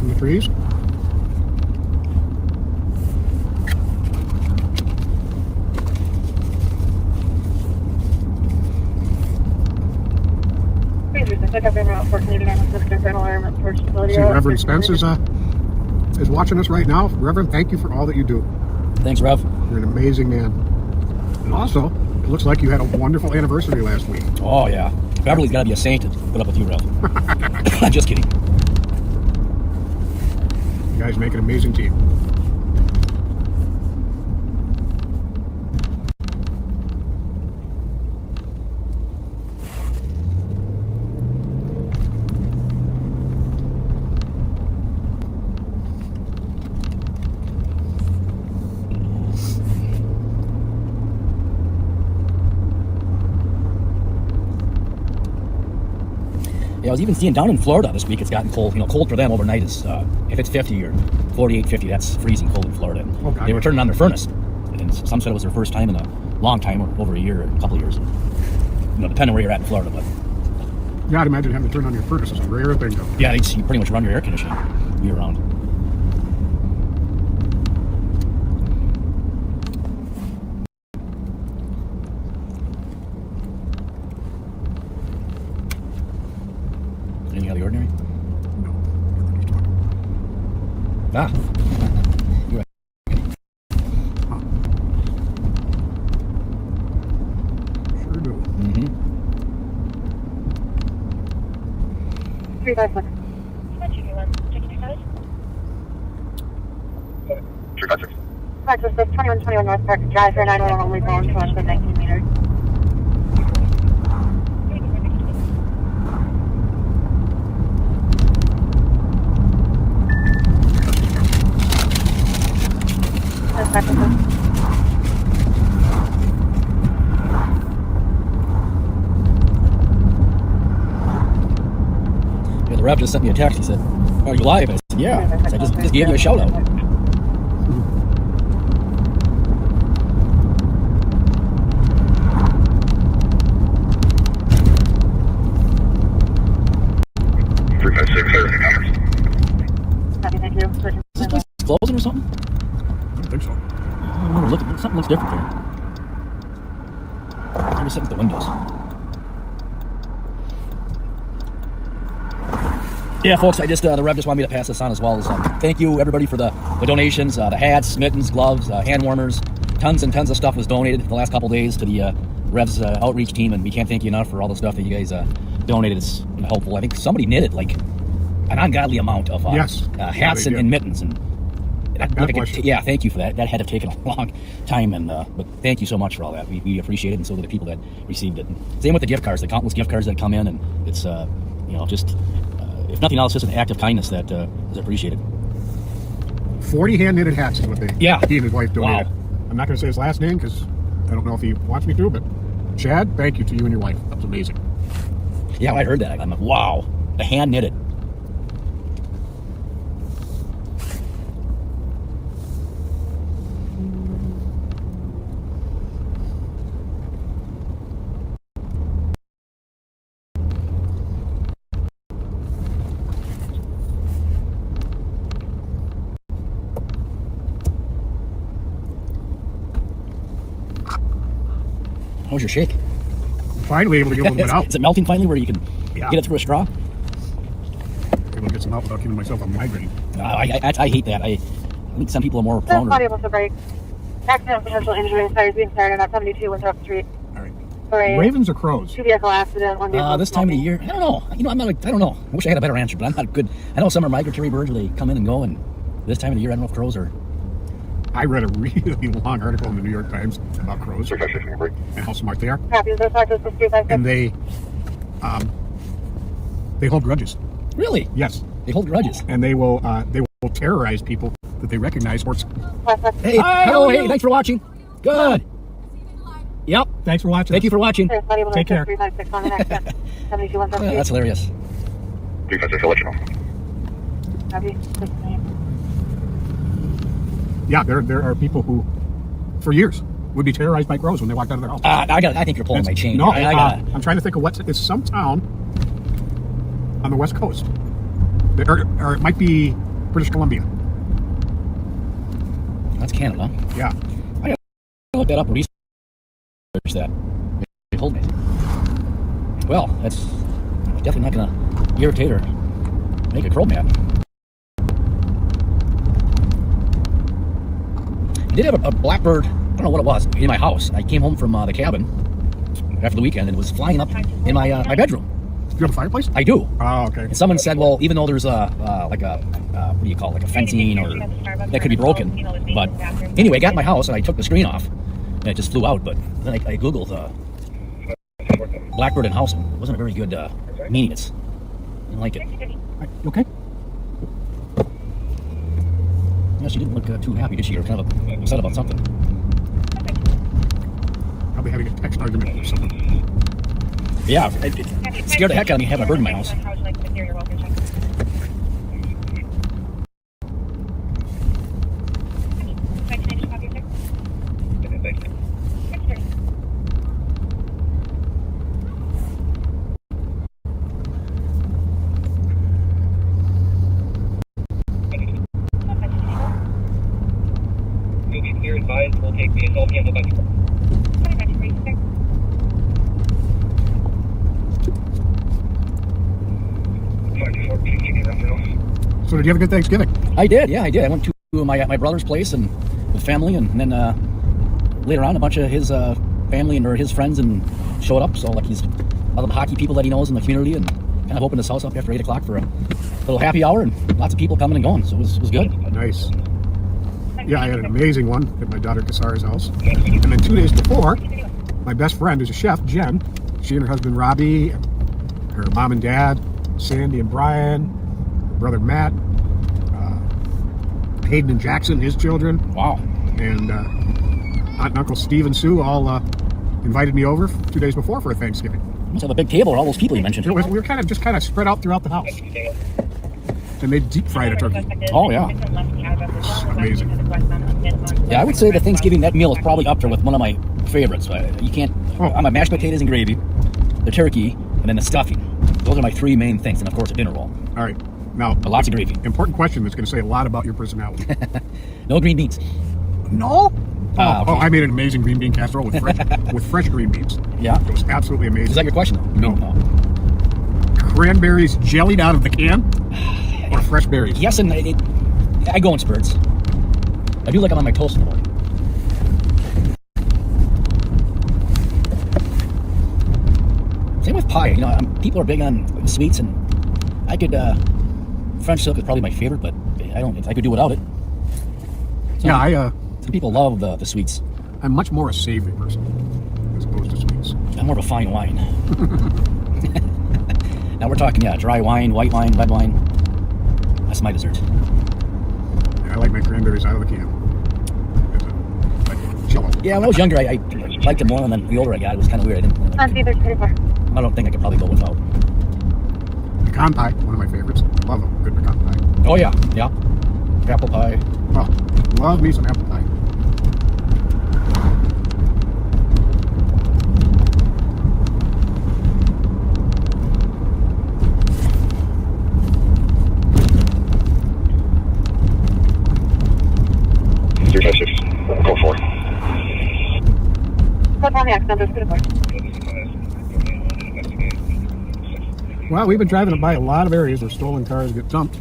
from the trees. See, Reverend Spence is watching us right now. Reverend, thank you for all that you do. Thanks, Rev. You're an amazing man. And also, it looks like you had a wonderful anniversary last week. Oh, yeah. Beverly's got to be a saint to put up with you, Rev. I'm just kidding. You guys make an amazing team. Yeah, I was even seeing down in Florida this week, it's gotten cold. You know, cold for them overnight is, if it's 50 or 48, 50, that's freezing cold in Florida. And they were turning on their furnace. And some said it was their first time in a long time, or over a year, or a couple of years. You know, depending on where you're at in Florida. But yeah, I'd imagine having to turn on your furnace is a rare thing. Yeah, you pretty much run your air conditioning year round. Anything out of the ordinary? No. Ah. You're right. Huh. Sure do. Mm-hmm. 356. 356. Texas 2121 North Park Drive for 911 only phone to 19 meters. Yeah, the rep just sent me a text. He said, "Are you live?" I said, "Yeah." I said, just gave you a shout out. Thank you. Is this place closing or something? I don't think so. I don't know. Something looks different here. I'm just sitting at the windows. Yeah, folks, I just the Rev just wanted me to pass this on as well. As thank you everybody for the donations, the hats, mittens, gloves, hand warmers, tons and tons of stuff was donated the last couple days to the Rev's outreach team, and we can't thank you enough for all the stuff that you guys donated. It's helpful. I think somebody knitted like an ungodly amount of hats and mittens, and yeah, thank you for that. That had to have taken a long time, and but thank you so much for all that. We appreciate it, and so do the people that received it. And same with the gift cards, the countless gift cards that come in, and it's you know, just if nothing else, just an act of kindness that is appreciated. 40 hand knitted hats is what he and his wife donated. Wow. I'm not going to say his last name because I don't know if he wants me to, but Chad, thank you to you and your wife. That was amazing. Yeah, I heard that. I'm like, wow, the hand knitted. How's your shake? Finally able to get a little bit out. Is it melting finally where you can get it through a straw? Able to get some out without giving myself a migraine. I hate that. I think some people are more prone. Body able to break. Accident, potential injury, fires being started at 72 Winthrop Street. All right. Ravens or crows? 2 vehicle accident, 1 vehicle. This time of the year, I don't know. You know, I'm not. I don't know. I wish I had a better answer, but I'm not good. I know some are migratory birds where they come in and go, and this time of the year, I don't know if crows are. I read a really long article in the New York Times about crows and how smart they are. And they hold grudges. Really? Yes. They hold grudges. And they will terrorize people that they recognize. Hey, hello, hey, thanks for watching. Good. Yep. Thanks for watching. Thank you for watching. Take care. That's hilarious. Yeah, there are people who, for years, would be terrorized by crows when they walked out of their house. I think you're pulling my chain. No, I'm trying to think of it's some town on the West Coast, or it might be British Columbia. That's Canada. Yeah. I gotta look that up and research that. They told me. Well, that's definitely not gonna irritate or make a crow mad. I did have a blackbird, I don't know what it was, in my house. I came home from the cabin after the weekend and it was flying up in my my bedroom. Do you have a fireplace? I do. Oh, okay. And someone said, well, even though there's what do you call it, like a fencing or that could be broken. But anyway, I got in my house and I took the screen off and it just flew out. But then I Googled blackbird in house and it wasn't a very good meaning. I didn't like it. Right, you okay? Yeah, she didn't look too happy, did she? Or kind of upset about something. Probably having a text argument or something. Yeah, it scared the heck out of me having a bird in my house. You're advised we'll take the assault handle back. So did you have a good Thanksgiving? I did, yeah, I did. I went to my brother's place and with family, and then later on a bunch of his family or his friends and showed up. So like he's a lot of the hockey people that he knows in the community, and kind of opened his house up after 8 o'clock for a little happy hour, and lots of people coming and going. So it was good. Nice. Yeah, I had an amazing one at my daughter Kasara's house. And then 2 days before, my best friend who's a chef, Jen, she and her husband Robbie, her mom and dad, Sandy and Brian, her brother Matt, Hayden and Jackson, his children. Wow. And Aunt and Uncle Steve and Sue all invited me over 2 days before for a Thanksgiving. You must have a big table with all those people you mentioned. We were kind of spread out throughout the house. And they deep fried a turkey. Oh, yeah. Amazing. Yeah, I would say the Thanksgiving, that meal is probably up there with one of my favorites. You can't, I'm a mashed potatoes and gravy, the turkey, and then the stuffing. Those are my three main things, and of course a dinner roll. All right. Now, but lots of gravy. Important question that's going to say a lot about your personality. No green beans. No? Okay. I made an amazing green bean casserole with fresh green beans. Yeah. It was absolutely amazing. Is that your question, though? No. Cranberries jellied out of the can? Or fresh berries? Yes, and I go in spurts. I do like them on my toast in the morning. Same with pie. You know, people are big on sweets, and I could. French silk is probably my favorite, but I could do without it. Some people love the sweets. I'm much more a savory person as opposed to sweets. I'm more of a fine wine. Now we're talking, dry wine, white wine, red wine. That's my dessert. Yeah, I like my cranberries out of the can. Like Jello. Yeah, when I was younger, I liked it more, and then the older I got, it was kind of weird. I don't think I could probably go without. Pecan pie, one of my favorites. Love a good pecan pie. Oh, yeah. Apple pie. Oh, love me some apple pie. Go for it. Well, we've been driving by a lot of areas where stolen cars get dumped.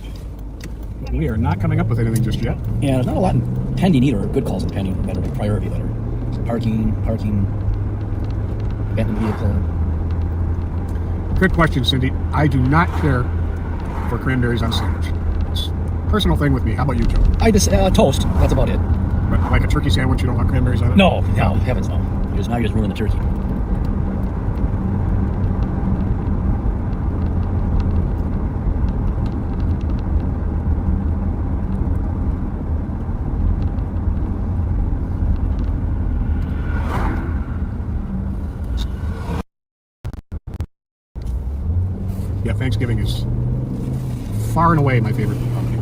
We are not coming up with anything just yet. Yeah, there's not a lot in pending either. Good calls in pending that are priority letter. Parking, abandoned vehicle. Good question, Cindy. I do not care for cranberries on a sandwich. It's a personal thing with me. How about you, Joe? I just toast. That's about it. But like a turkey sandwich, you don't want cranberries on it? No, heavens no. Now you're just ruining the turkey. Yeah, Thanksgiving is far and away my favorite holiday.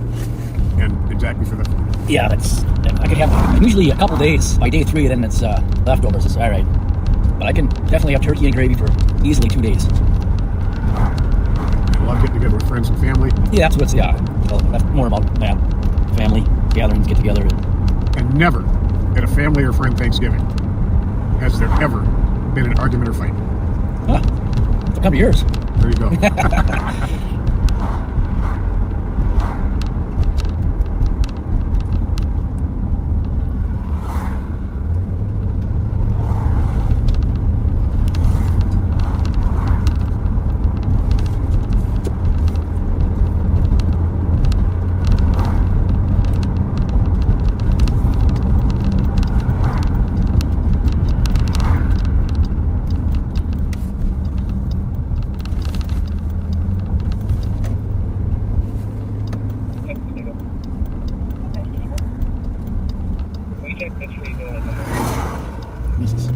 And exactly for the food. Yeah, I could have usually a couple days. By day 3, then it's leftovers. It's all right. But I can definitely have turkey and gravy for easily 2 days. I love getting together with friends and family. Yeah, that's what's, That's more about that family gatherings, get together. And never at a family or friend Thanksgiving has there ever been an argument or fight. Huh. For a couple years. There you go. Jesus.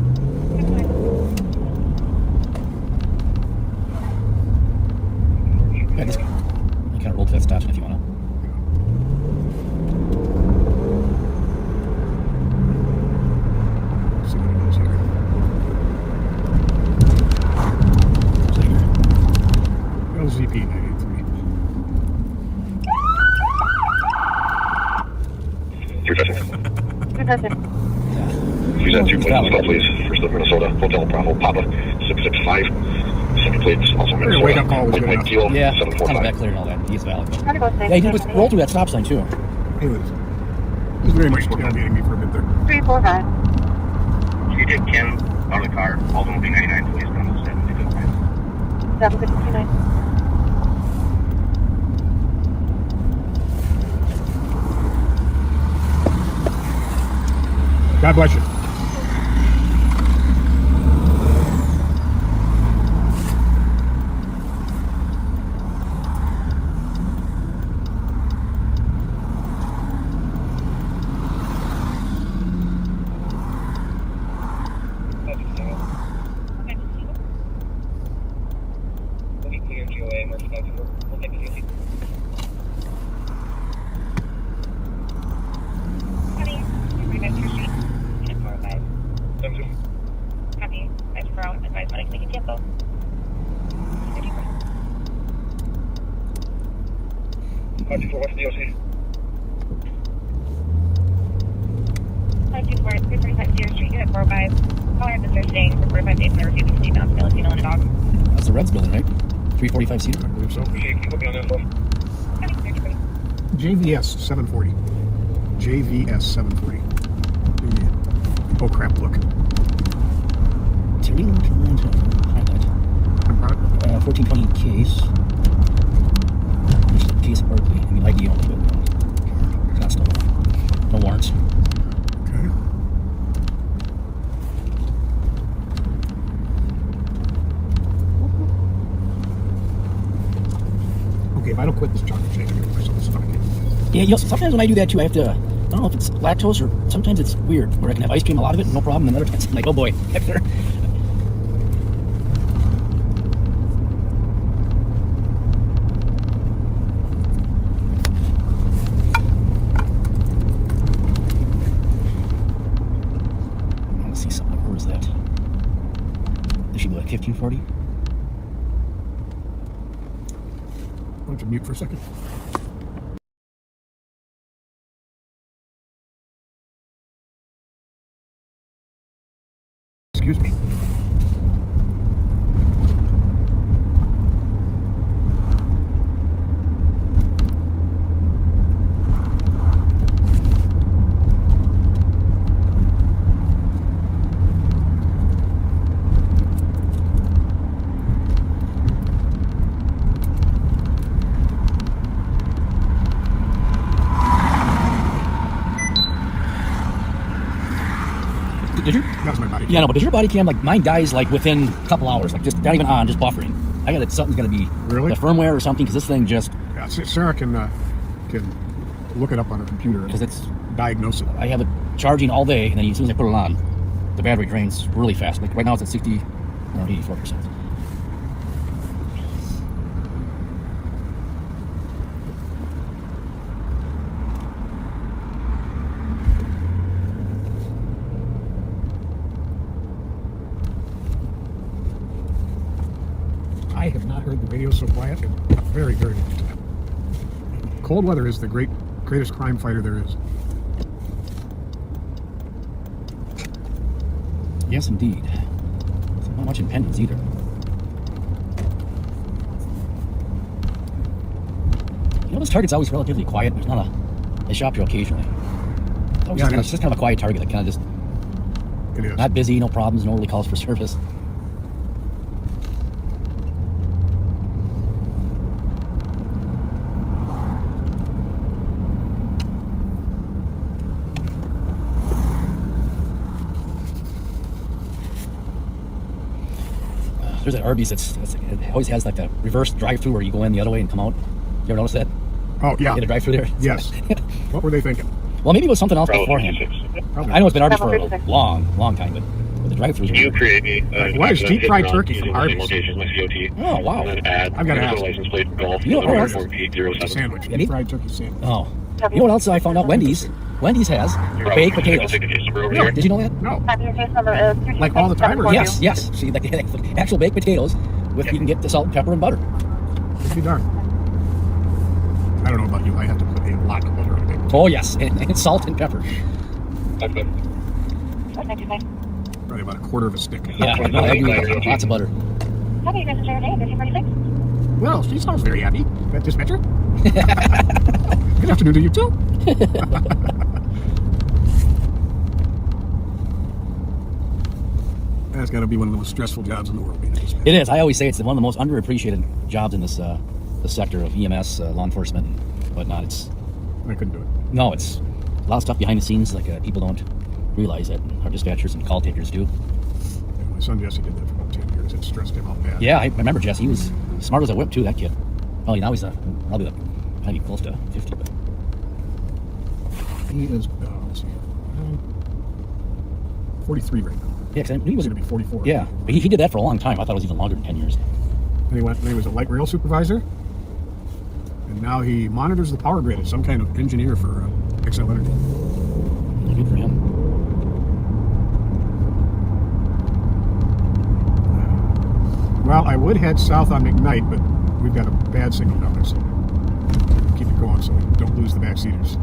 Yeah, just, you kind of roll to that stop sign if you want to. See what it does here. LZP 983. Please add 2 plates as well, please. First of Minnesota, Hotel Bravo, Papa, 665. Second plates, also Minnesota. Wake up call was good Mike enough. Kilo, Yeah, kind of 745. back clear and all that. He's valid. Yeah, he did roll through that stop sign too. He was very much tailgating me for a bit there. 345. If you take Kim out of the car, all of them will be 99, please. Down to 759. 759. God bless you. That's the Reds building, right? 345 seater. I believe so. JVS 740. JVS 740. Oh crap, look. 1420 case. Just a case of Berkeley. I mean, ID only, but that's no warrants. Okay. Okay, if I don't quit this chocolate shake, I'm going to put myself stuck in. Yeah, you know, sometimes when I do that too, I have to, I don't know if it's lactose or sometimes it's weird, where I can have ice cream, a lot of it, no problem, and other times I'm like, oh boy, Hector. Let's see something, where is that? This should be like 1540. Why don't you mute for a second? Excuse me. Did you? That was my body. Yeah, no, but does your body cam, like, mine dies, like, within a couple hours, like, just not even on, just buffering. I got it, something's gonna be Really? the firmware or something, because this thing just, Yeah, Sarah can look it up on her computer because and it's, diagnose it. I have it charging all day, and then as soon as I put it on, the battery drains really fast. Like, right now it's at 60, around 84%. I I have not heard the radio so quiet in a very, very long time. cold weather is the greatest crime fighter there is. Yes, indeed. I'm not watching Pennies either. You know, this target's always relatively quiet. There's not a... They shop here occasionally. It's just kind of a quiet target that kind of just... It is. Not busy, no problems, no early calls for service. There's that Arby's it always has like the reverse drive-through where you go in the other way and come out. You ever notice that? Oh, yeah. Get a drive-through there? Yes. What were they thinking? Well, maybe it was something else beforehand. Probably. I know it's been Arby's for a long time, but the drive-throughs. You create me. Why is deep fried turkey from Arby's? Oh, wow. And then add I've got to ask. license plate golf. You know what else? A sandwich. Deep fried turkey sandwich. Oh. You know what else I found out? Wendy's has baked potatoes. Really? Did you know that? No. Like all the time? Or Yes. See, like actual baked potatoes with you can get the salt, pepper, and butter. Pretty darn. I don't know about you. I have to put a lot of butter on a bagel. Oh yes, and salt and pepper. Probably about a quarter of a stick. Yeah, no, I agree. Lots of butter. How do you guys enjoy your day? 1546? Well, she sounds very happy. That dispatcher? Good afternoon to you too. That's got to be one of the most stressful jobs in the world, being a dispatcher. It is. I always say it's one of the most underappreciated jobs in this the sector of EMS, law enforcement, and whatnot. I couldn't do it. No, it's a lot of stuff behind the scenes like people don't realize that our dispatchers and call takers do. Yeah, my son Jesse did that for about 10 years. It stressed him out bad. Yeah, I remember Jesse. He was smart as a whip too, that kid. Well, now he's probably close to 50. But he is, let's see, 43 right now. yeah, because he was going to be 44. Yeah, but he did that for a long time. I thought it was even longer than 10 years. And he was a light rail supervisor. And now he monitors the power grid as some kind of engineer for XL Energy. Good for him. Well, I would head south on McKnight, but we've got a bad signal down there, so keep it going so we don't lose the backseaters.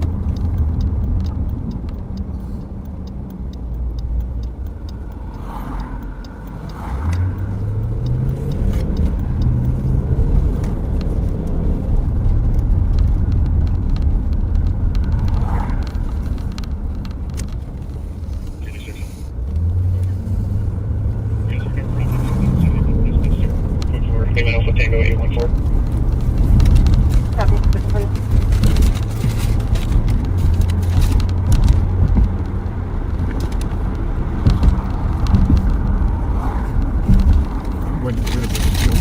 Tango 814. Copy, 640. Went rid of the fuel.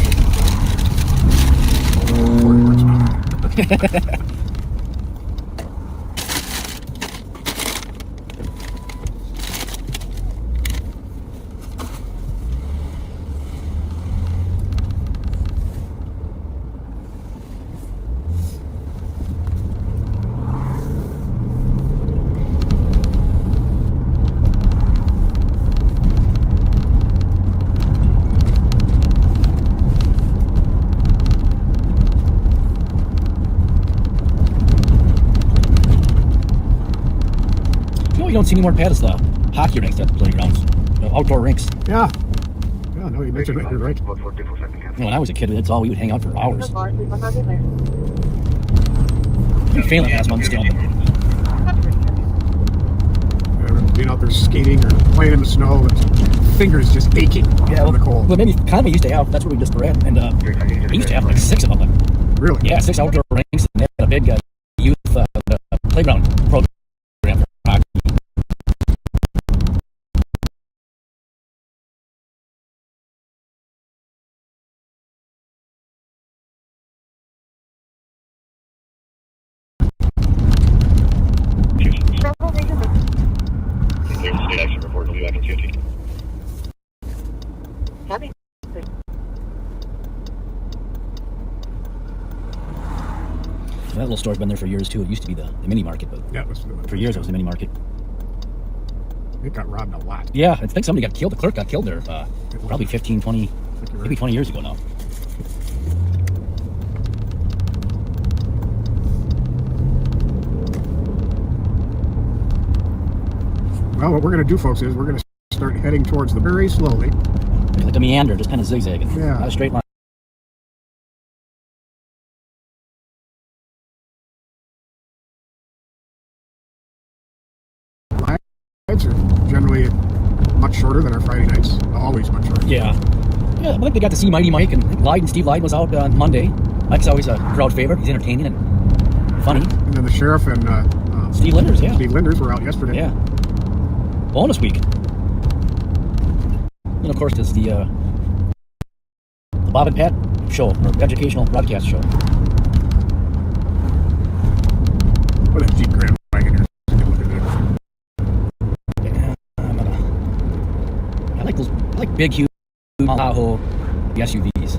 You don't see any more pads, the hockey rinks at the playgrounds, the outdoor rinks. Yeah. Yeah, no, you mentioned it. You're right. You know, when I was a kid, that's all we would hang out for hours. Phelan has one still. I remember being out there skating or playing in the snow with fingers just aching from the cold. Well, maybe kind of used to have. That's where we just were at, and we used to have like 6 of them. Really? Yeah, 6 outdoor rinks, and they had a big youth playground program for hockey. State action report. We'll be back in COT. Copy. That little store's been there for years too. It used to be the mini market, but yeah, for years it was the mini market. It got robbed a lot. Yeah, I think somebody got killed. The clerk got killed there probably 15, 20, maybe 20 years ago now. Well, what we're going to do, folks, is we're going to start heading towards the very slowly. Like a meander, just kind of zigzagging. Yeah. Not a straight line. Rides are generally much shorter than our Friday nights. Always much shorter. Yeah. Yeah, I think they got to see Mighty Mike and Steve Lyden was out on Monday. Mike's always a crowd favorite. He's entertaining and funny. And then the sheriff and Steve Linders, yeah. Steve Linders were out yesterday. Yeah. Bonus week. And of course, there's the Bob and Pat show, or educational broadcast show. What a Jeep Grand Wagoneer. Yeah, I like big, huge Tahoe SUVs.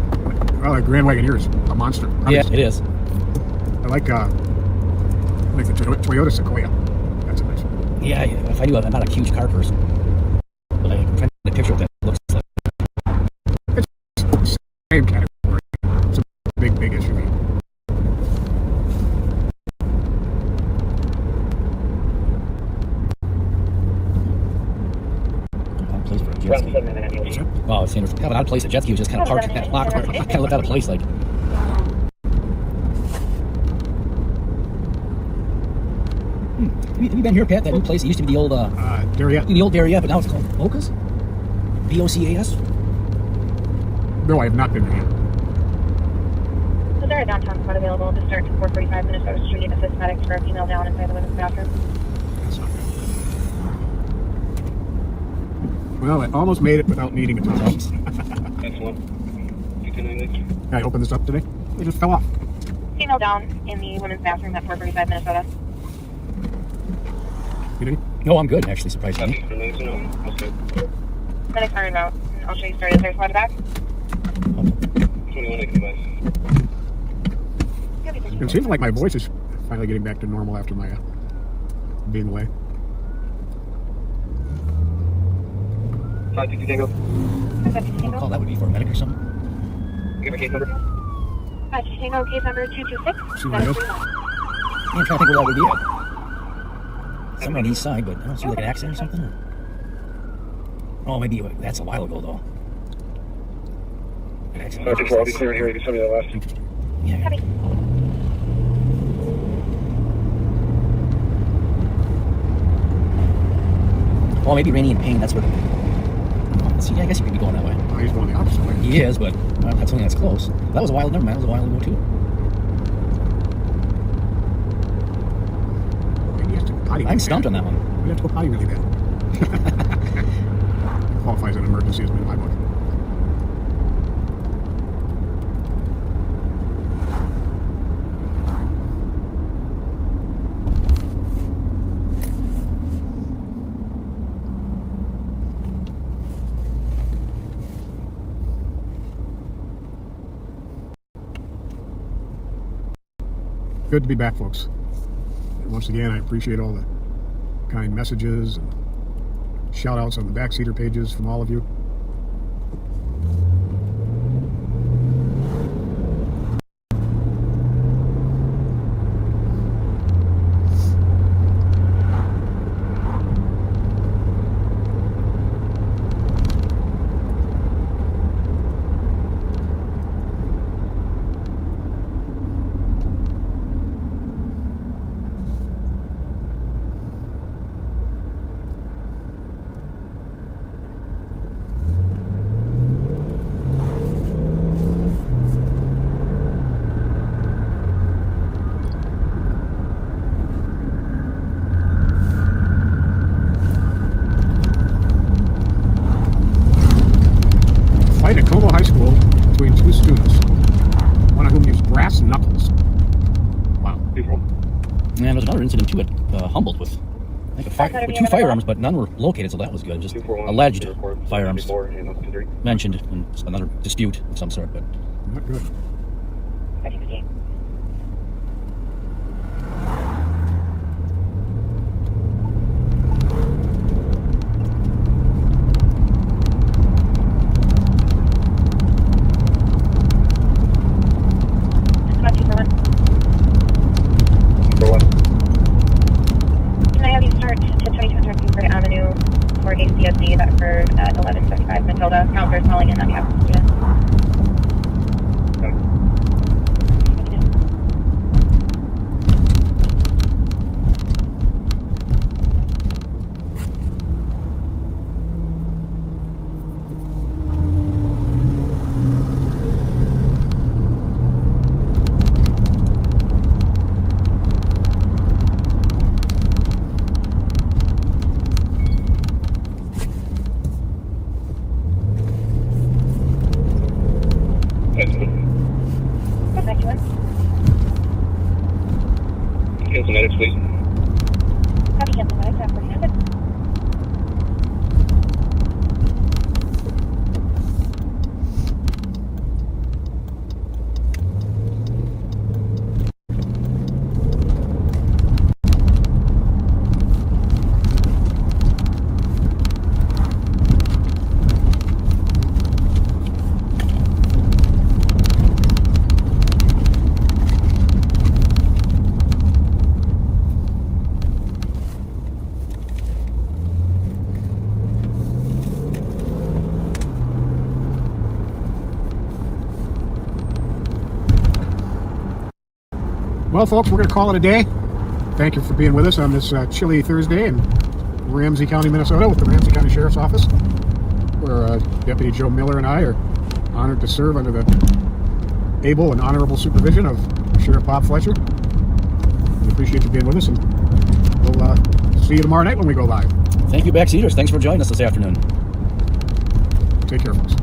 Well, a Grand Wagoneer is a monster. Yeah, it is. I like the Toyota Sequoia. That's a nice one. Yeah, if I do, I'm not a huge car person. But I'm trying to picture what that looks like. It's the same category. It's a big SUV. Place for a jet ski. Oh, it's kind of an odd place. A jet ski was just kind of parked in that lot. Kind of looked out of place, like. Have you been here, Pat? That new place? It used to be the old Darriette. The old Darriette, but now it's called Bocas. BOCAS. No, I have not been here. So there are downtown spot available to start to 445 Minnesota Street. Assist medics for a female down inside the women's bathroom. That's not good. Well, I almost made it without needing it. That's one. I opened this up today. It just fell off. Female down in the women's bathroom at 445 Minnesota. You did? No, I'm good, actually, surprisingly. Medics are en route. I'll show you story. Is there a spot back? 21 advice. It seems like my voice is finally getting back to normal after my being away. 550 Tango. What call that would be for a medic or something? Give a case number. 550 Tango, case number 226. See what I know? Yeah, I'm trying to think where that would be at. Somewhere on the east side, but I don't see like an accident or something. Or... Oh, maybe that's a while ago though. An accident. I'll be clearing here. You can send me that last. Interesting. Yeah. Well, maybe Rainy and Payne. That's where. See, I guess you could be going that way. Oh, he's going the opposite way. He is, but that's something that's close. That was a while. Never mind. That was a while ago too. I'm stumped on that one. We have to go potty really bad. Qualifies an emergency as in my book. Good to be back, folks. And once again, I appreciate all the kind messages and shout outs on the backseater pages from all of you. Fight at Como High School between two students, one of whom used brass knuckles. Wow. And there's another incident too at Humboldt with, I think, with two firearms, but none were located, so that was good. Just alleged firearms mentioned in another dispute of some sort, but not good. Can I have you start to 2200 Buford Avenue Cancel medics, please. Copy, cancel medics, after 47. Well, folks, we're going to call it a day. Thank you for being with us on this chilly Thursday in Ramsey County, Minnesota, with the Ramsey County Sheriff's Office, where Deputy Joe Miller and I are honored to serve under the able and honorable supervision of Sheriff Bob Fletcher. We appreciate you being with us, and we'll see you tomorrow night when we go live. Thank you, backseaters. Thanks for joining us this afternoon. Take care, folks.